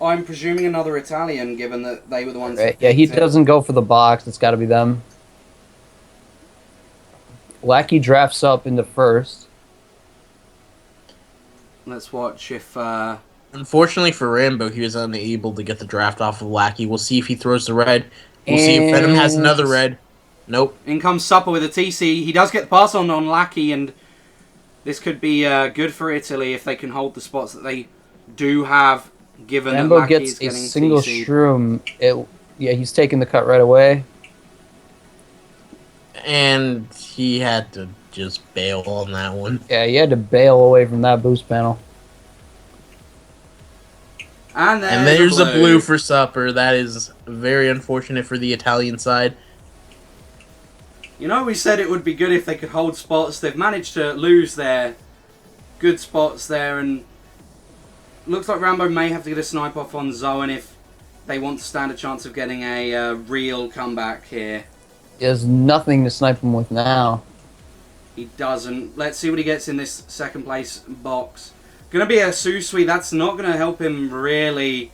I'm presuming another Italian, given that they were the ones. Right. That Yeah, he picked it. doesn't go for the box. It's got to be them. Lackey drafts up into first. Let's watch if. Unfortunately for Rambo, he was unable to get the draft off of Lackey. We'll see if he throws the red. We'll see if Venom has And- another red. Nope. In comes Supper with a TC. He does get the pass on Lackey, and this could be good for Italy if they can hold the spots that they do have. Given Rambo that Lackey gets is a getting single TC'd. shroom. Yeah, he's taking the cut right away. And he had to just bail on that one. Yeah, he had to bail away from that boost panel. And And there's a blue for Supper. That is very unfortunate for the Italian side. You know, we said it would be good if they could hold spots. They've managed to lose their good spots there, and looks like Rambo may have to get a snipe off on Zoan if they want to stand a chance of getting a real comeback here. He has nothing to snipe him with now. He doesn't. Let's see what he gets in this second place box. Gonna be a Susui. That's not gonna help him really.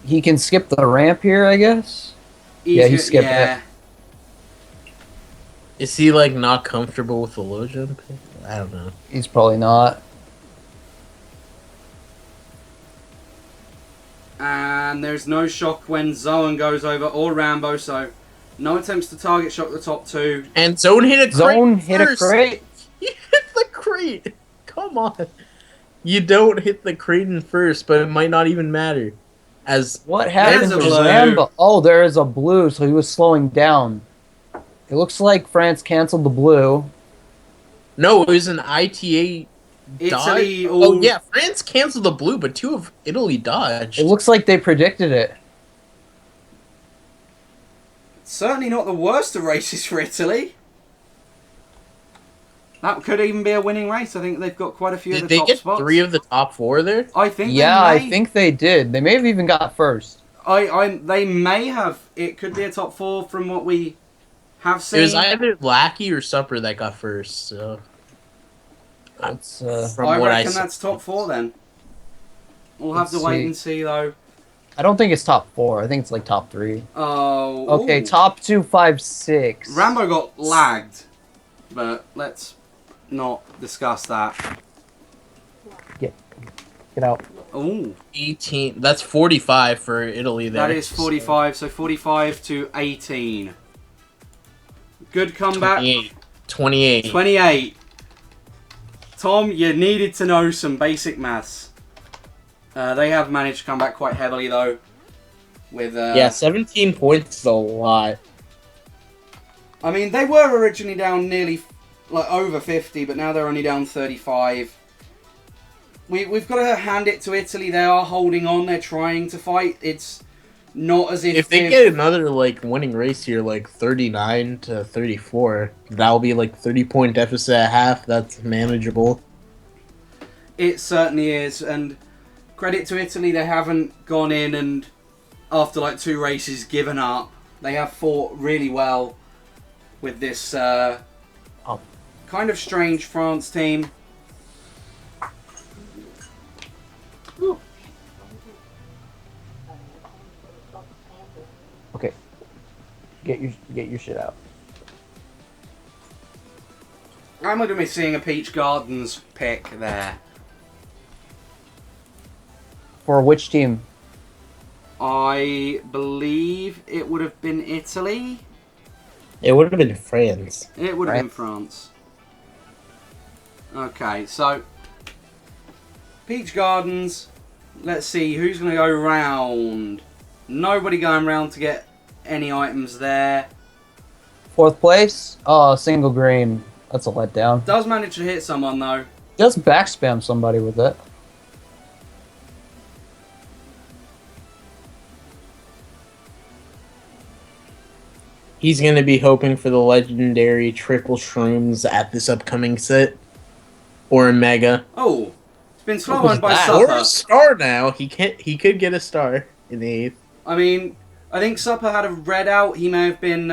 He can skip the ramp here, I guess. Yeah, he skipped it. Is he like not comfortable with the low jump? I don't know. He's probably not. And there's no shock when Zoan goes over or Rambo, so no attempts to target shock the top two. And Zone hit a crate. Zone hit a first. crate. He hit the crate. Come on. You don't hit the crate in first, but it might not even matter. As What happened There's to a blue. Rambo? Oh, there is a blue, so he was slowing down. It looks like France canceled the blue. no, it was an ITA Italy. dodge. Oh yeah, France canceled the blue, but two of Italy dodged. It looks like they predicted it. Certainly not the worst of races for Italy. That could even be a winning race. I think they've got quite a few of Did the they top get spots. 3 of the top 4 there? I think. Yeah, they I may. think they did. They may have even got first. They may have. It could be a top 4 from what we have seen. It was either Lackey or Supper that got first. So It's, from I what reckon saw. that's top 4 then. We'll have Let's to wait see. and see though. I don't think it's top 4. I think it's like top 3. Oh. Okay, ooh. top 2, 5, 6. Rambo got lagged, but let's not discuss that. Get out. Ooh. 18. That's 45 for Italy there. That is 45, so 45 to 18. Good comeback. 28. 28. 28. Tom, you needed to know some basic maths. They have managed to come back quite heavily, though. With Yeah, 17 points is a lot. I mean, they were originally down nearly, like, over 50, but now they're only down 35. We've got to hand it to Italy. They are holding on. They're trying to fight. It's not as If they get another like winning race here, like 39 to 34, that'll be like 30-point deficit at half. That's manageable. It certainly is, and credit to Italy, they haven't gone in and, after like 2 races, given up. They have fought really well with this kind of strange France team. Okay. Get your shit out. I'm going to be seeing a Peach Gardens pick there. For which team? I believe it would have been Italy. It would have been France. It would have been France. Okay, so Peach Gardens. Let's see who's going to go round. Nobody going round to get any items there. 4th place? Oh, single green. That's a letdown. Does manage to hit someone though. Just backspam somebody with it. He's going to be hoping for the legendary triple shrooms at this upcoming set. Or a mega. Oh, it's been slow What was on by that? Or Supper. a star now. He could get a star in the 8th. I mean, I think Supper had a red out. He may have been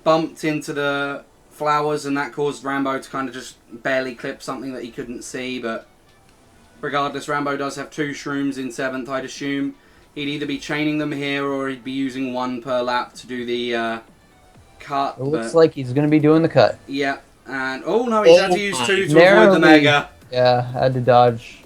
bumped into the flowers, and that caused Rambo to kind of just barely clip something that he couldn't see. But regardless, Rambo does have 2 shrooms in 7th. I'd assume he'd either be chaining them here or he'd be using 1 per lap to do the cut. It looks like he's going to be doing the cut. Yeah, and oh no, he's had to use 2 to Narrowly, avoid the mega. Yeah, had to dodge.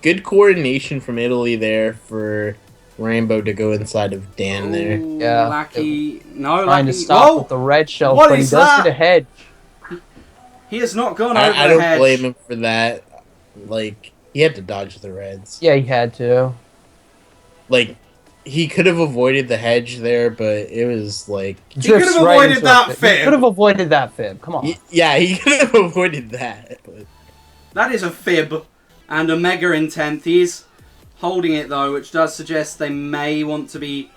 Good coordination from Italy there for Rainbow to go inside of Dan there. Ooh, Yeah. Lackey. No, Trying Lackey. to stop Whoa! with the red shell, What but he is does that? get a hedge. He has not gone over I the don't hedge. blame him for that. Like, he had to dodge the reds. Yeah, he had to. Like, he could have avoided the hedge there, but it was like... He could have avoided that fib. He could have avoided that fib. Come on. Yeah, he could have avoided that. But... That is a fib and a mega in 10th. He's holding it though, which does suggest they may want to be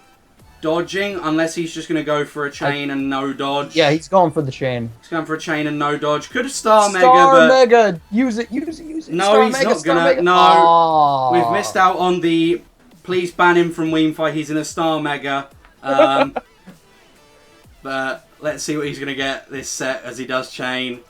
dodging, unless he's just going to go for a chain and no dodge. Yeah, he's going for the chain. He's going for a chain and no dodge. Could have Star Mega, Star but Mega! Use it, use it, use it. No, Star he's Mega, not Star gonna- Mega. no. Aww. we've missed out on the please ban him from Weemfight. He's in a Star Mega. But let's see what he's going to get this set as he does chain.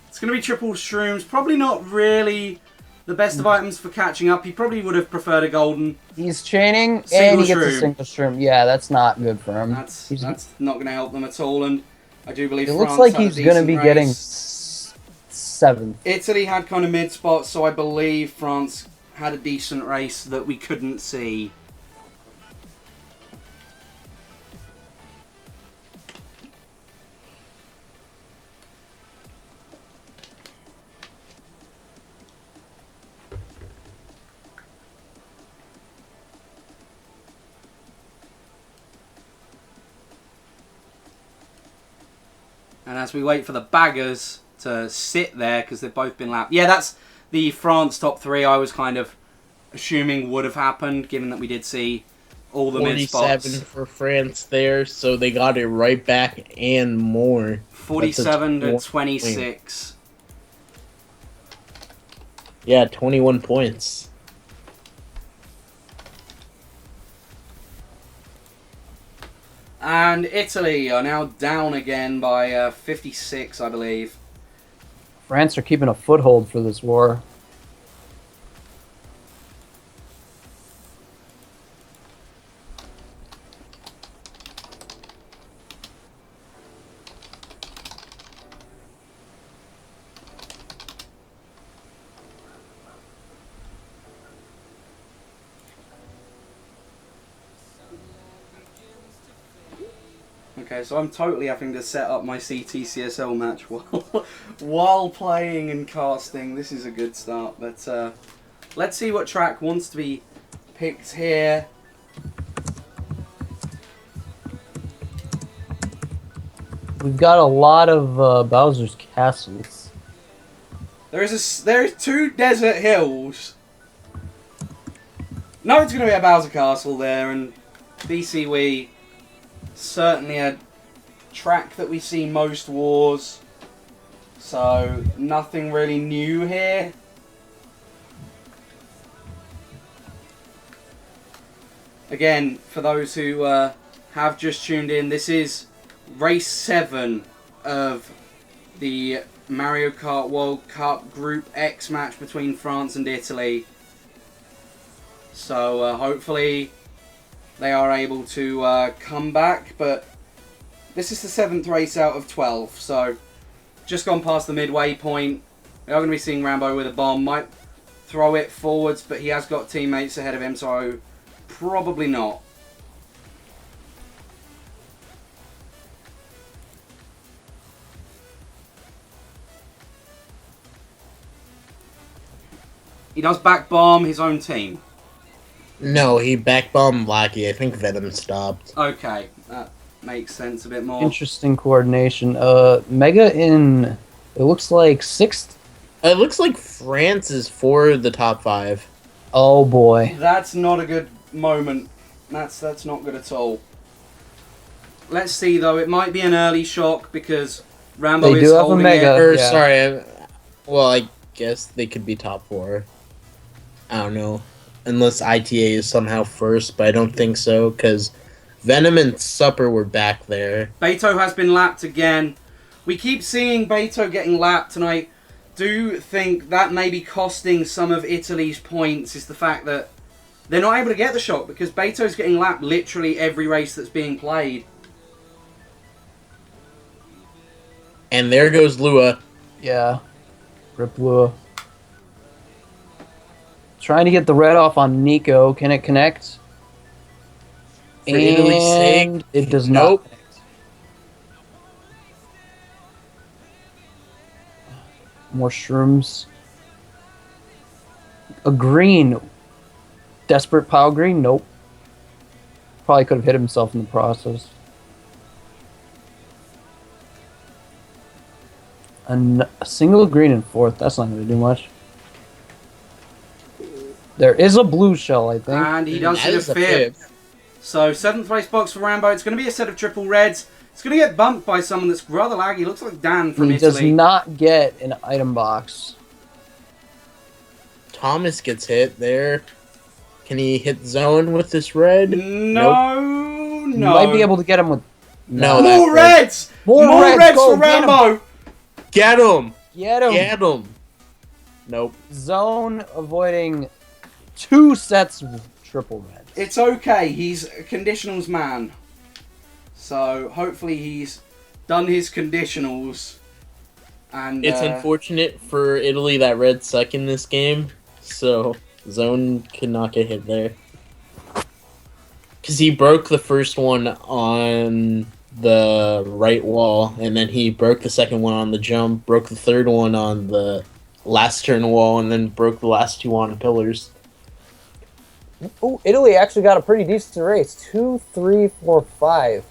It's going to be triple shrooms. Probably not really the best of items for catching up. He probably would have preferred a golden. He's chaining, and Single he gets shroom. a single shroom. Yeah, that's not good for him. That's He's- not going to help them at all. And I do believe it France looks like had a he's going to decent be race. getting 7th. Italy had kind of mid spots, so I believe France had a decent race that we couldn't see. And as we wait for the baggers to sit there, because they've both been lapped. Yeah, that's the France top 3 I was kind of assuming would have happened, given that we did see all the mid 47 spots. for France there, so they got it right back and more. 47 to That's a 26. Yeah, 21 points. And Italy are now down again by 56, I believe. France are keeping a foothold for this war. Okay, so I'm totally having to set up my CTCSL match while playing and casting. This is a good start, but let's see what track wants to be picked here. We've got a lot of Bowser's castles. There's 2 desert hills. No, it's going to be a Bowser Castle there, and BC Wii certainly a track that we see most wars. So nothing really new here. Again, for those who have just tuned in, this is race 7 of the Mario Kart World Cup Group X match between France and Italy. So hopefully they are able to come back, but this is the 7th race out of 12, so just gone past the midway point. We are going to be seeing Rambo with a bomb. Might throw it forwards, but he has got teammates ahead of him, so probably not. He does back bomb his own team. No, he backbombed Lackey. I think Venom stopped. Okay, that makes sense a bit more. Interesting coordination. Mega in, it looks like 6th. It looks like France is for the top 5. Oh boy. That's not a good moment. That's not good at all. Let's see though. It might be an early shock because Rambo They is do have a holding mega. it. Or, Yeah. sorry, well, I guess they could be top 4. I don't know. Unless ITA is somehow first, but I don't think so, because Venom and Supper were back there. Beto has been lapped again. We keep seeing Beto getting lapped, and I do think that may be costing some of Italy's points, is the fact that they're not able to get the shot because Beto's getting lapped literally every race that's being played. And there goes Lua. Yeah. Rip Lua. Trying to get the red off on Nico. Can it connect? For Italy's sake, And it does nope. not connect. More shrooms. A green. Desperate pile green? Nope. Probably could have hit himself in the process. A single green in fourth. That's not going to do much. There is a blue shell, I think. And he does That hit is a a fifth. fifth. So 7th place box for Rambo. It's going to be a set of triple reds. It's going to get bumped by someone that's rather laggy. Looks like Dan from He does Italy. not get an item box. Thomas gets hit there. Can he hit zone with this red? No, You no. might be able to get him with... No, More that- reds! More reds, go, for get 'em. Rambo! Get him! Get him! Get him! Nope. Zone avoiding 2 sets of triple reds. It's okay, he's a conditionals man. So hopefully he's done his conditionals. And It's unfortunate for Italy that red suck in this game, so zone could not get hit there. Because he broke the first one on the right wall, and then he broke the second one on the jump, broke the third one on the last turn wall, and then broke the last 2 on the pillars. Oh, Italy actually got a pretty decent race. 2, 3, 4, 5.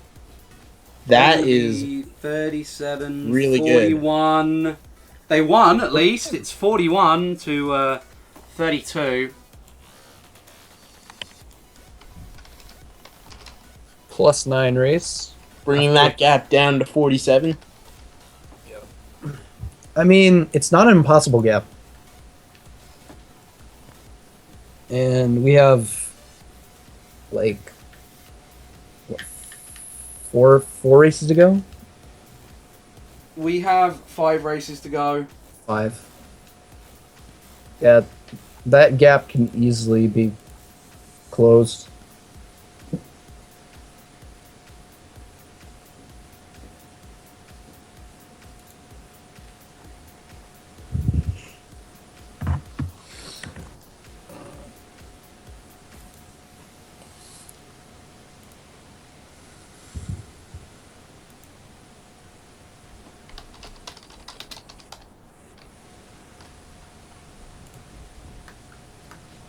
That is 37, really good. 41. They won at least. It's 41 to 32. +9 race. bringing that gap down to 47. I mean, it's not an impossible gap. And we have, like, what, four races to go? We have 5 races to go. 5. Yeah, that gap can easily be closed.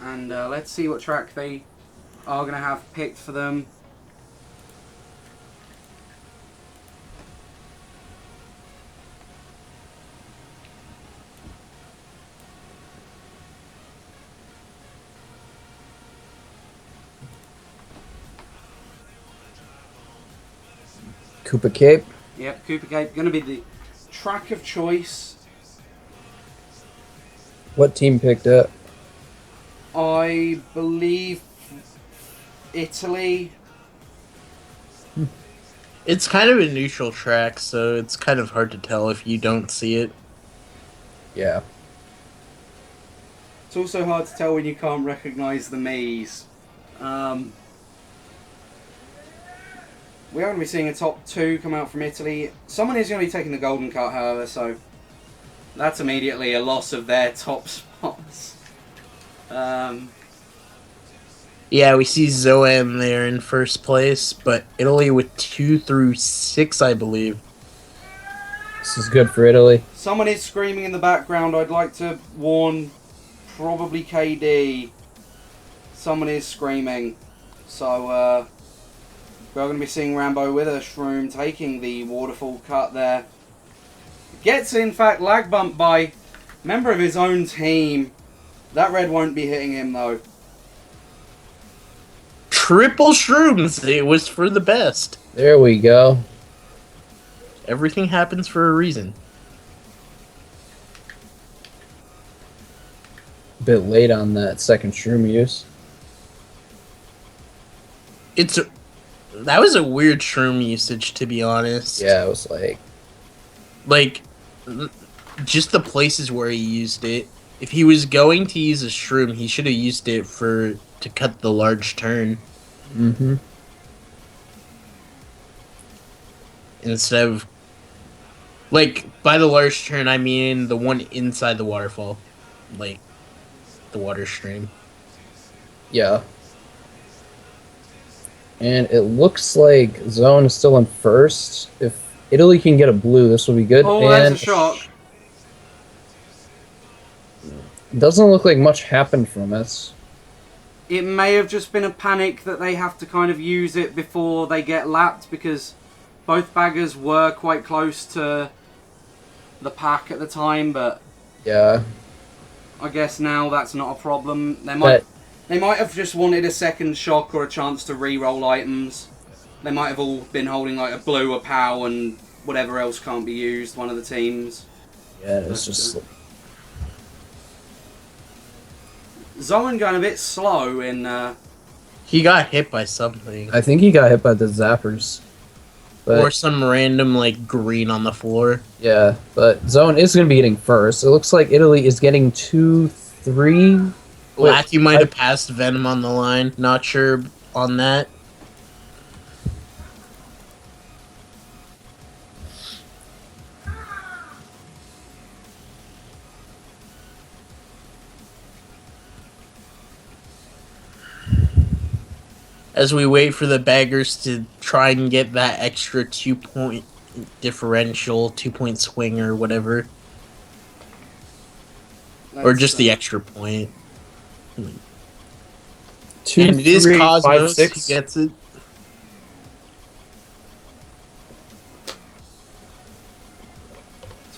And let's see what track they are going to have picked for them. Koopa Cape. Yep, Cooper Cape going to be the track of choice. What team picked it? I believe Italy. It's kind of a neutral track, so it's kind of hard to tell if you don't see it. Yeah. It's also hard to tell when you can't recognise the Miis. We are going to be seeing a top 2 come out from Italy. Someone is going to be taking the golden cut, however, so that's immediately a loss of their top spots. Yeah, we see Zoem there in first place, but Italy with 2 through 6, I believe. This is good for Italy. Someone is screaming in the background. I'd like to warn probably KD. Someone is screaming. So, we're going to be seeing Rambo with a shroom taking the waterfall cut there. Gets, in fact, lag bumped by a member of his own team. That red won't be hitting him, though. Triple shrooms! It was for the best. There we go. Everything happens for a reason. A bit late on that second shroom use. It's That was a weird shroom usage, to be honest. Yeah, it was like, Like, just the places where he used it. If he was going to use a shroom, he should have used it to cut the large turn mm-hmm. instead of, like, by the large turn I mean the one inside the waterfall, like the water stream. Yeah. And it looks like Zone is still in first. If Italy can get a blue, this will be good. Oh, and there's a shock. Doesn't look like much happened from it. It may have just been a panic that they have to kind of use it before they get lapped, because both baggers were quite close to the pack at the time, but Yeah. I guess now that's not a problem. They might have just wanted a second shock or a chance to re-roll items. They might have all been holding like a blue, a POW, and whatever else can't be used, one of the teams. Yeah, it's just... Zoan going a bit slow in... He got hit by something. I think he got hit by the zappers. But, Or some random, like, green on the floor. yeah, but Zone is going to be getting first. It looks like Italy is getting 2, 3. Wait, Lathy might have passed Venom on the line. Not sure on that. As we wait for the baggers to try and get that extra 2-point differential, 2-point swing or whatever. Or just the extra point. 2, And it is 3, 5, Cosmos 6. who gets it.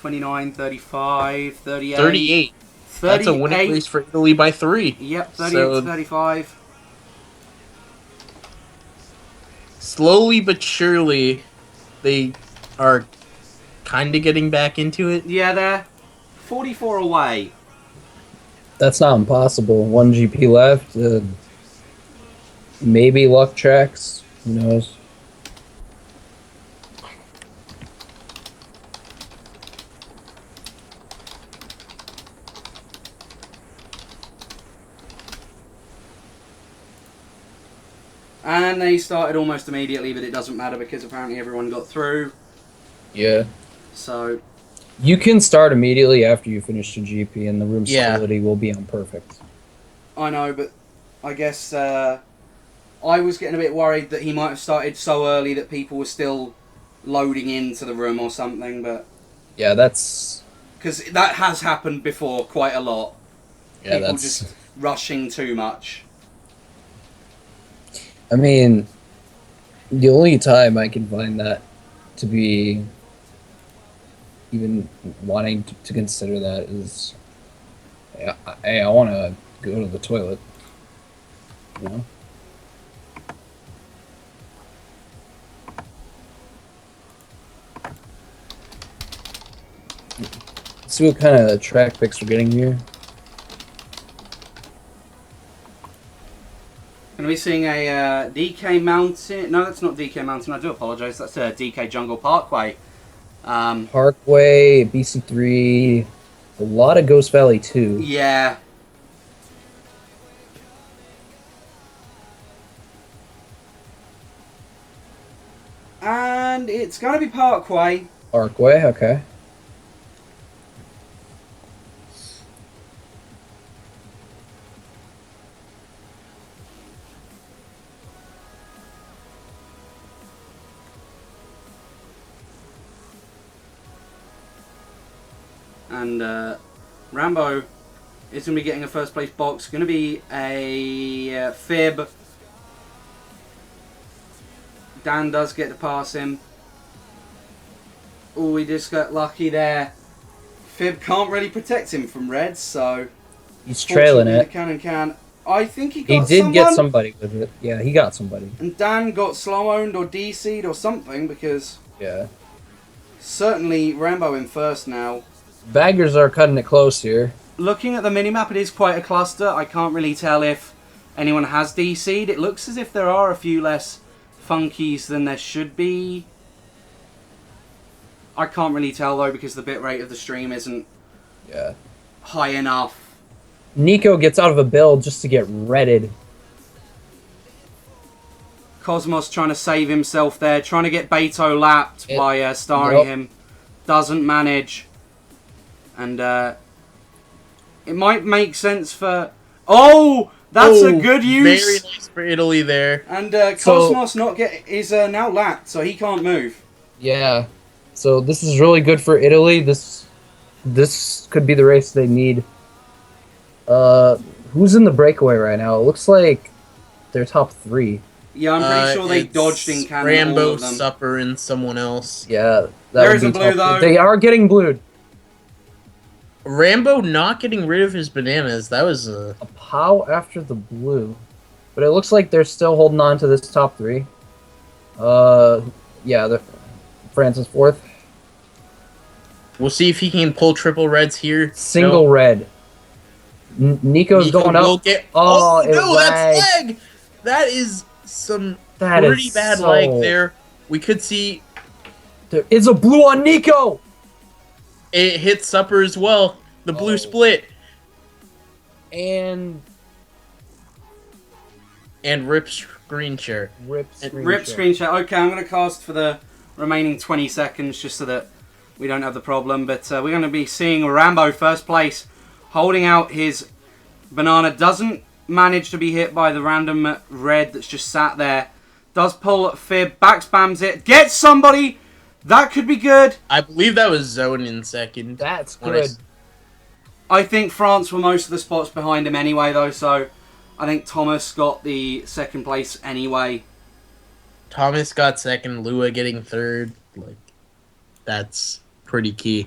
$29, $35, $38. 38. That's a winning race for Italy by 3. Yep, 38 So, to 35. slowly but surely, they are kind of getting back into it. Yeah, they're 44 away. That's not impossible. 1 GP left. Maybe luck tracks. Who knows? And they started almost immediately, but it doesn't matter because apparently everyone got through. Yeah. So, You can start immediately after you finish your GP, and the room Yeah. stability will be on perfect. I know, but I guess I was getting a bit worried that he might have started so early that people were still loading into the room or something, but... Yeah, that's... Because that has happened before quite a lot. Yeah, People that's... just rushing too much. I mean, the only time I can find that to be even wanting to consider that is, hey, I want to go to the toilet. You know? Let's see what kind of track picks we're getting here. Going to be seeing a DK Mountain. No, that's not DK Mountain. I do apologise. That's a DK Jungle Parkway. Parkway, BC3, a lot of Ghost Valley 2. Yeah. And it's going to be Parkway. Parkway, okay. And Rambo is going to be getting a first place box. Going to be a Fib. Dan does get to pass him. Oh, he just got lucky there. Fib can't really protect him from Reds, so... He's trailing it. The cannon can. I think he He got did get someone, somebody with it. Yeah, he got somebody. and Dan got slow-owned or DC'd or something, because Yeah. certainly Rambo in first now. Baggers are cutting it close here. Looking at the minimap, it is quite a cluster. I can't really tell if anyone has DC'd. It looks as if there are a few less funkies than there should be. I can't really tell though because the bitrate of the stream isn't Yeah. high enough. Nico gets out of a build just to get redded. Cosmos trying to save himself there, trying to get Beto lapped by starring him. Doesn't manage. And it might make sense for... Oh! That's a good use! Very nice for Italy there. And Cosmos is now lapped, so he can't move. Yeah. So this is really good for Italy. This could be the race they need. Who's in the breakaway right now? It looks like they're top 3. Yeah, I'm pretty sure they dodged in Canada. Rambo, all of them. Supper, and someone else. Yeah. There is a blue, though. They are getting blued. Rambo not getting rid of his bananas. That was A pow after the blue. But it looks like they're still holding on to this top 3. Yeah, France is 4th. We'll see if he can pull triple reds here. Single red. Nico's Nico going will up. Get, oh, it no, lagged. that's lag! That is some That pretty is bad so- lag there. We could see There is a blue on Nico! it hit Supper as well. The blue split. And Rip screen share. rip Screen share. Okay, I'm going to cast for the remaining 20 seconds just so that we don't have the problem. But we're going to be seeing Rambo first place, holding out his banana. Doesn't manage to be hit by the random red that's just sat there. Does pull fib, back spams it, gets somebody. That could be good. I believe that was Zone in second. That's When I good. I think France were most of the spots behind him anyway, though, so I think Thomas got the second place anyway. Thomas got second, Lua getting third. Like, that's pretty key.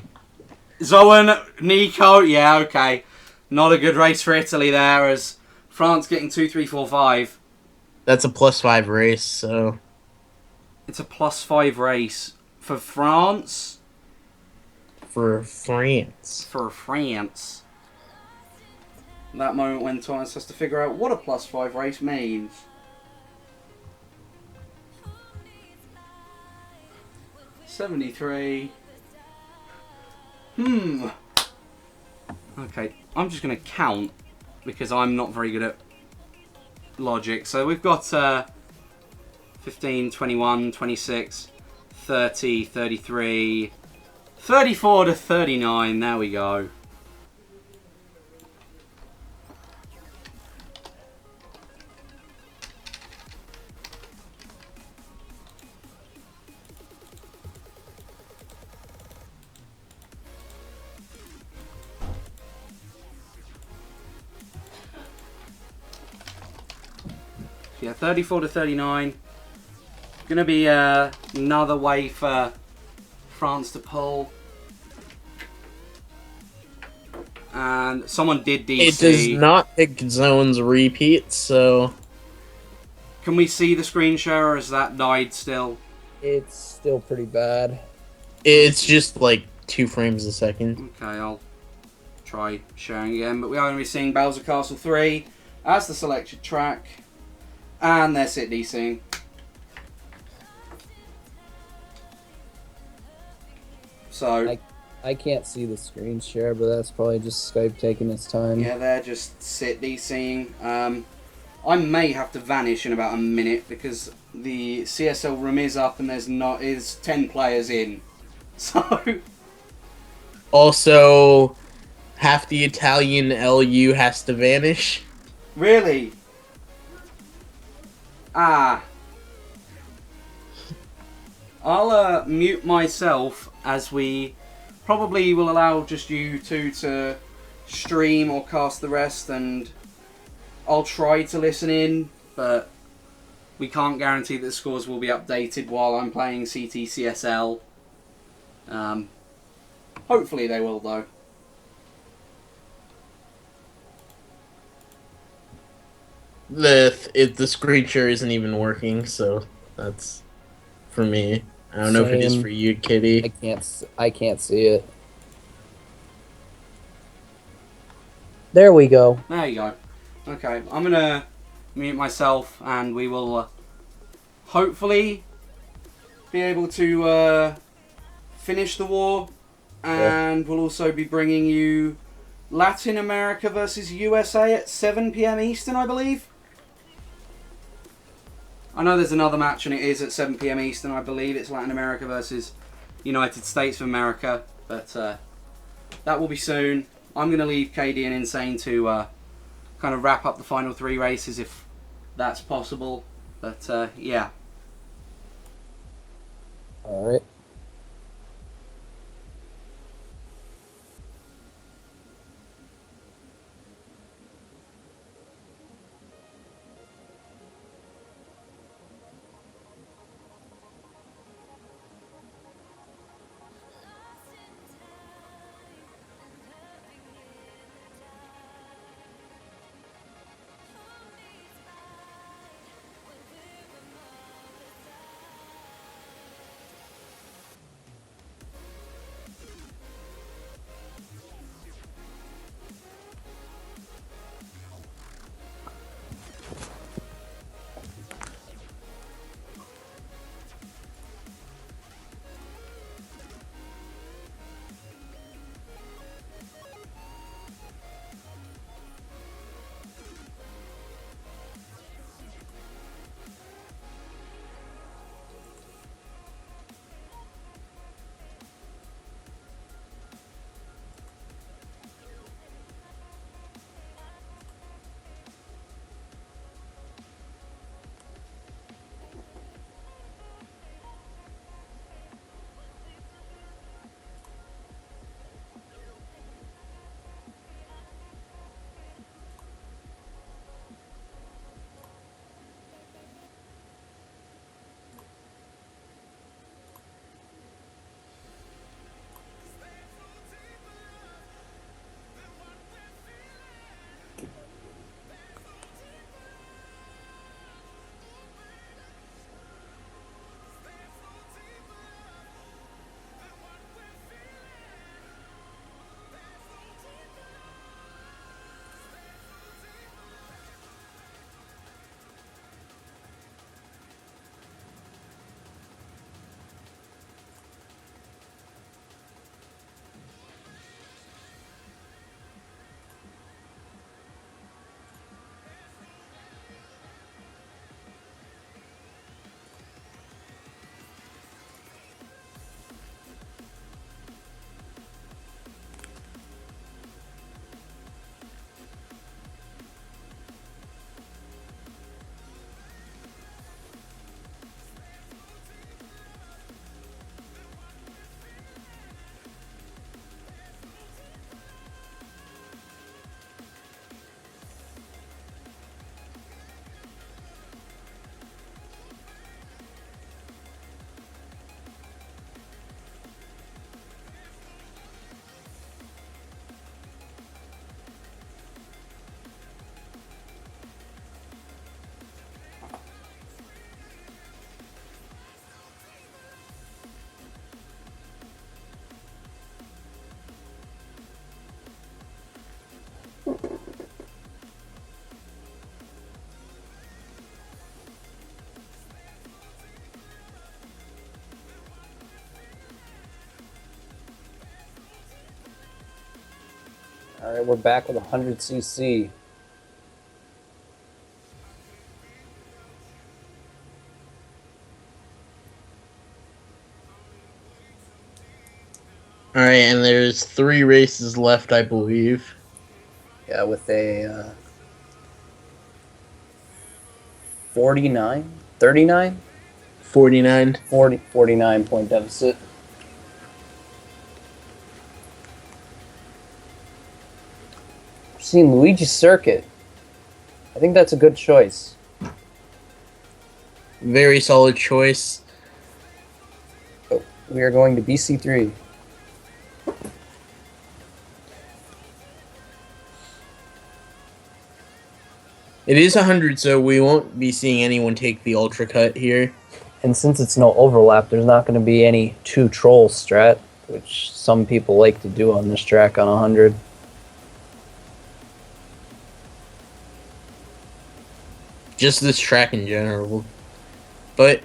Zoan, Nico, yeah, okay. Not a good race for Italy there, as France getting 2, 3, 4, 5. That's a +5 race, so It's a +5 race for France. for France. For France. That moment when Thomas has to figure out what a +5 race means. $73. Okay, I'm just going to count because I'm not very good at logic. So we've got 15, 21, 26, 30, 33, 34 to 39. There we go. Yeah, 34 to 39. Gonna be another way for France to pull. And someone did DC. It does not pick zones repeat, so Can we see the screen share, or has that died still? It's still pretty bad. it's just like 2 frames a second. Okay, I'll try sharing again. But we are going to be seeing Bowser Castle 3 as the selected track. And they're sit DCing. So, I can't see the screen share, but that's probably just Skype taking its time. yeah, they're just sit DCing. I may have to vanish in about a minute because the CSL room is up and is 10 players in. So, Also, half the Italian LU has to vanish. really? Ah. I'll mute myself as we probably will allow just you two to stream or cast the rest, and I'll try to listen in, but we can't guarantee that the scores will be updated while I'm playing CTCSL. Hopefully they will, though. The screen share isn't even working, so that's for me. I don't know if it is Same. for you, Kitty. I can't see it. There we go. There you go. Okay, I'm gonna mute myself and we will hopefully be able to finish the war, and we'll also be bringing you Latin America versus USA at 7 p.m. Eastern, I believe. I know there's another match and it is at 7 p.m. Eastern, I believe. It's Latin America versus United States of America, but that will be soon. I'm going to leave KD and Insane to kind of wrap up the final 3 races if that's possible, but yeah. All right. All right, we're back with 100cc. All right, and there's 3 races left, I believe. Yeah, with a 49, 39, 49. 49 point deficit. I've seen Luigi Circuit. I think that's a good choice. Very solid choice. Oh, we are going to BC3. It is 100, so we won't be seeing anyone take the ultra cut here. And since it's no overlap, there's not going to be any 2 troll strat, which some people like to do on this track on 100. Just this track in general. But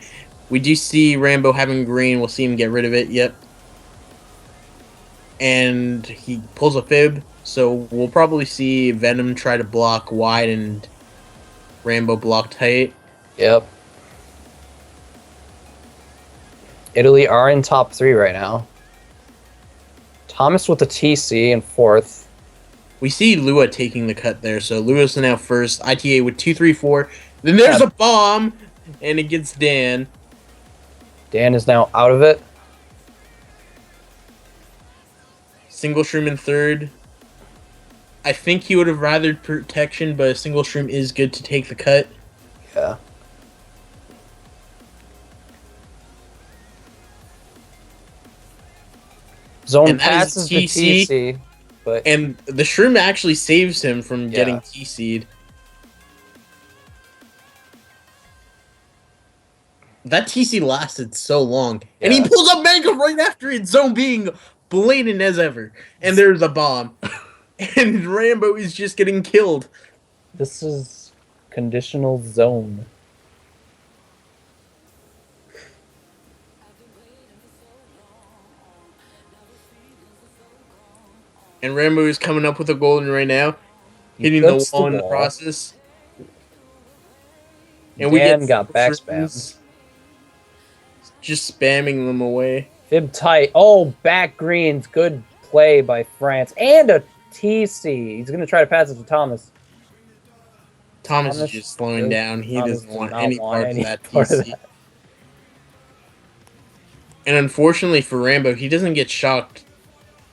we do see Rambo having green. We'll see him get rid of it. Yep. And he pulls a fib. So we'll probably see Venom try to block wide and Rambo block tight. Yep. Italy are in top 3 right now. Thomas with the TC in 4th. We see Lua taking the cut there. So Lua's now first. ITA with 2, 3, 4. Then there's a bomb. And it gets Dan. Dan is now out of it. Single shroom in 3rd. I think he would have rathered protection, but a single shroom is good to take the cut. Yeah. Zone And that is passes the TC. TC, but And the shroom actually saves him from getting TC'd. That TC lasted so long. And he Yeah. pulls up Manga right after it, zone being blatant as ever. And there's a bomb. And Rambo is just getting killed. this is conditional zone. And Rambo is coming up with a golden right now. He Hitting the flips wall in the wall. process. Dan And we get got back shrooms just spamming them away. Fib tight. Oh, back greens. Good play by France. And a TC. He's going to try to pass it to Thomas. Thomas is just slowing down. He Thomas doesn't does want not any want part any of that part of TC. that. And unfortunately for Rambo, he doesn't get shocked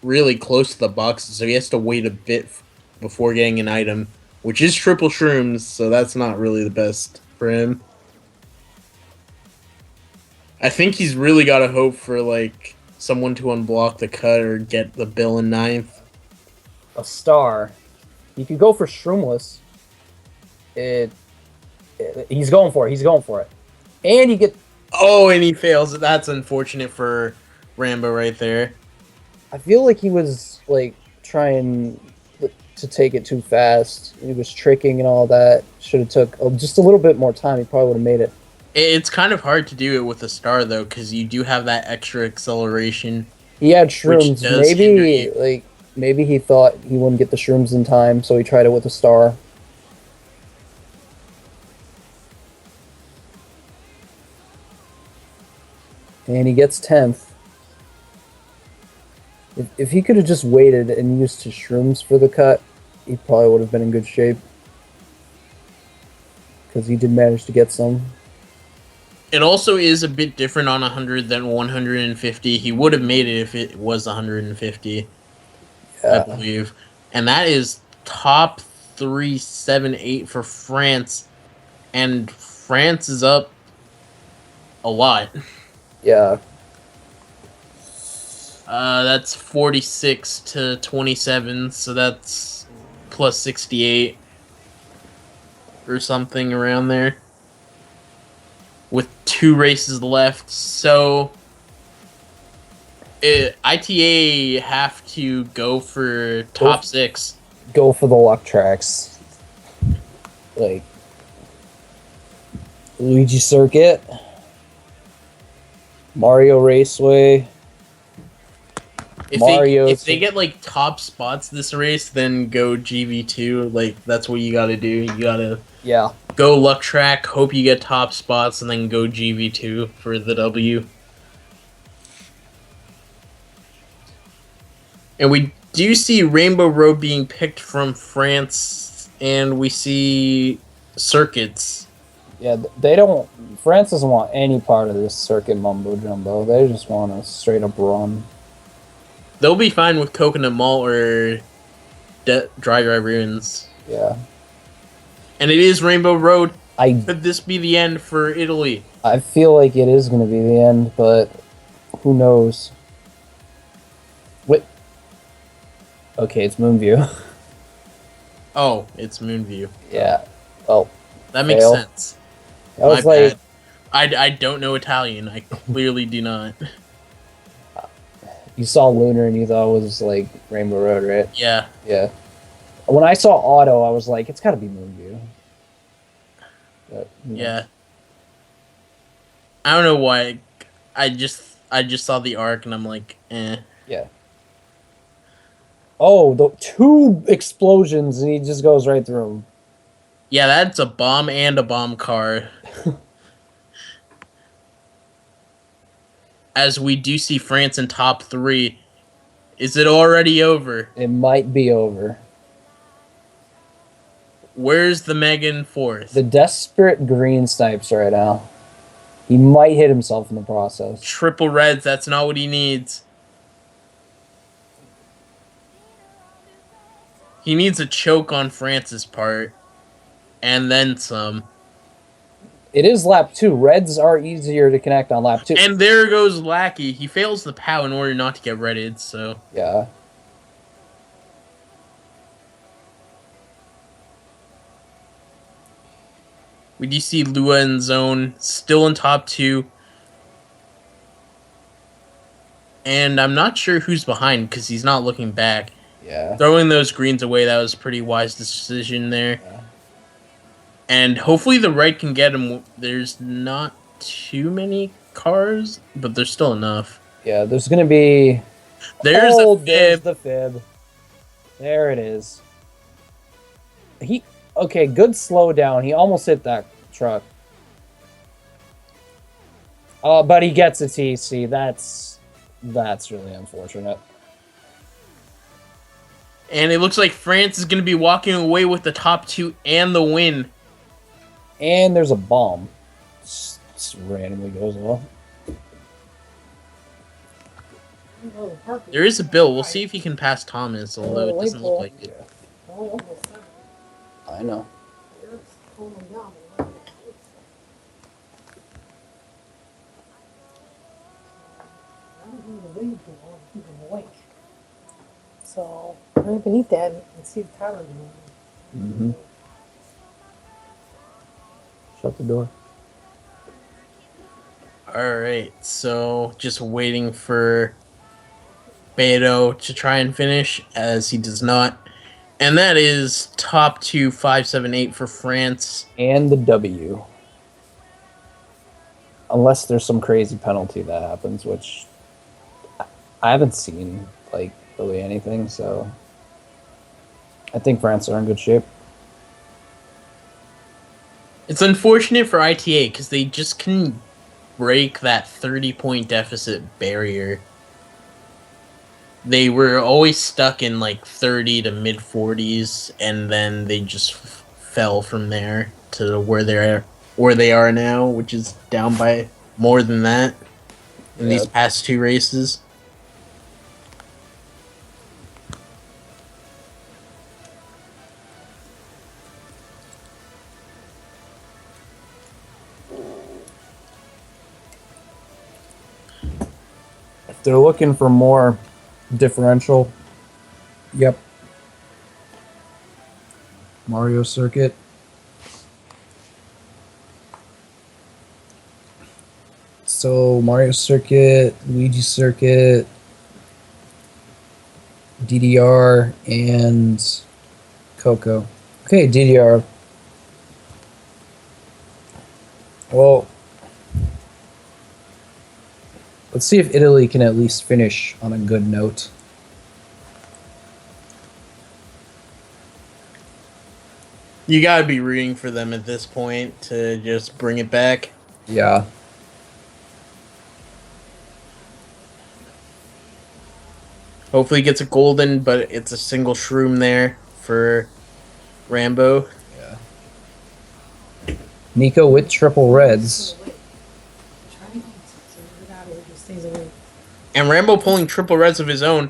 really close to the boxes, so he has to wait a bit before getting an item, which is triple shrooms, so that's not really the best for him. I think he's really got to hope for, like, someone to unblock the cut or get the bill in 9th. A star. You could go for Shroomless. He's going for it. He's going for it. And you get... Oh, and he fails. That's unfortunate for Rambo right there. I feel like he was, like, trying to take it too fast. He was tricking and all that. Should have took just a little bit more time. He probably would have made it. It's kind of hard to do it with a star, though, because you do have that extra acceleration. He had shrooms. does hinder you. Maybe he thought he wouldn't get the shrooms in time, so he tried it with a star. And he gets 10th. If he could have just waited and used his shrooms for the cut, he probably would have been in good shape. Because he did manage to get some. It also is a bit different on 100 than 150. He would have made it if it was 150, I believe. And that is top 3, 7, 8 for France. And France is up a lot. Yeah. That's 46 to 27, so that's plus 68 or something around there. With 2 races left, so ITA have to go for top 6. Go for the luck tracks. Like Luigi Circuit, Mario Raceway. If they get like top spots this race, then go GV2. Like that's what you gotta do. You gotta go luck track, hope you get top spots, and then go GV2 for the W. And we do see Rainbow Road being picked from France, and we see circuits. Yeah, they don't. France doesn't want any part of this circuit mumbo jumbo. They just want a straight up run. They'll be fine with Coconut Mall or Dry Ruins. Yeah. And it is Rainbow Road. Could this be the end for Italy? I feel like it is going to be the end, but who knows? Wait. Okay, it's Moonview. Oh, it's Moonview. Yeah. Oh. That makes sense. I was like... I don't know Italian. I clearly do not. You saw Lunar and you thought it was like Rainbow Road, right? Yeah. Yeah. When I saw Auto, I was like, it's got to be Moonview. But, yeah. I don't know why. I just saw the arc and I'm like, eh. Yeah. Oh, the two explosions and he just goes right through them. Yeah, that's a bomb and a bomb car. As we do see France in top 3. Is it already over? It might be over. Where's the Megan fourth? The desperate green snipes right now. He might hit himself in the process. Triple reds, that's not what he needs. He needs a choke on France's part. And then some. It is lap 2. Reds are easier to connect on lap 2. And there goes Lackey. He fails the POW in order not to get redded, so. Yeah. We do see Lua in zone, still in top 2. And I'm not sure who's behind because he's not looking back. Yeah. Throwing those greens away, that was a pretty wise decision there. Yeah. And hopefully the right can get him. There's not too many cars, but there's still enough. Yeah, there's going to be... There's a there's fib. the fib. There it is. Okay, good slowdown. He almost hit that truck. But he gets a TC. That's really unfortunate. And it looks like France is going to be walking away with the top 2 and the win. And there's a bomb. Just randomly goes off. There is a bill. We'll see if he can pass Thomas, although it doesn't look like it. I know. So right beneath that and see the Tyler doing. Mm-hmm. Shut the door. Alright, so just waiting for Beto to try and finish, as he does not. And that is top 2, 5, 7, 8 for France. And the W. Unless there's some crazy penalty that happens, which I haven't seen, like, really anything, so I think France are in good shape. It's unfortunate for ITA because they just couldn't break that 30-point deficit barrier. They were always stuck in like 30 to mid 40s, and then they just fell from there to where they are now, which is down by more than that in these past 2 races. If they're looking for more differential, yep. Mario Circuit. So Mario Circuit, Luigi Circuit, DDR, and Coco. Okay, DDR. Well, let's see if Italy can at least finish on a good note. You gotta be rooting for them at this point to just bring it back. Yeah. Hopefully he gets a golden, but it's a single shroom there for Rambo. Yeah. Nico with triple reds. And Rambo pulling triple reds of his own,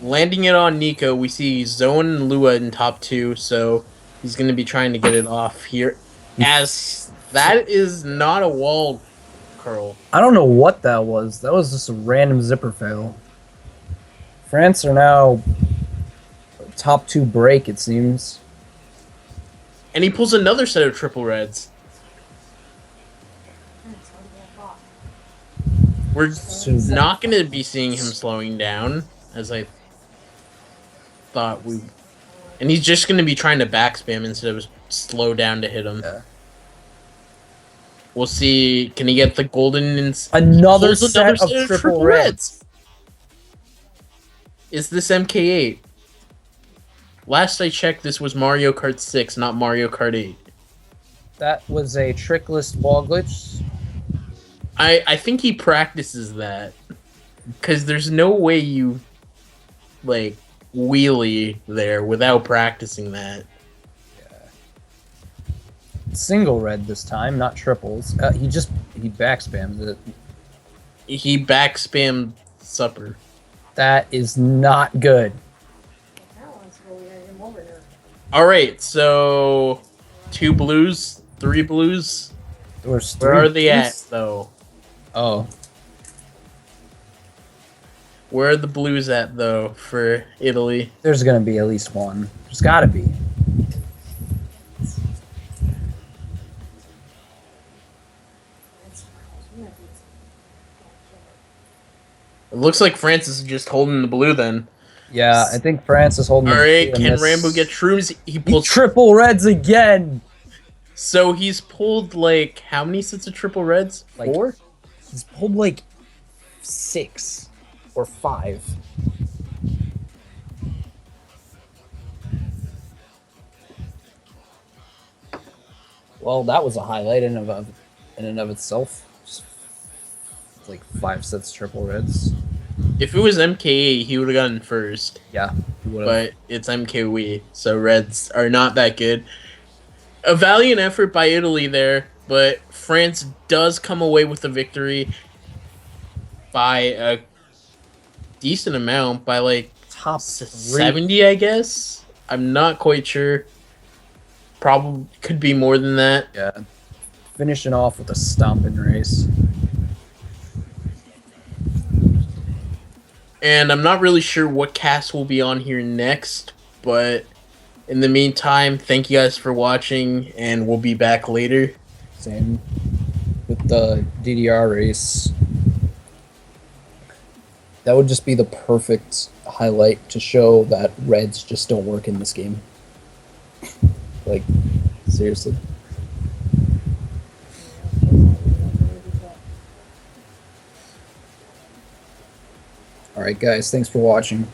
landing it on Nico. We see Zone and Lua in top 2, so he's going to be trying to get it off here. As that is not a wall curl. I don't know what that was. That was just a random zipper fail. France are now top 2 break, it seems. And he pulls another set of triple reds. We're not going to be seeing him slowing down, as I thought we... And he's just going to be trying to backspam instead of slow down to hit him. Yeah. We'll see. Can he get the golden and Another pulls another set of triple reds. Is this MK8? Last I checked, this was Mario Kart 6, not Mario Kart 8. That was a trickless ball glitch. I think he practices that. Because there's no way you, like, wheelie there without practicing that. Single red this time, not triples. He backspams it. He backspammed supper. That is not good. That one's really him over here. Alright, so 2 blues, 3 blues. There's Where three are they at, blues? though? Oh, Where are the blues at, though, for Italy? there's gonna be at least one. There's gotta be. It looks like Francis is just holding the blue, then. Yeah, I think France is holding. Alright, the can this. Rambo get shrooms? He He pulls... triple reds again. So he's pulled, like, how many sets of triple reds? Like- 4? He's pulled like 6 or 5. Well, that was a highlight in and of itself. Just like 5 sets triple reds. If it was MKA, he would have gotten first. Yeah, he would've. But it's MKWC, so reds are not that good. A valiant effort by Italy there, but France does come away with the victory by a decent amount, by like top 70, I guess. I'm not quite sure. Probably could be more than that. Yeah, finishing off with a stomping race. And I'm not really sure what cast will be on here next, but in the meantime, thank you guys for watching, and we'll be back later. Same with the DDR race. That would just be the perfect highlight to show that reds just don't work in this game. Like, seriously. Alright guys, thanks for watching.